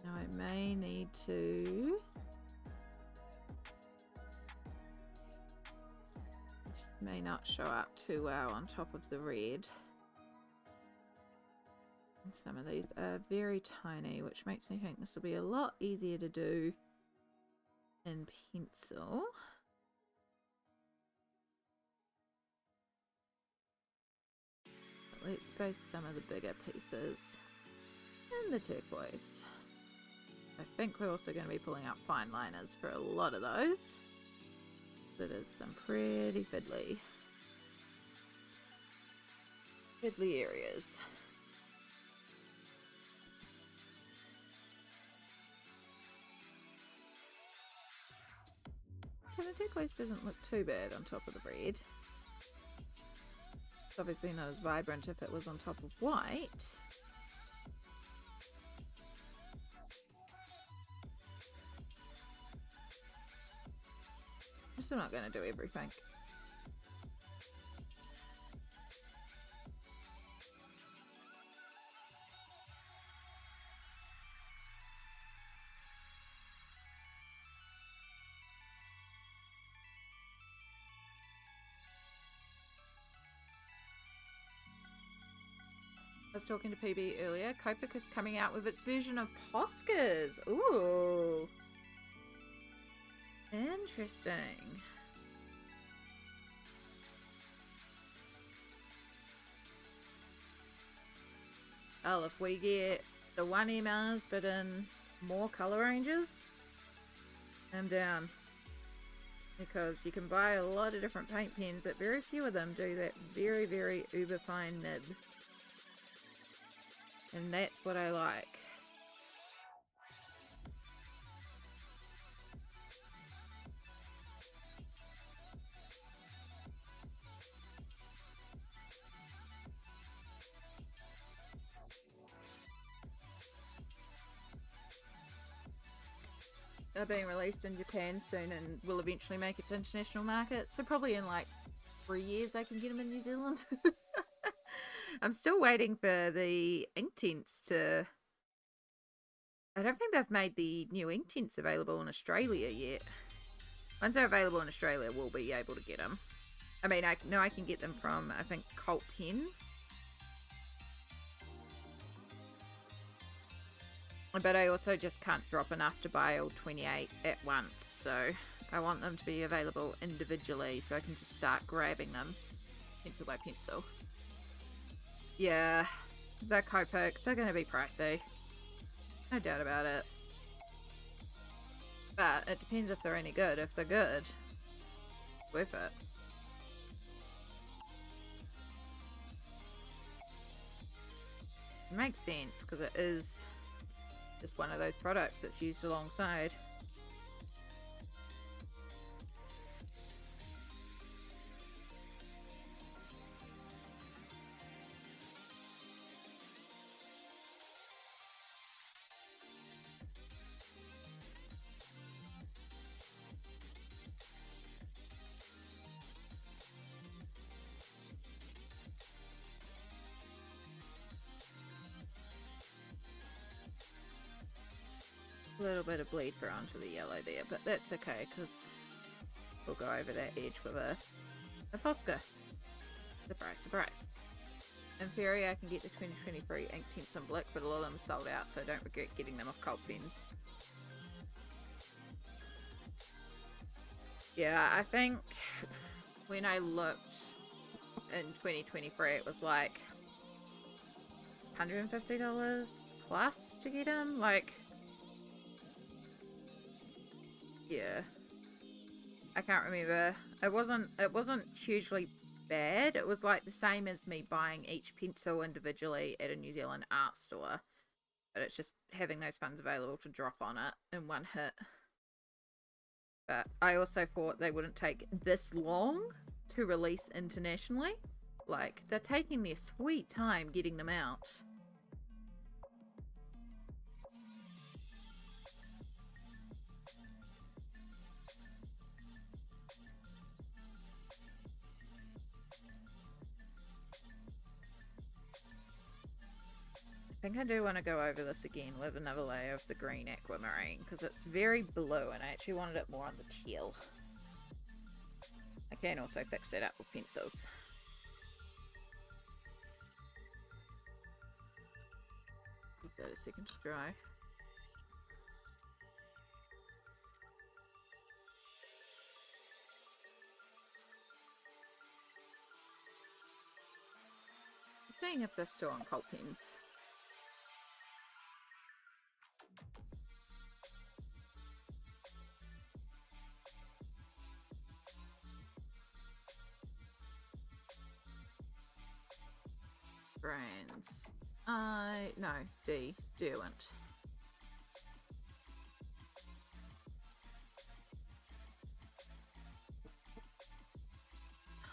now I may need to this may not show up too well on top of the red. And some of these are very tiny, which makes me think this will be a lot easier to do in pencil. But let's base some of the bigger pieces in the turquoise. I think we're also going to be pulling out fine liners for a lot of those. That is some pretty fiddly areas. So the turquoise doesn't look too bad on top of the red. It's obviously not as vibrant if it was on top of white. I'm still not going to do everything. I was talking to PB earlier. Copic is coming out with its version of Poscas. Ooh. Interesting. Well, if we get the 1MRs but in more color ranges, I'm down. Because you can buy a lot of different paint pens, but very few of them do that very, very uber fine nib. And that's what I like. They're being released in Japan soon and will eventually make it to international markets. So probably in like 3 years I can get them in New Zealand. I'm still waiting for the Inktense to... I don't think they've made the new Inktense available in Australia yet. Once they're available in Australia, we'll be able to get them. I mean, I know I can get them from, I think, Cult Pens. But I also just can't drop enough to buy all 28 at once. So I want them to be available individually so I can just start grabbing them pencil by pencil. Yeah, the Copic, they're going to be pricey. No doubt about it. But it depends if they're any good. If they're good, worth it. It makes sense because it is just one of those products that's used alongside. A little bit of bleed through onto the yellow there, but that's okay because we'll go over that edge with a Posca. Surprise, surprise. In theory, I can get the 2023 Inktense in black, but a lot of them are sold out, so I don't regret getting them off Cult Pens. Yeah, I think when I looked in 2023, it was like $150 plus to get them. Like, yeah. I can't remember. It wasn't hugely bad. It was like the same as me buying each pencil individually at a New Zealand art store. But it's just having those funds available to drop on it in one hit. But I also thought they wouldn't take this long to release internationally. Like, they're taking their sweet time getting them out. I think I do want to go over this again with another layer of the green aquamarine because it's very blue and I actually wanted it more on the teal. I can also fix that up with pencils. Give that a second to dry. Seeing if they're still on cold pens. Brands. No, Derwent.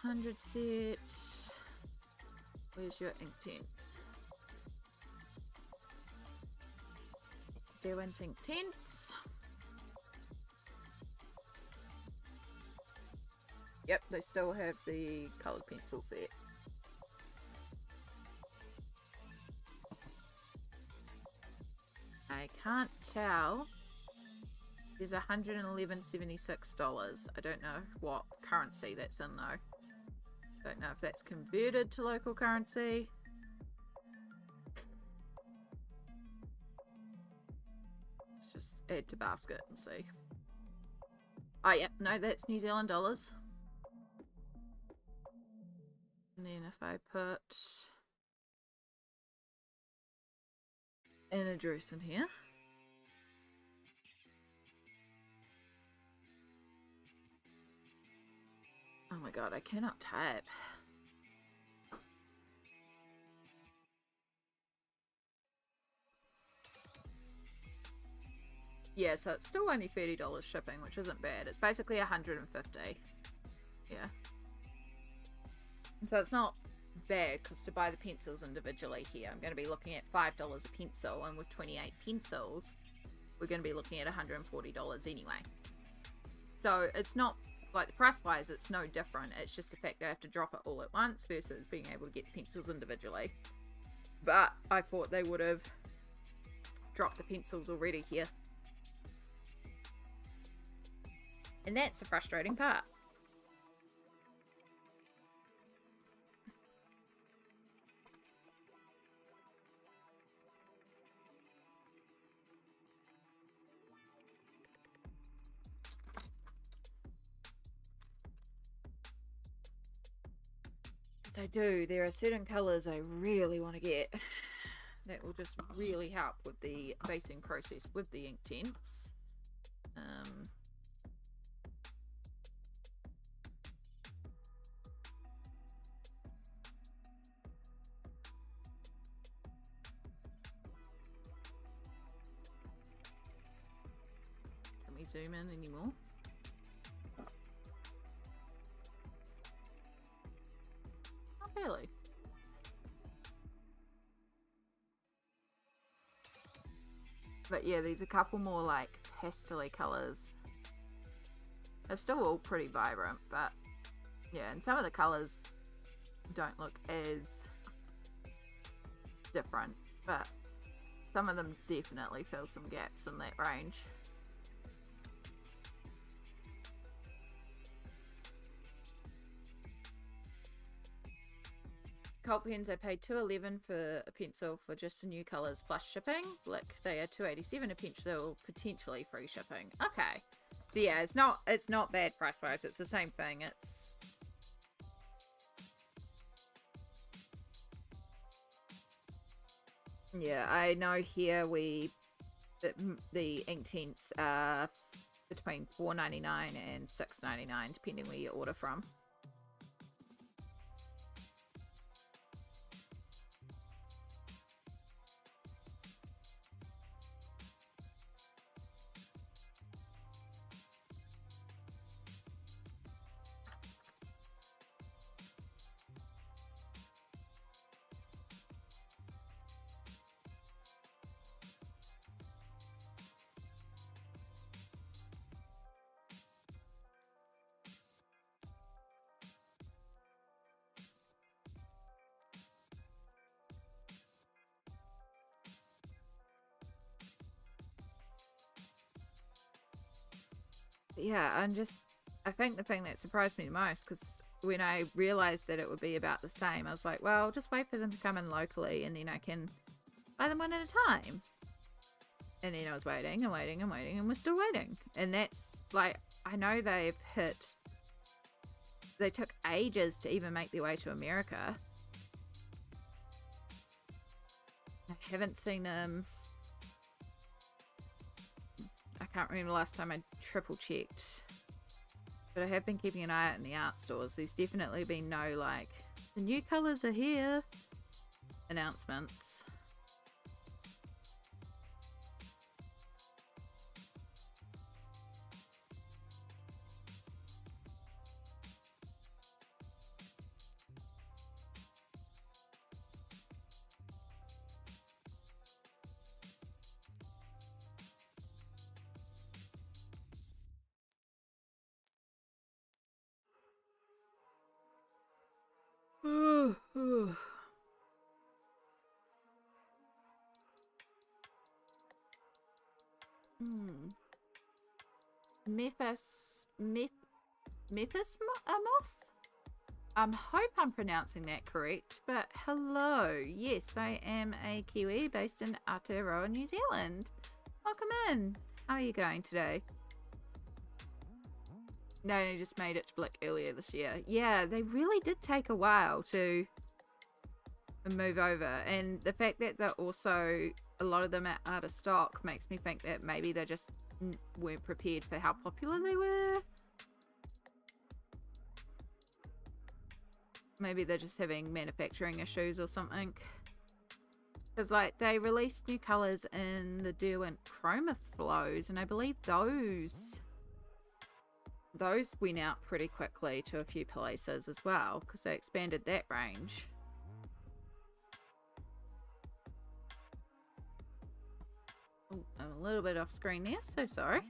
$100 set. Where's your Inktense? Derwent Inktense. Yep, they still have the coloured pencil set. I can't tell. There's $111.76. I don't know what currency that's in though. Don't know if that's converted to local currency. Let's just add to basket and see. Oh yeah, no, that's New Zealand dollars. And then if I put an address in here. Oh my god, I cannot type. Yeah, so it's still only $30 shipping, which isn't bad. It's basically $150. Yeah. So it's not bad, because to buy the pencils individually here, I'm going to be looking at $5 a pencil, and with 28 pencils, we're going to be looking at $140 anyway. So it's not, like the price wise, it's no different. It's just the fact that I have to drop it all at once versus being able to get the pencils individually. But I thought they would have dropped the pencils already here. And that's the frustrating part. I do. There are certain colours I really want to get that will just really help with the basing process with the Inktense. Can we zoom in anymore? Really? But yeah, there's a couple more like pastel-y colours. They're still all pretty vibrant, but yeah, and some of the colours don't look as different, but some of them definitely fill some gaps in that range. Cult pens, I paid $2.11 for a pencil for just the new colours plus shipping. Look, they are $2.87 a pencil, potentially free shipping. Okay, so yeah, it's not bad price wise. It's the same thing. It's yeah, I know here the Inktense are between $4.99 and $6.99, depending where you order from. Yeah, I think the thing that surprised me the most, because when I realized that it would be about the same, I was like, well, just wait for them to come in locally and then I can buy them one at a time. And then I was waiting and waiting and waiting, and we're still waiting. And that's like, I know they took ages to even make their way to America. I haven't seen them. I can't remember the last time I triple checked, but I have been keeping an eye out in the art stores. There's definitely been no like, the new colors are here announcements. Mythomorphia? Hope I'm pronouncing that correct, but hello. Yes, I am a Kiwi based in Aotearoa, New Zealand. Welcome in. How are you going today? No, they just made it to Blick earlier this year. Yeah, they really did take a while to move over, and the fact that they're also, a lot of them are out of stock makes me think that maybe they just weren't prepared for how popular they were. Maybe they're just having manufacturing issues or something. Because like they released new colours in the Derwent Chroma flows, and I believe those went out pretty quickly to a few places as well, because they expanded that range. Oh, I'm a little bit off screen there, so sorry.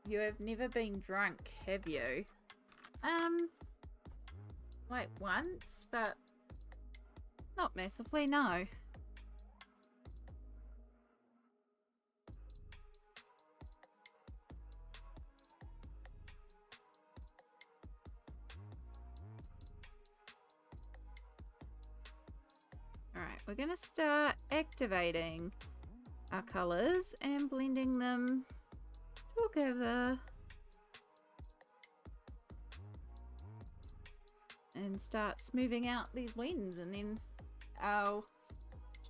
You have never been drunk, have you? Like once, but not massively, no. Alright, we're gonna start activating our colours and blending them together. And start smoothing out these winds, and then our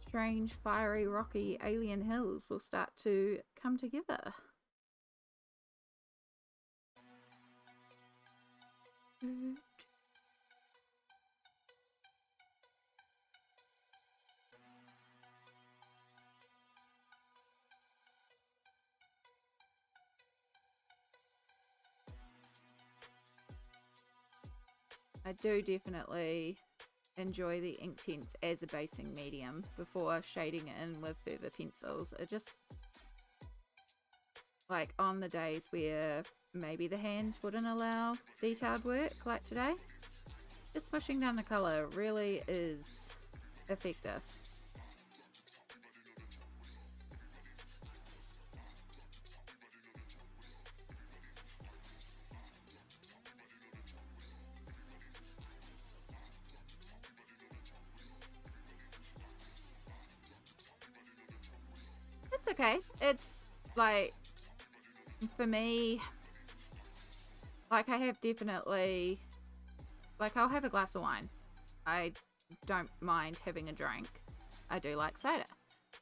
strange, fiery, rocky alien hills will start to come together. I do definitely enjoy the Inktense as a basing medium before shading it in with further pencils. It just, like on the days where maybe the hands wouldn't allow detailed work like today, just swishing down the colour really is effective. okay. It's like, for me, like I have definitely, like I'll have a glass of wine. I don't mind having a drink. I do like cider.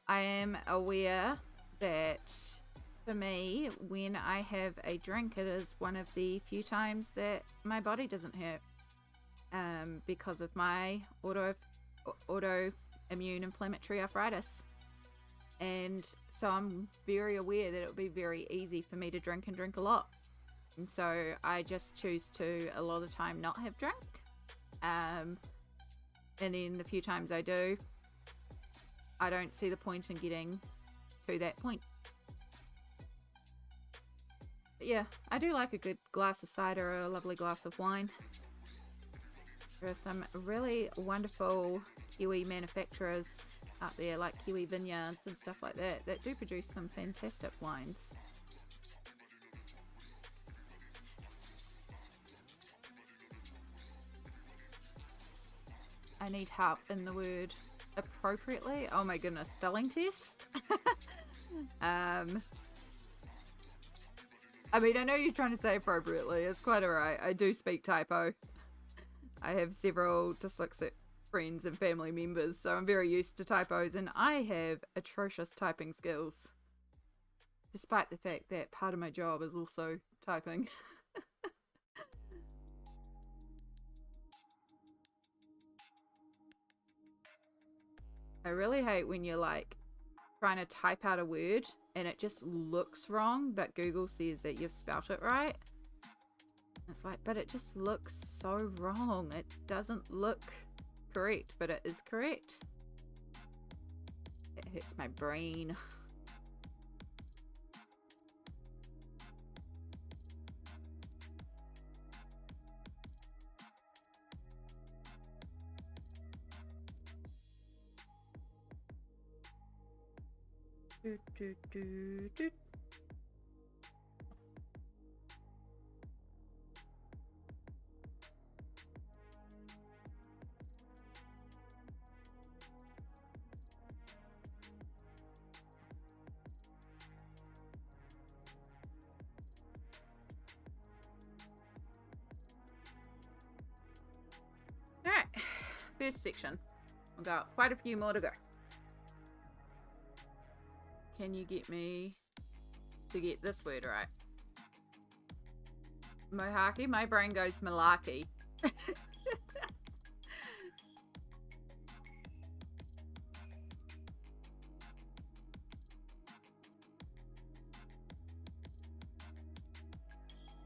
I am aware that for me, when I have a drink, it is one of the few times that my body doesn't hurt because of my autoimmune inflammatory arthritis. And so I'm very aware that it would be very easy for me to drink and drink a lot. And so I just choose to, a lot of the time, not have drink. And then the few times I do, I don't see the point in getting to that point. But yeah, I do like a good glass of cider or a lovely glass of wine. There are some really wonderful Kiwi manufacturers out there, like Kiwi vineyards and stuff like that, that do produce some fantastic wines. I need help in the word appropriately. Oh my goodness, spelling test. I mean, I know you're trying to say appropriately. It's quite alright. I do speak typo. I have several dyslexic friends and family members, so I'm very used to typos, and I have atrocious typing skills. Despite the fact that part of my job is also typing. I really hate when you're like trying to type out a word and it just looks wrong, but Google says that you've spelt it right. It's like, but it just looks so wrong. It doesn't look correct, but it is correct. It hurts my brain. Do, do, do, do. Alright, first section. We've got quite a few more to go. Can you get me to get this word right? Mohaki? My brain goes Malaki.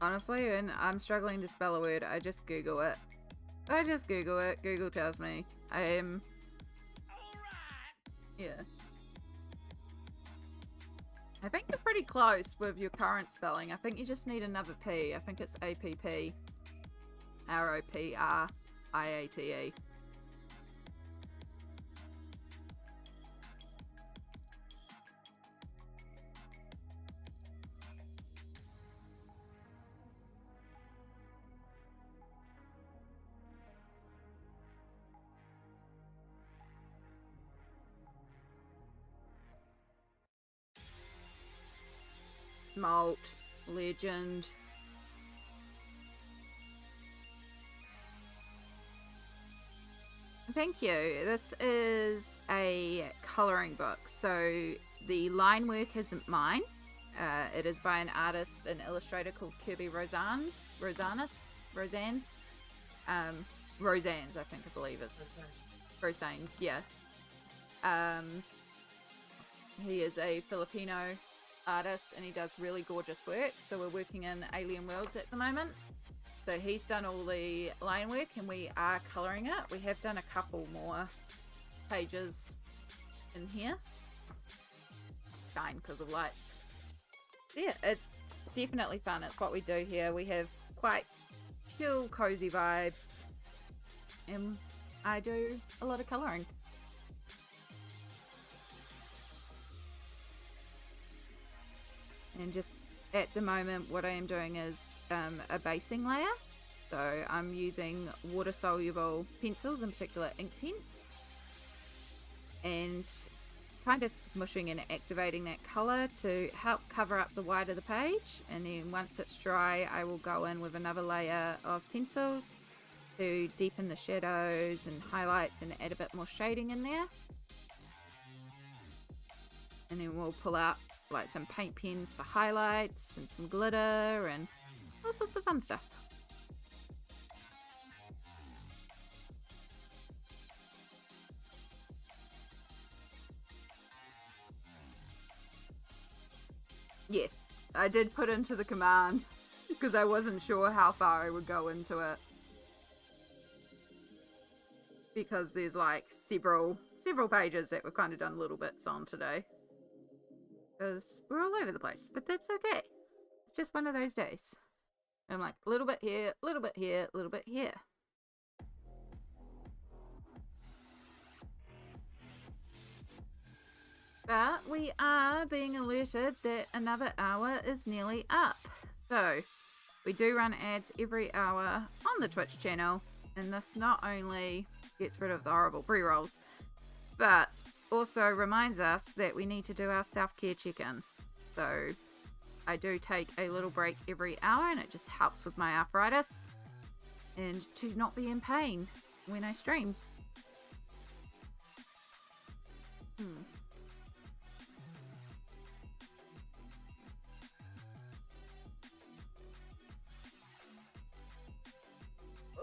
Honestly, when I'm struggling to spell a word, I just Google it. I just Google it. Google tells me. I am... Yeah. I think you're pretty close with your current spelling. I think you just need another P. I think it's APP. ROPRIATE. Malt, legend. Thank you. This is a colouring book, so the line work isn't mine. It is by an artist and illustrator called Kerby Rosanes. Rosanes, I believe is. Rosanes, yeah. He is a Filipino artist and he does really gorgeous work, so we're working in Alien Worlds at the moment, so he's done all the line work and we are colouring it. We have done a couple more pages in here, shine because of lights. Yeah, it's definitely fun. It's what we do here. We have quite chill, cozy vibes, and I do a lot of colouring. And just at the moment what I am doing is a basing layer. So I'm using water soluble pencils, in particular Inktense. And kind of smushing and activating that color to help cover up the white of the page. And then once it's dry, I will go in with another layer of pencils to deepen the shadows and highlights and add a bit more shading in there. And then we'll pull out like some paint pens for highlights and some glitter and all sorts of fun stuff. Yes, I did put into the command because I wasn't sure how far I would go into it. Because there's like several pages that we've kind of done little bits on today. Because we're all over the place, but that's okay. It's just one of those days. I'm like, a little bit here, a little bit here, a little bit here. But we are being alerted that another hour is nearly up. So we do run ads every hour on the Twitch channel, and this not only gets rid of the horrible pre-rolls, but also reminds us that we need to do our self-care check-in. So I do take a little break every hour, and it just helps with my arthritis and to not be in pain when I stream.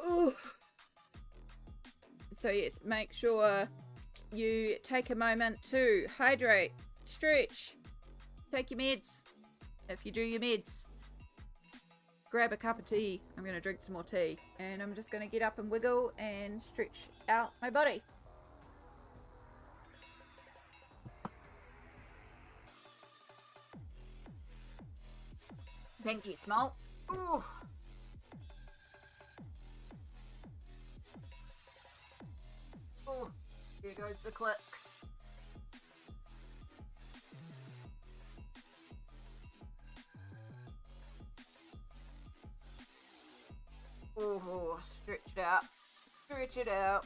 Ooh. So yes, make sure you take a moment to hydrate, stretch, take your meds. If you do your meds, grab a cup of tea. I'm going to drink some more tea, and I'm just going to get up and wiggle and stretch out my body. Thank you, Small. Ooh. Oh, here goes the clicks. Oh, stretch it out. Stretch it out.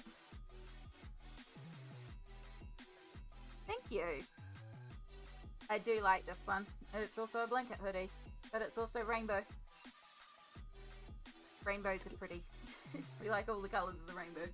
Thank you. I do like this one. It's also a blanket hoodie, but it's also rainbow. Rainbows are pretty. We like all the colours of the rainbow.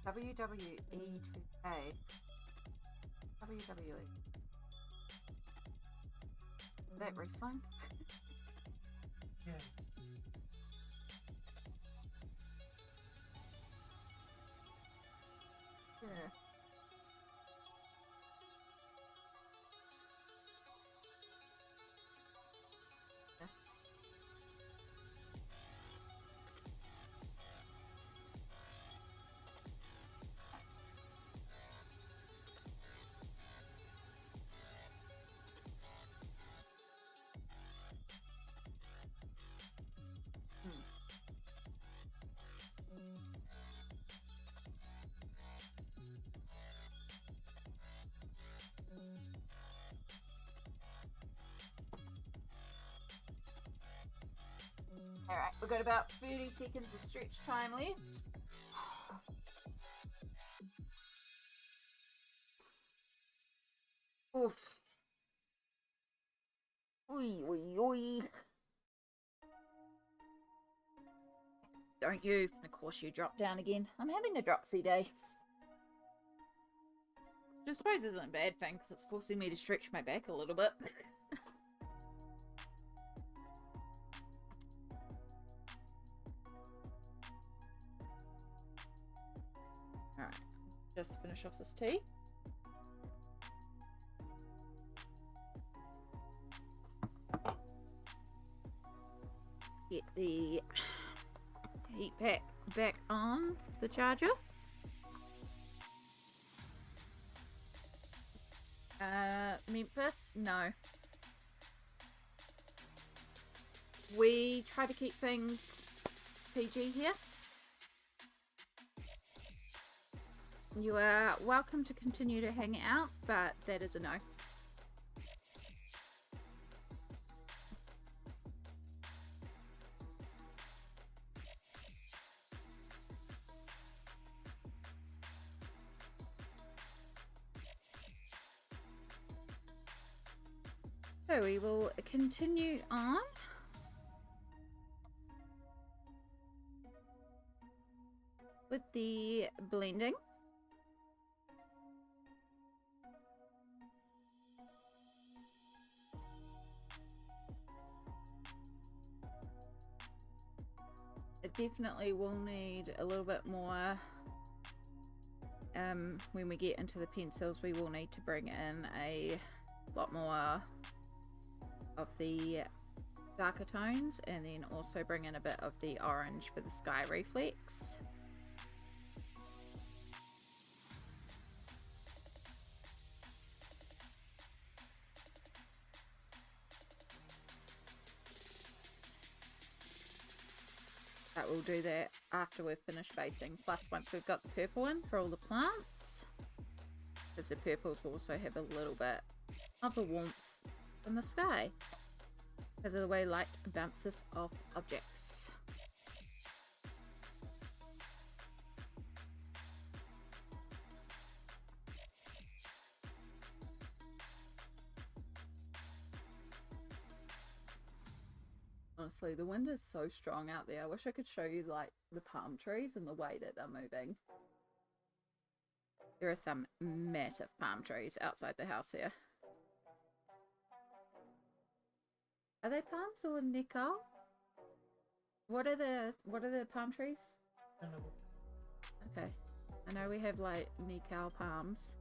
WWE2K. WWE. Is that wrestling? Yeah. Yeah. Alright, we've got about 30 seconds of stretch time left. Oof. Oi, oi, oi. Don't you? Of course you drop down again. I'm having a dropsy day. Which I suppose isn't a bad thing because it's forcing me to stretch my back a little bit. Alright, just finish off this tea. Get the heat pack back on the charger. Memphis? No. We try to keep things PG here. You are welcome to continue to hang out, but that is a no. So we will continue on with the blending. It definitely will need a little bit more. When we get into the pencils, we will need to bring in a lot more of the darker tones, and then also bring in a bit of the orange for the sky reflex. But we'll do that after we've finished basing, plus once we've got the purple in for all the plants, because the purples will also have a little bit of the warmth in the sky because of the way light bounces off objects. Honestly, the wind is so strong out there. I wish I could show you like the palm trees and the way that they're moving. There are some massive palm trees outside the house here. Are they palms or nickel? What are the palm trees? I don't know. Okay. I know we have like nickel palms.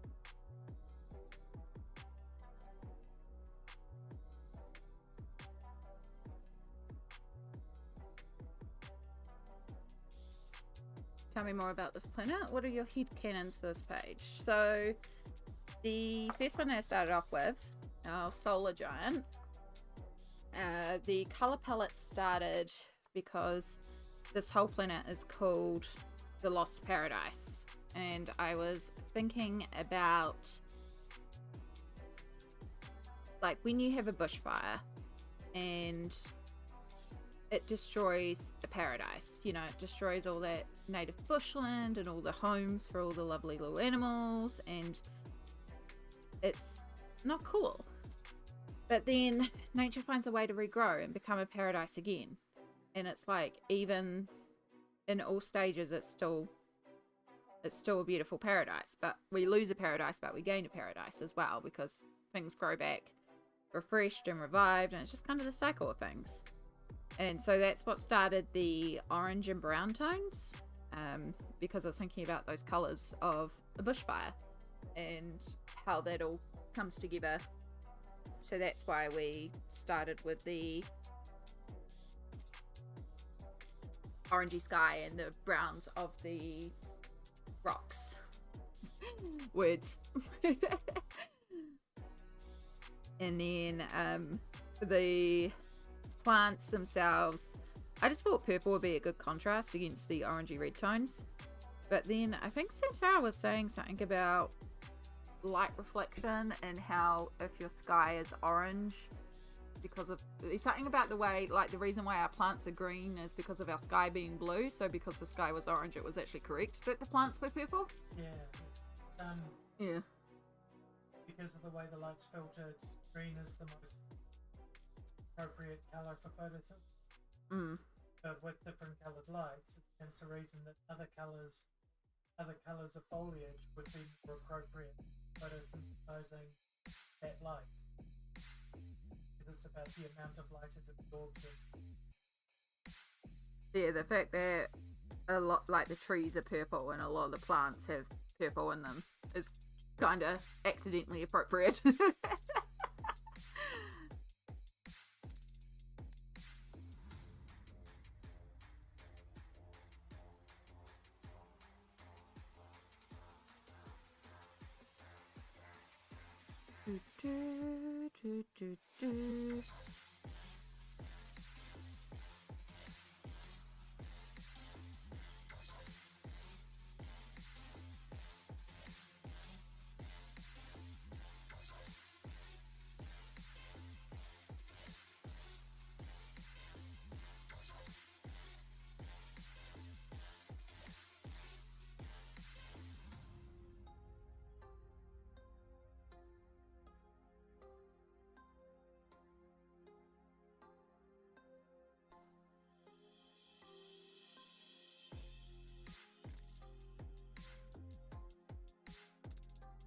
Tell me more about this planet. What are your head canons for this page? So the first one I started off with, our solar giant. The color palette started because this whole planet is called the Lost Paradise, and I was thinking about like when you have a bushfire and it destroys a paradise, you know, it destroys all that native bushland and all the homes for all the lovely little animals, and it's not cool. But then nature finds a way to regrow and become a paradise again. And it's like, even in all stages, it's still a beautiful paradise. But we lose a paradise, but we gain a paradise as well, because things grow back refreshed and revived, and it's just kind of the cycle of things. And so that's what started the orange and brown tones, because I was thinking about those colors of a bushfire and how that all comes together. So that's why we started with the orangey sky and the browns of the rocks. Words. And then the plants themselves, I just thought purple would be a good contrast against the orangey red tones. But then I think Samsara was saying something about light reflection and how if your sky is orange, because of, there's something about the way, like the reason why our plants are green is because of our sky being blue. So because the sky was orange, it was actually correct that the plants were purple. Yeah. Yeah. Because of the way the light's filtered, green is the most appropriate color for photosynthesis. But with different colored lights, it stands to reason that other colors of foliage would be more appropriate for photosynthesizing that light. Because it's about the amount of light it absorbs. Yeah, the fact that a lot, like the trees are purple and a lot of the plants have purple in them is kind of accidentally appropriate.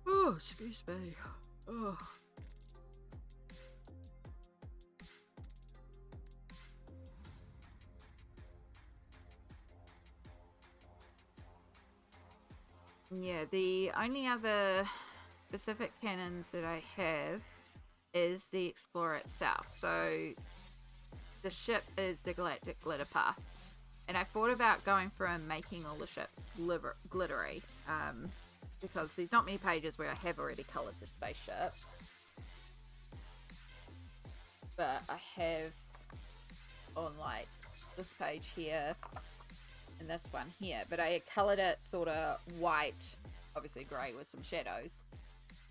Oh, excuse me. Oh. Yeah, the only other specific cannons that I have is the Explorer itself. So the ship is the Galactic Glitter Path. And I thought about going through and making all the ships glittery. Because there's not many pages where I have already coloured the spaceship. But I have on like this page here and this one here. But I had coloured it sort of white, obviously grey with some shadows.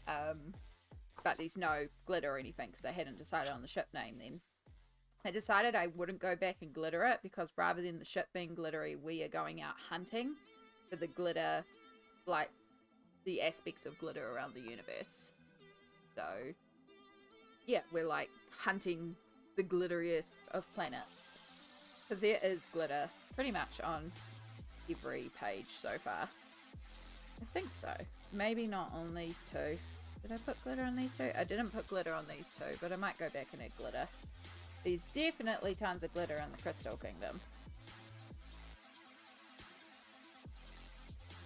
But there's no glitter or anything because I hadn't decided on the ship name then. I decided I wouldn't go back and glitter it because rather than the ship being glittery, we are going out hunting for the glitter, like the aspects of glitter around the universe. So yeah, we're like hunting the glitteriest of planets because there is glitter pretty much on every page so far. I think so. Maybe not on these two. Did I put glitter on these two? I didn't put glitter on these two, but I might go back and add glitter. There's definitely tons of glitter in the Crystal Kingdom.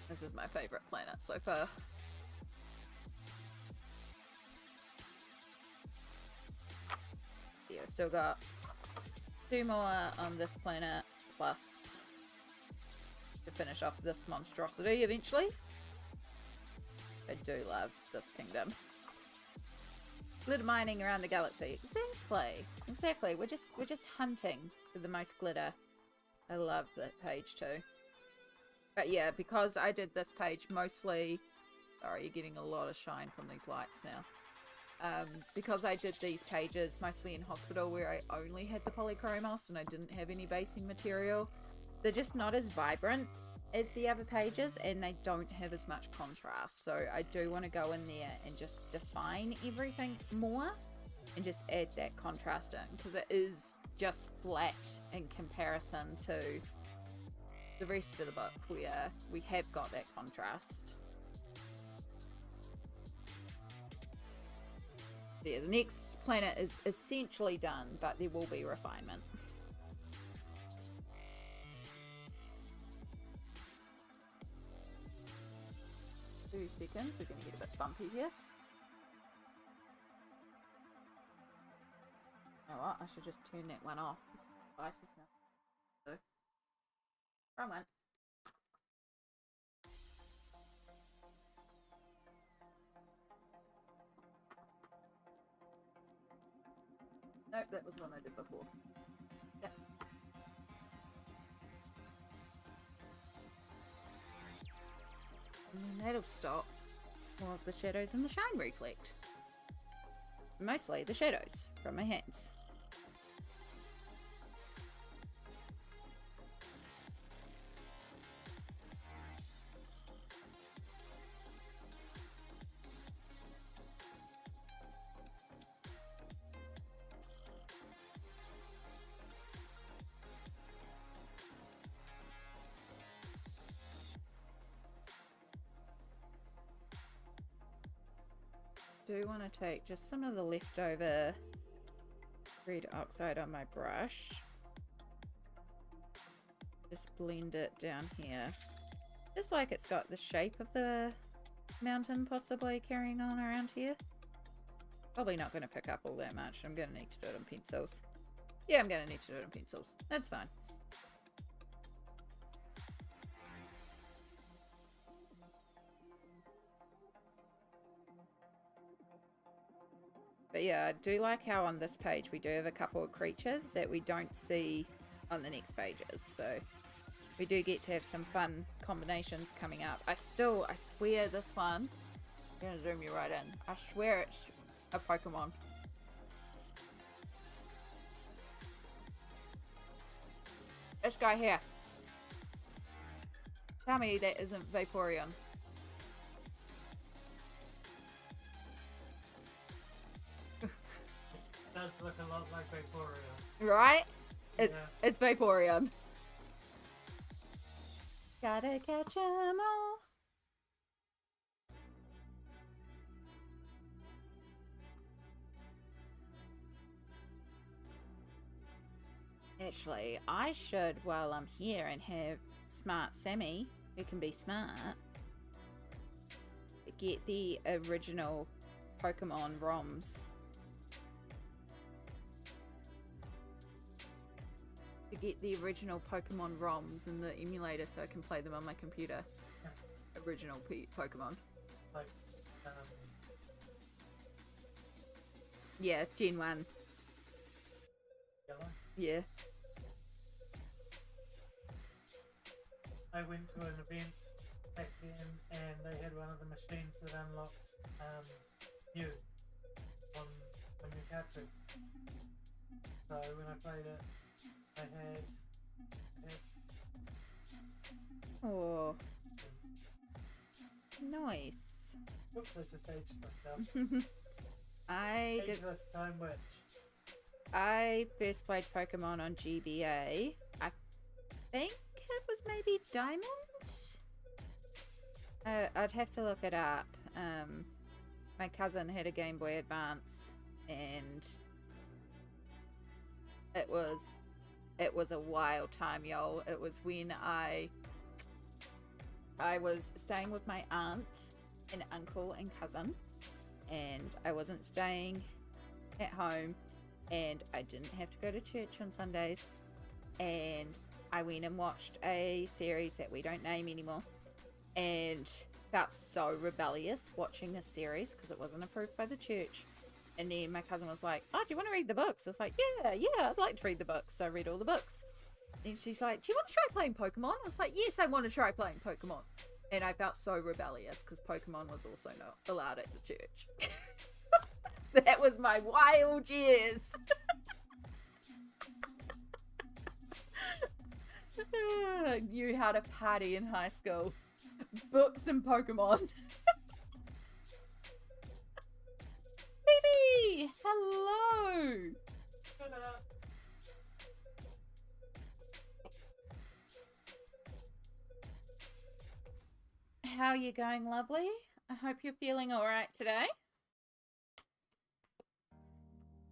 This is my favourite planet so far. So yeah, still got 2 more on this planet, plus to finish off this monstrosity eventually. I do love this kingdom. Glitter mining around the galaxy. Exactly. We're just hunting for the most glitter. I love that page too. But yeah, because I did this page mostly... Sorry, you're getting a lot of shine from these lights now. Because I did these pages mostly in hospital where I only had the polychromos and I didn't have any basing material, they're just not as vibrant as the other pages and they don't have as much contrast. So I do want to go in there and just define everything more and just add that contrast in because it is just flat in comparison to the rest of the book where we have got that contrast. Yeah, the next planet is essentially done, but there will be refinement. 2 seconds, we're going to get a bit bumpy here. Oh, well, I should just turn that one off. Light is now. So, wrong one. Nope, that was the one I did before. Yep. And then that'll stop more of the shadows and the shine reflect. Mostly the shadows from my hands. do want to take just some of the leftover red oxide on my brush. Just blend it down here. Just like it's got the shape of the mountain possibly carrying on around here. Probably not going to pick up all that much. I'm going to need to do it on pencils. Yeah, I'm going to need to do it on pencils. That's fine. But yeah, I do like how on this page we do have a couple of creatures that we don't see on the next pages. So we do get to have some fun combinations coming up. I swear this one, I'm going to zoom you right in. I swear it's a Pokemon. This guy here. Tell me that isn't Vaporeon. Does look a lot like Vaporeon. Right? Yeah. It's Vaporeon. Gotta catch 'em all. Actually, I should, while I'm here and have Smart Sammy, who can be smart, get the original Pokemon ROMs. To get the original Pokemon ROMs in the emulator so I can play them on my computer. Original Pokemon. Like, Yeah, Gen 1. yellow. Yeah. I went to an event back then and they had one of the machines that unlocked you on your cartridge. So when I played it, I had Oh, nice. oops, I just aged myself. I did. Ageless Time Witch. I first played Pokemon on GBA. I think it was maybe Diamond. I'd have to look it up. My cousin had a Game Boy Advance, and it was a wild time, y'all. It was when I was staying with my aunt and uncle and cousin, and I wasn't staying at home, and I didn't have to go to church on Sundays, and I went and watched a series that we don't name anymore, and felt so rebellious watching this series because it wasn't approved by the church. And then my cousin was like, oh, do you want to read the books? I was like, yeah, I'd like to read the books. So I read all the books. And she's like, do you want to try playing Pokemon? I was like, yes, I want to try playing Pokemon. And I felt so rebellious because Pokemon was also not allowed at the church. That was my wild years. I knew how to party in high school. Books and Pokemon. Baby! Hello! How are you going, lovely? I hope you're feeling alright today.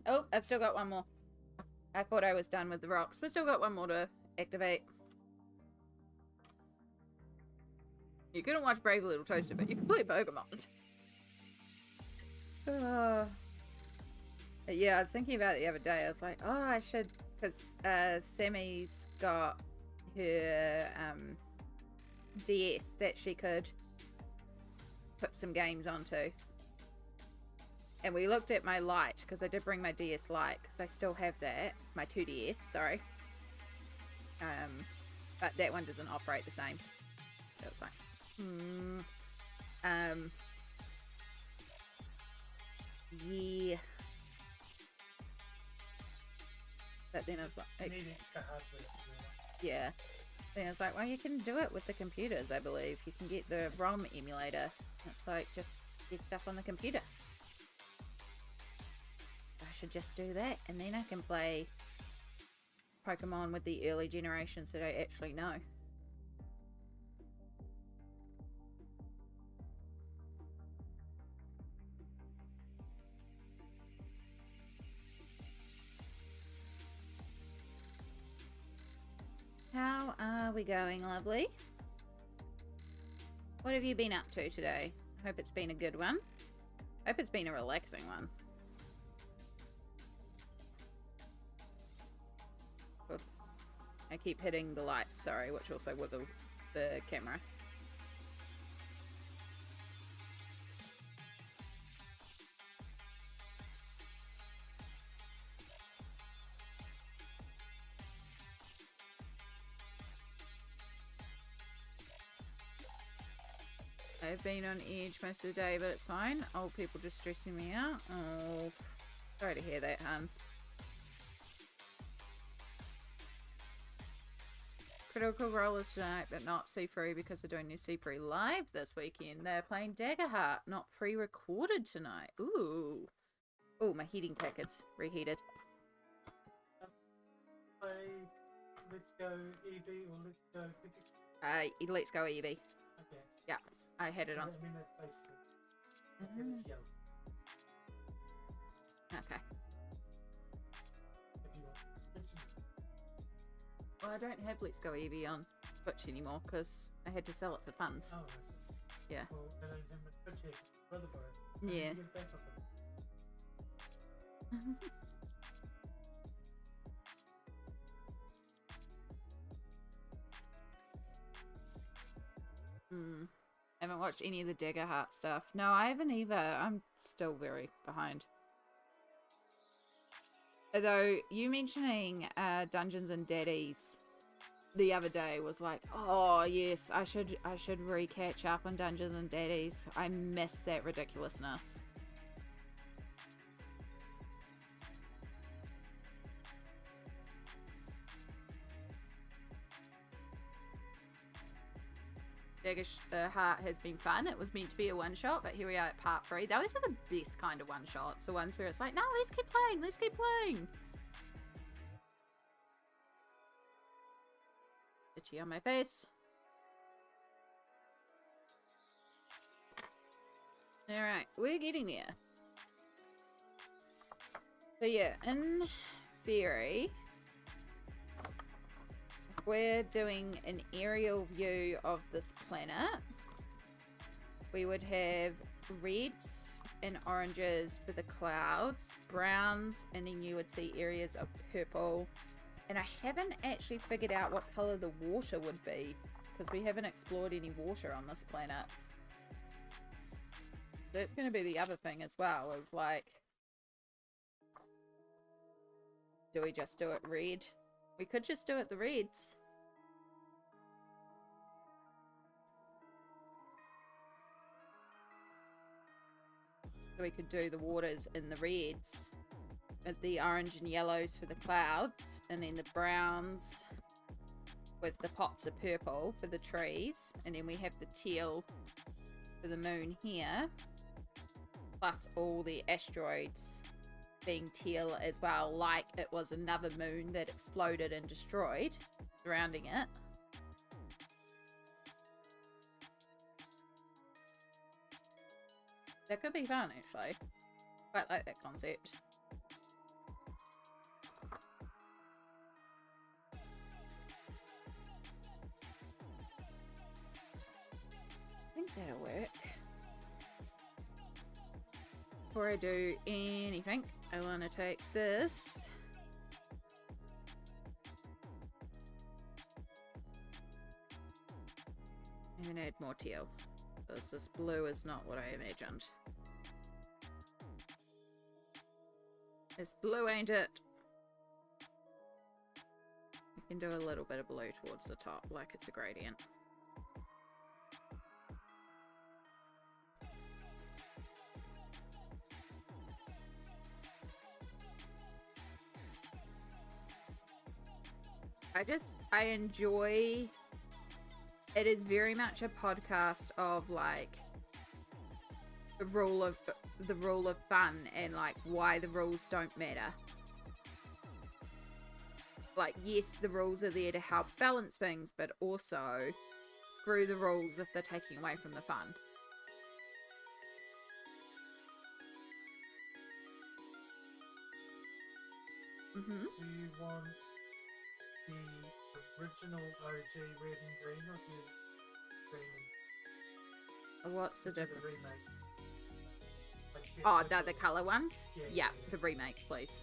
Oh, I've still got one more. I thought I was done with the rocks, but still got one more to activate. You couldn't watch Brave Little Toaster, but you can play Pokemon. Yeah, I was thinking about it the other day. I was like, oh, I should, because Sammy's got her DS that she could put some games onto. And we looked at my Lite, because I did bring my DS Lite, because I still have that. My 2DS, sorry. But that one doesn't operate the same. That's fine. Yeah. But then I was like, You need extra hardware to do that. yeah. Then I was like, well, you can do it with the computers, I believe. You can get the ROM emulator. It's like, just get stuff on the computer. I should just do that, and then I can play Pokemon with the early generations that I actually know. How are we going, lovely? What have you been up to today? Hope it's been a good one. Hope it's been a relaxing one. Oops. I keep hitting the lights, sorry, which also wiggles the camera. I've been on edge most of the day, but it's fine. Old people just stressing me out. Oh, sorry to hear that, hun. Critical Role is tonight, but not see-free because they're doing their see-free live this weekend. They're playing Daggerheart, not pre-recorded tonight. Ooh. Ooh, my heating packet's reheated. Play Let's Go Eevee or Let's Go Pikachu? Let's go Eevee. Okay. Yeah, I had it on. I mean, that's basically. It's yellow. Okay. If you want. Well, I don't have Let's Go Eevee on Twitch anymore because I had to sell it for funds. Oh, I see. Yeah. Well, I don't have my Twitch here. Brother borrowed. Yeah. Get back off it. Haven't watched any of the Daggerheart stuff. No, I haven't either. I'm still very behind. Although you mentioning Dungeons and Daddies the other day was like, oh yes, I should re-catch up on Dungeons and Daddies. I miss that ridiculousness. Daggerheart has been fun. It was meant to be a one-shot, but here we are at part 3. Those are the best kind of one-shots. The ones where it's like, no, let's keep playing, let's keep playing. Itchy on my face. Alright, we're getting there. So yeah, in theory, we're doing an aerial view of this planet. We would have reds and oranges for the clouds, browns, and then you would see areas of purple. And I haven't actually figured out what color the water would be because we haven't explored any water on this planet. So that's going to be the other thing as well of like, do we just do it red? We could just do it the reds. So we could do the waters in the reds, the orange and yellows for the clouds, and then the browns with the pops of purple for the trees, and then we have the teal for the moon here, plus all the asteroids being teal as well, like it was another moon that exploded and destroyed surrounding it. That could be fun, actually. Quite like that concept. I think that'll work. Before I do anything, I want to take this and add more teal, because this blue is not what I imagined. This blue ain't it. You can do a little bit of blue towards the top, like it's a gradient. I enjoy, it is very much a podcast of like the rule of fun and like why the rules don't matter. Like, yes, the rules are there to help balance things, but also screw the rules if they're taking away from the fun. Do you want the original OG red and green, or do green and What's the which are difference? remake? Like, Oh, which they're are- the colour ones? Yeah, Yeah, yeah. the remakes, please.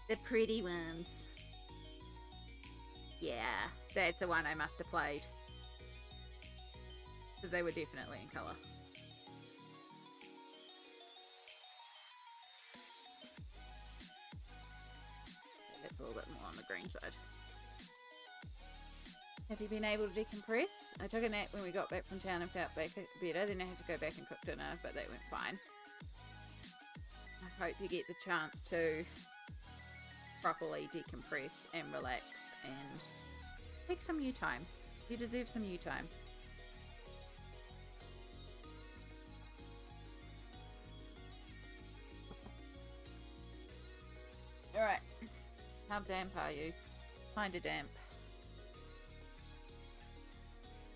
The pretty ones. Yeah, that's the one I must have played. Because they were definitely in colour. That's a little bit more on the green side. Have you been able to decompress? I took a nap when we got back from town and felt better. Then I had to go back and cook dinner, but that went fine. I hope you get the chance to properly decompress and relax and take some you time. You deserve some you time. Alright. How damp are you? Kinda damp.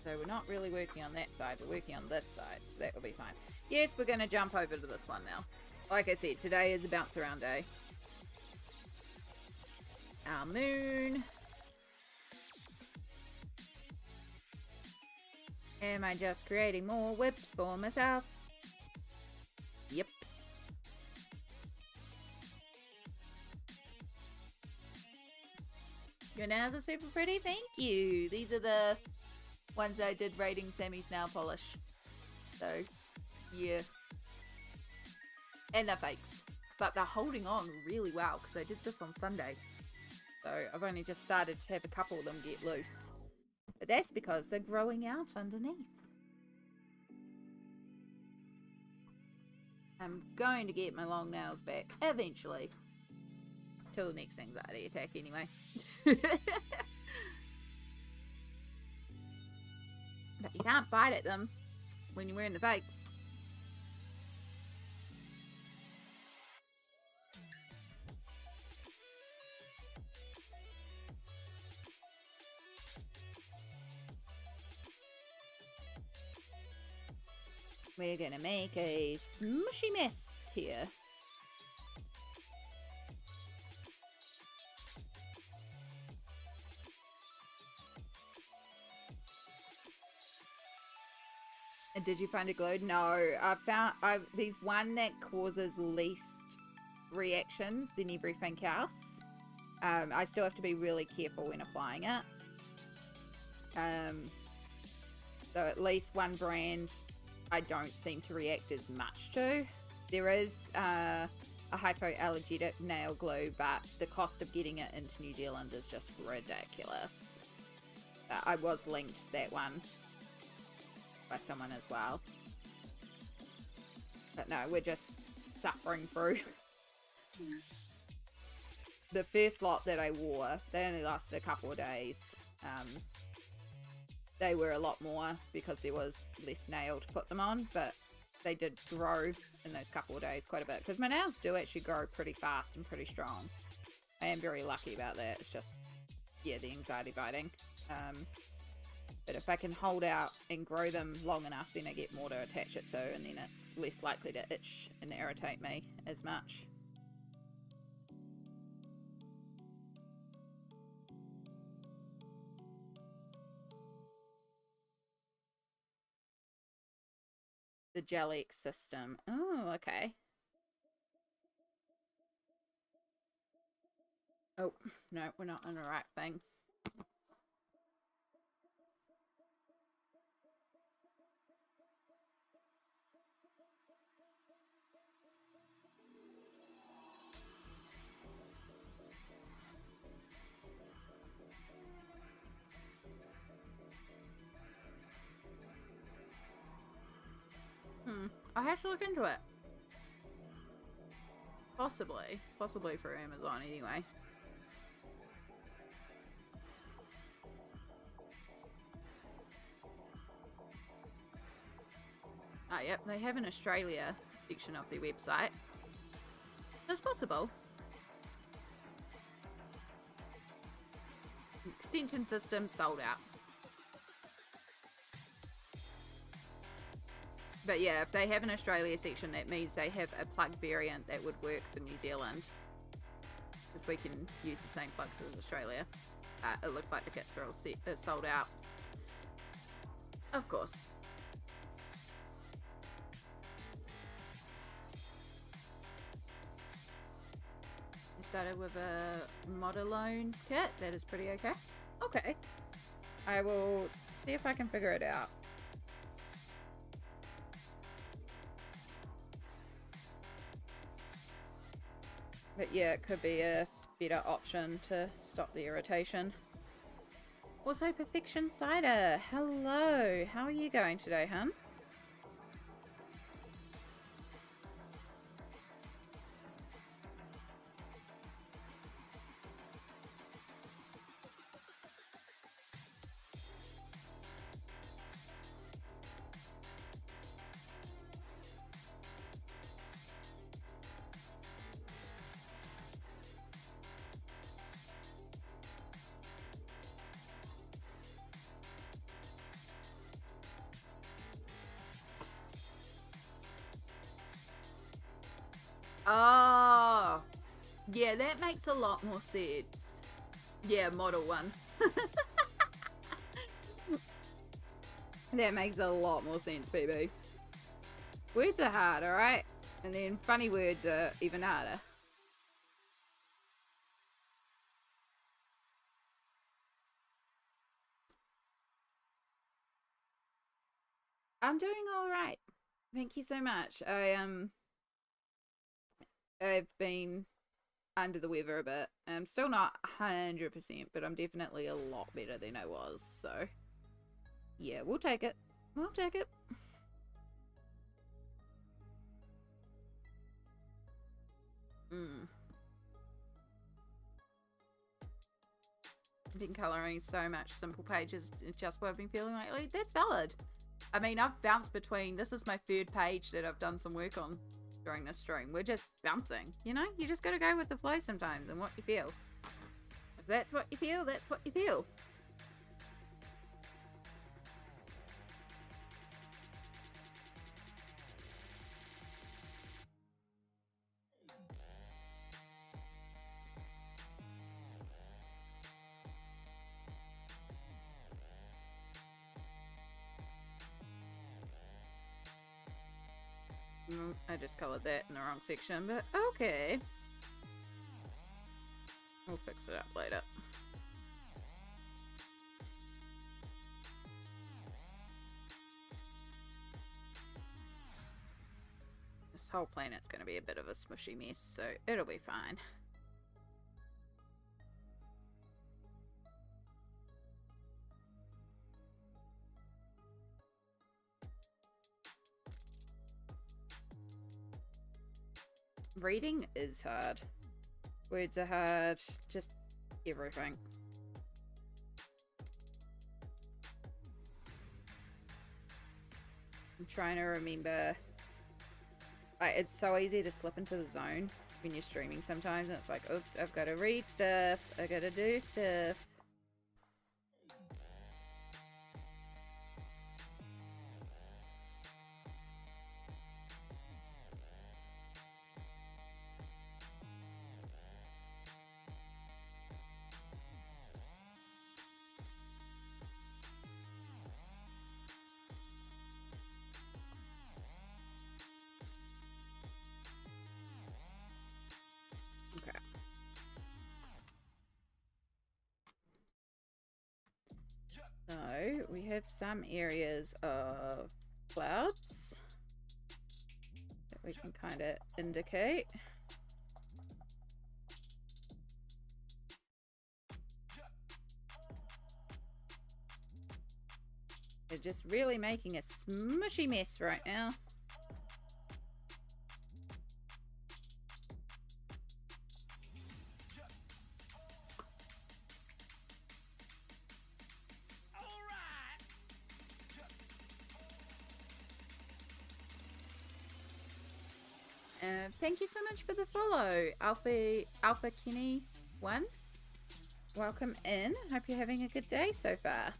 So we're not really working on that side, we're working on this side, so that will be fine. Yes, we're going to jump over to this one now. Like I said, today is a bounce around day. Our moon. Am I just creating more whips for myself? Yep. Your nails are super pretty, thank you. These are the ones that I did rating Sammy's nail polish. So, yeah. And they're fakes. But they're holding on really well because I did this on Sunday. So I've only just started to have a couple of them get loose. But that's because they're growing out underneath. I'm going to get my long nails back eventually. Till the next anxiety attack anyway. But you can't bite at them when you're wearing the fakes. We're gonna make a smushy mess here. And did you find a glue? No, there's one that causes least reactions than everything else. I still have to be really careful when applying it. So at least one brand I don't seem to react as much to. There is a hypoallergenic nail glue, but the cost of getting it into New Zealand is just ridiculous. I was linked that one by someone as well. But no, we're just suffering through. The first lot that I wore, they only lasted a couple of days. They were a lot more because there was less nail to put them on, but they did grow in those couple of days quite a bit because my nails do actually grow pretty fast and pretty strong. I am very lucky about that. It's just, yeah, the anxiety biting. But if I can hold out and grow them long enough, then I get more to attach it to, and then it's less likely to itch and irritate me as much. The Jellic system. Oh, okay. Oh, no, we're not on the right thing. I have to look into it. Possibly for Amazon anyway. Oh, yep, they have an Australia section of their website. It's possible. Extension system sold out. But yeah, if they have an Australia section, that means they have a plug variant that would work for New Zealand. because we can use the same plugs as Australia. It looks like the kits are all sold out. Of course. We started with a Modelones kit. That is pretty okay. Okay. I will see if I can figure it out. But yeah, it could be a better option to stop the irritation. Also, Perfection Cider. Hello. How are you going today, hun? Oh, yeah, that makes a lot more sense. Yeah, model one. That makes a lot more sense, baby. Words are hard, alright? And then funny words are even harder. I'm doing alright. Thank you so much. I've been under the weather a bit. I'm still not 100%, but I'm definitely a lot better than I was. So, yeah, we'll take it. We'll take it. I've been colouring so much simple pages, just what I've been feeling lately. That's valid. I mean, I've bounced between, this is my third page that I've done some work on during this stream. We're just bouncing, you know? You just gotta go with the flow sometimes and what you feel. If that's what you feel, that's what you feel. I just coloured that in the wrong section, but okay. We'll fix it up later. This whole planet's going to be a bit of a smushy mess, so it'll be fine. Reading is hard. Words are hard. Just everything. I'm trying to remember. It's so easy to slip into the zone when you're streaming sometimes, and it's like, oops, I've got to read stuff. I got to do stuff. So we have some areas of clouds that we can kind of indicate. They're just really making a smushy mess right now. Thank you so much for the follow, Alpha Kenny 1. Welcome in. Hope you're having a good day so far.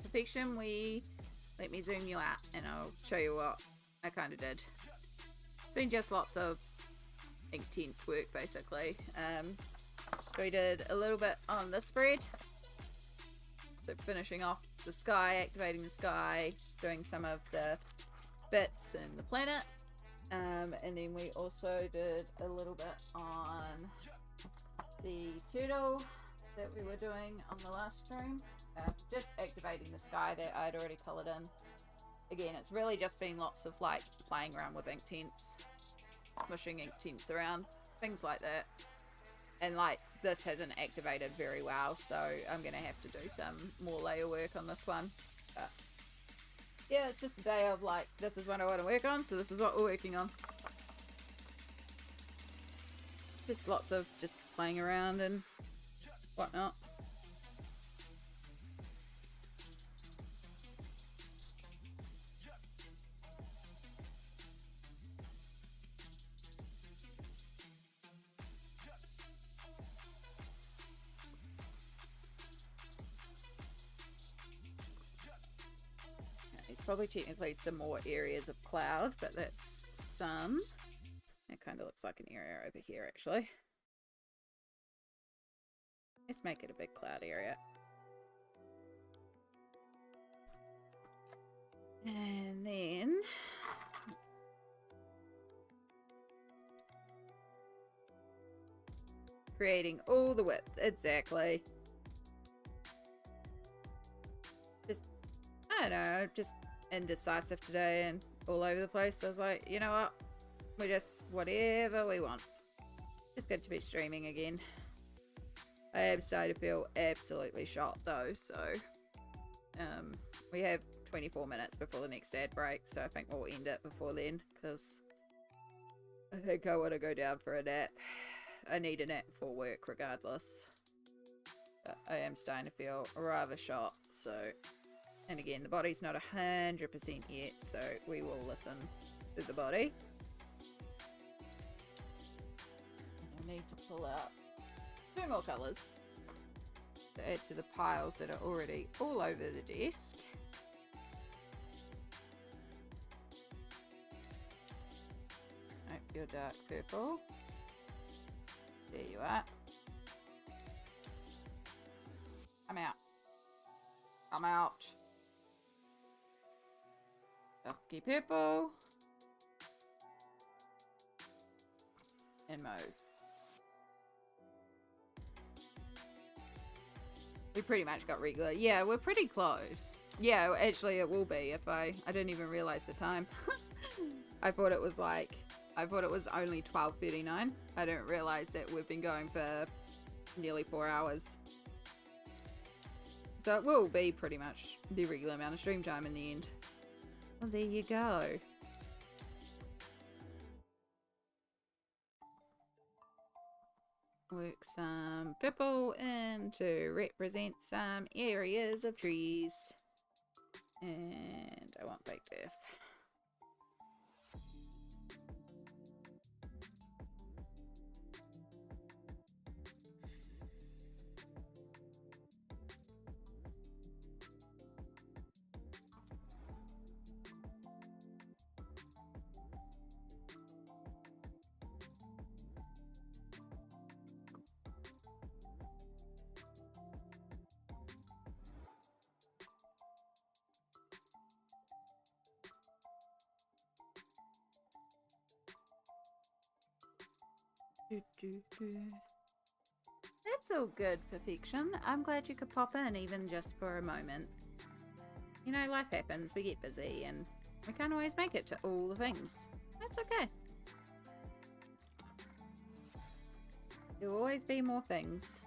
Perfection, let me zoom you out and I'll show you what I kind of did. It's been just lots of Inktense work basically. So we did a little bit on this spread, so finishing off the sky, activating the sky, doing some of the bits and the planet, and then we also did a little bit on the turtle that we were doing on the last stream, just activating the sky that I'd already coloured in. Again, it's really just been lots of like playing around with Inktense, smushing Inktense around, things like that. And like this hasn't activated very well, so I'm gonna have to do some more layer work on this one. But yeah, it's just a day of like, this is what I want to work on, so this is what we're working on. Just lots of just playing around and whatnot. There's probably technically some more areas of cloud, but that's sun. It kind of looks like an area over here, actually. Let's make it a big cloud area. And then creating all the width, exactly. Just, I don't know, just indecisive today and all over the place. I was like, you know what? We just, whatever we want. It's good to be streaming again. I am starting to feel absolutely shot though, so we have 24 minutes before the next ad break, so I think we'll end it before then, because I think I want to go down for a nap. I need a nap before work regardless. But I am starting to feel rather shot, so... And again, the body's not 100% yet, so we will listen to the body. I need to pull out 2 more colours to add to the piles that are already all over the desk. Nope, your dark purple. There you are. Come out. Come out. Dusky purple. And mauve. We pretty much got regular. Yeah, we're pretty close. Yeah, actually it will be if I didn't even realize the time. I thought it was only 12:39. I didn't realize that we've been going for nearly 4 hours. So it will be pretty much the regular amount of stream time in the end. Well, there you go. Work some purple in to represent some areas of trees. And I want baked earth. That's all good, Perfection. I'm glad you could pop in even just for a moment. You know, life happens, we get busy, and we can't always make it to all the things. That's okay. There will always be more things.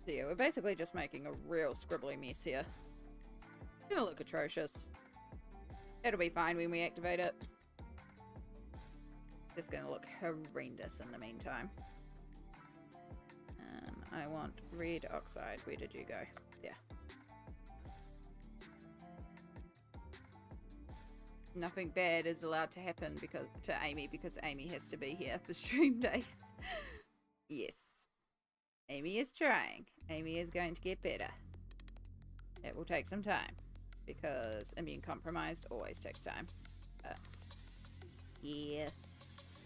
Yeah, we're basically just making a real scribbly mess here. It's gonna look atrocious. It'll be fine when we activate it. just going to look horrendous in the meantime. I want red oxide. Where did you go? Yeah. Nothing bad is allowed to happen to Amy because Amy has to be here for stream days. Yes. Amy is trying. Amy is going to get better. It will take some time because immune compromised always takes time. But yeah.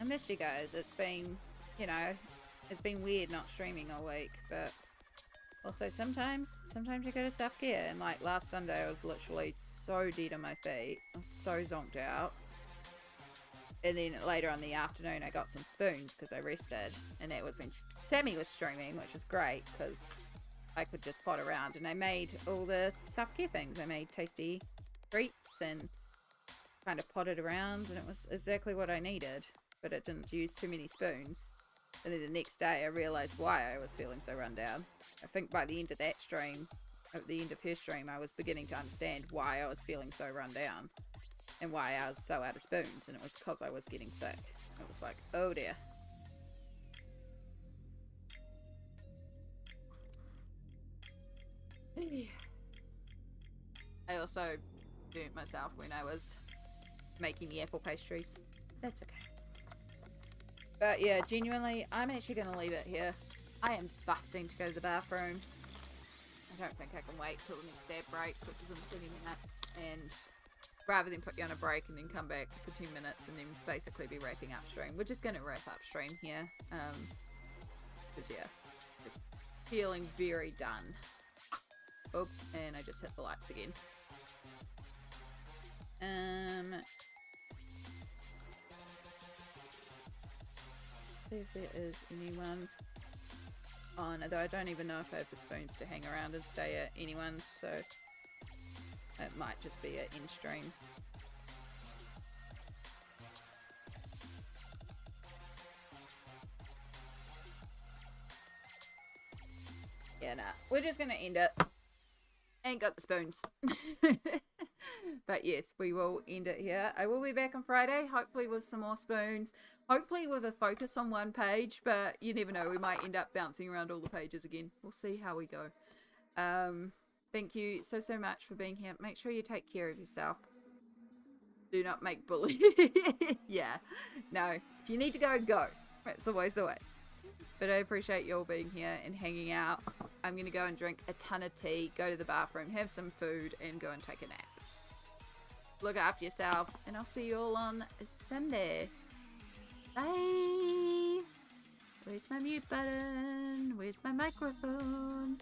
I missed you guys. It's been, you know, it's been weird not streaming all week, but also sometimes you go to self-care, and like last Sunday I was literally so dead on my feet. I was so zonked out. And then later on in the afternoon I got some spoons because I rested, and that was when Sammy was streaming, which was great because I could just pot around, and I made all the self-care things. I made tasty treats and kind of potted around, and it was exactly what I needed, but it didn't use too many spoons. And then the next day I realised why I was feeling so run down. I think by the end of that stream, at the end of her stream, I was beginning to understand why I was feeling so run down and why I was so out of spoons, and it was because I was getting sick. It was like, oh dear. I also burnt myself when I was making the apple pastries. That's okay. But yeah, genuinely, I'm actually going to leave it here. I am busting to go to the bathroom. I don't think I can wait till the next ad breaks, which is in 20 minutes. And rather than put you on a break and then come back for 10 minutes and then basically be wrapping up stream, we're just going to wrap up stream here. Because yeah, just feeling very done. Oh, and I just hit the lights again. See if there is anyone on, although I don't even know if I have the spoons to hang around and stay at anyone's, so it might just be an end stream. Yeah, nah, we're just gonna end it. Ain't got the spoons. But yes, we will end it here. I will be back on Friday, hopefully with some more spoons. Hopefully with a focus on one page, but you never know. We might end up bouncing around all the pages again. We'll see how we go. Thank you so much for being here. Make sure you take care of yourself. Do not make bully. Yeah. No. If you need to go, go. That's always the way. But I appreciate you all being here and hanging out. I'm going to go and drink a ton of tea, go to the bathroom, have some food, and go and take a nap. Look after yourself, and I'll see you all on Sunday. Bye! Where's my mute button? Where's my microphone?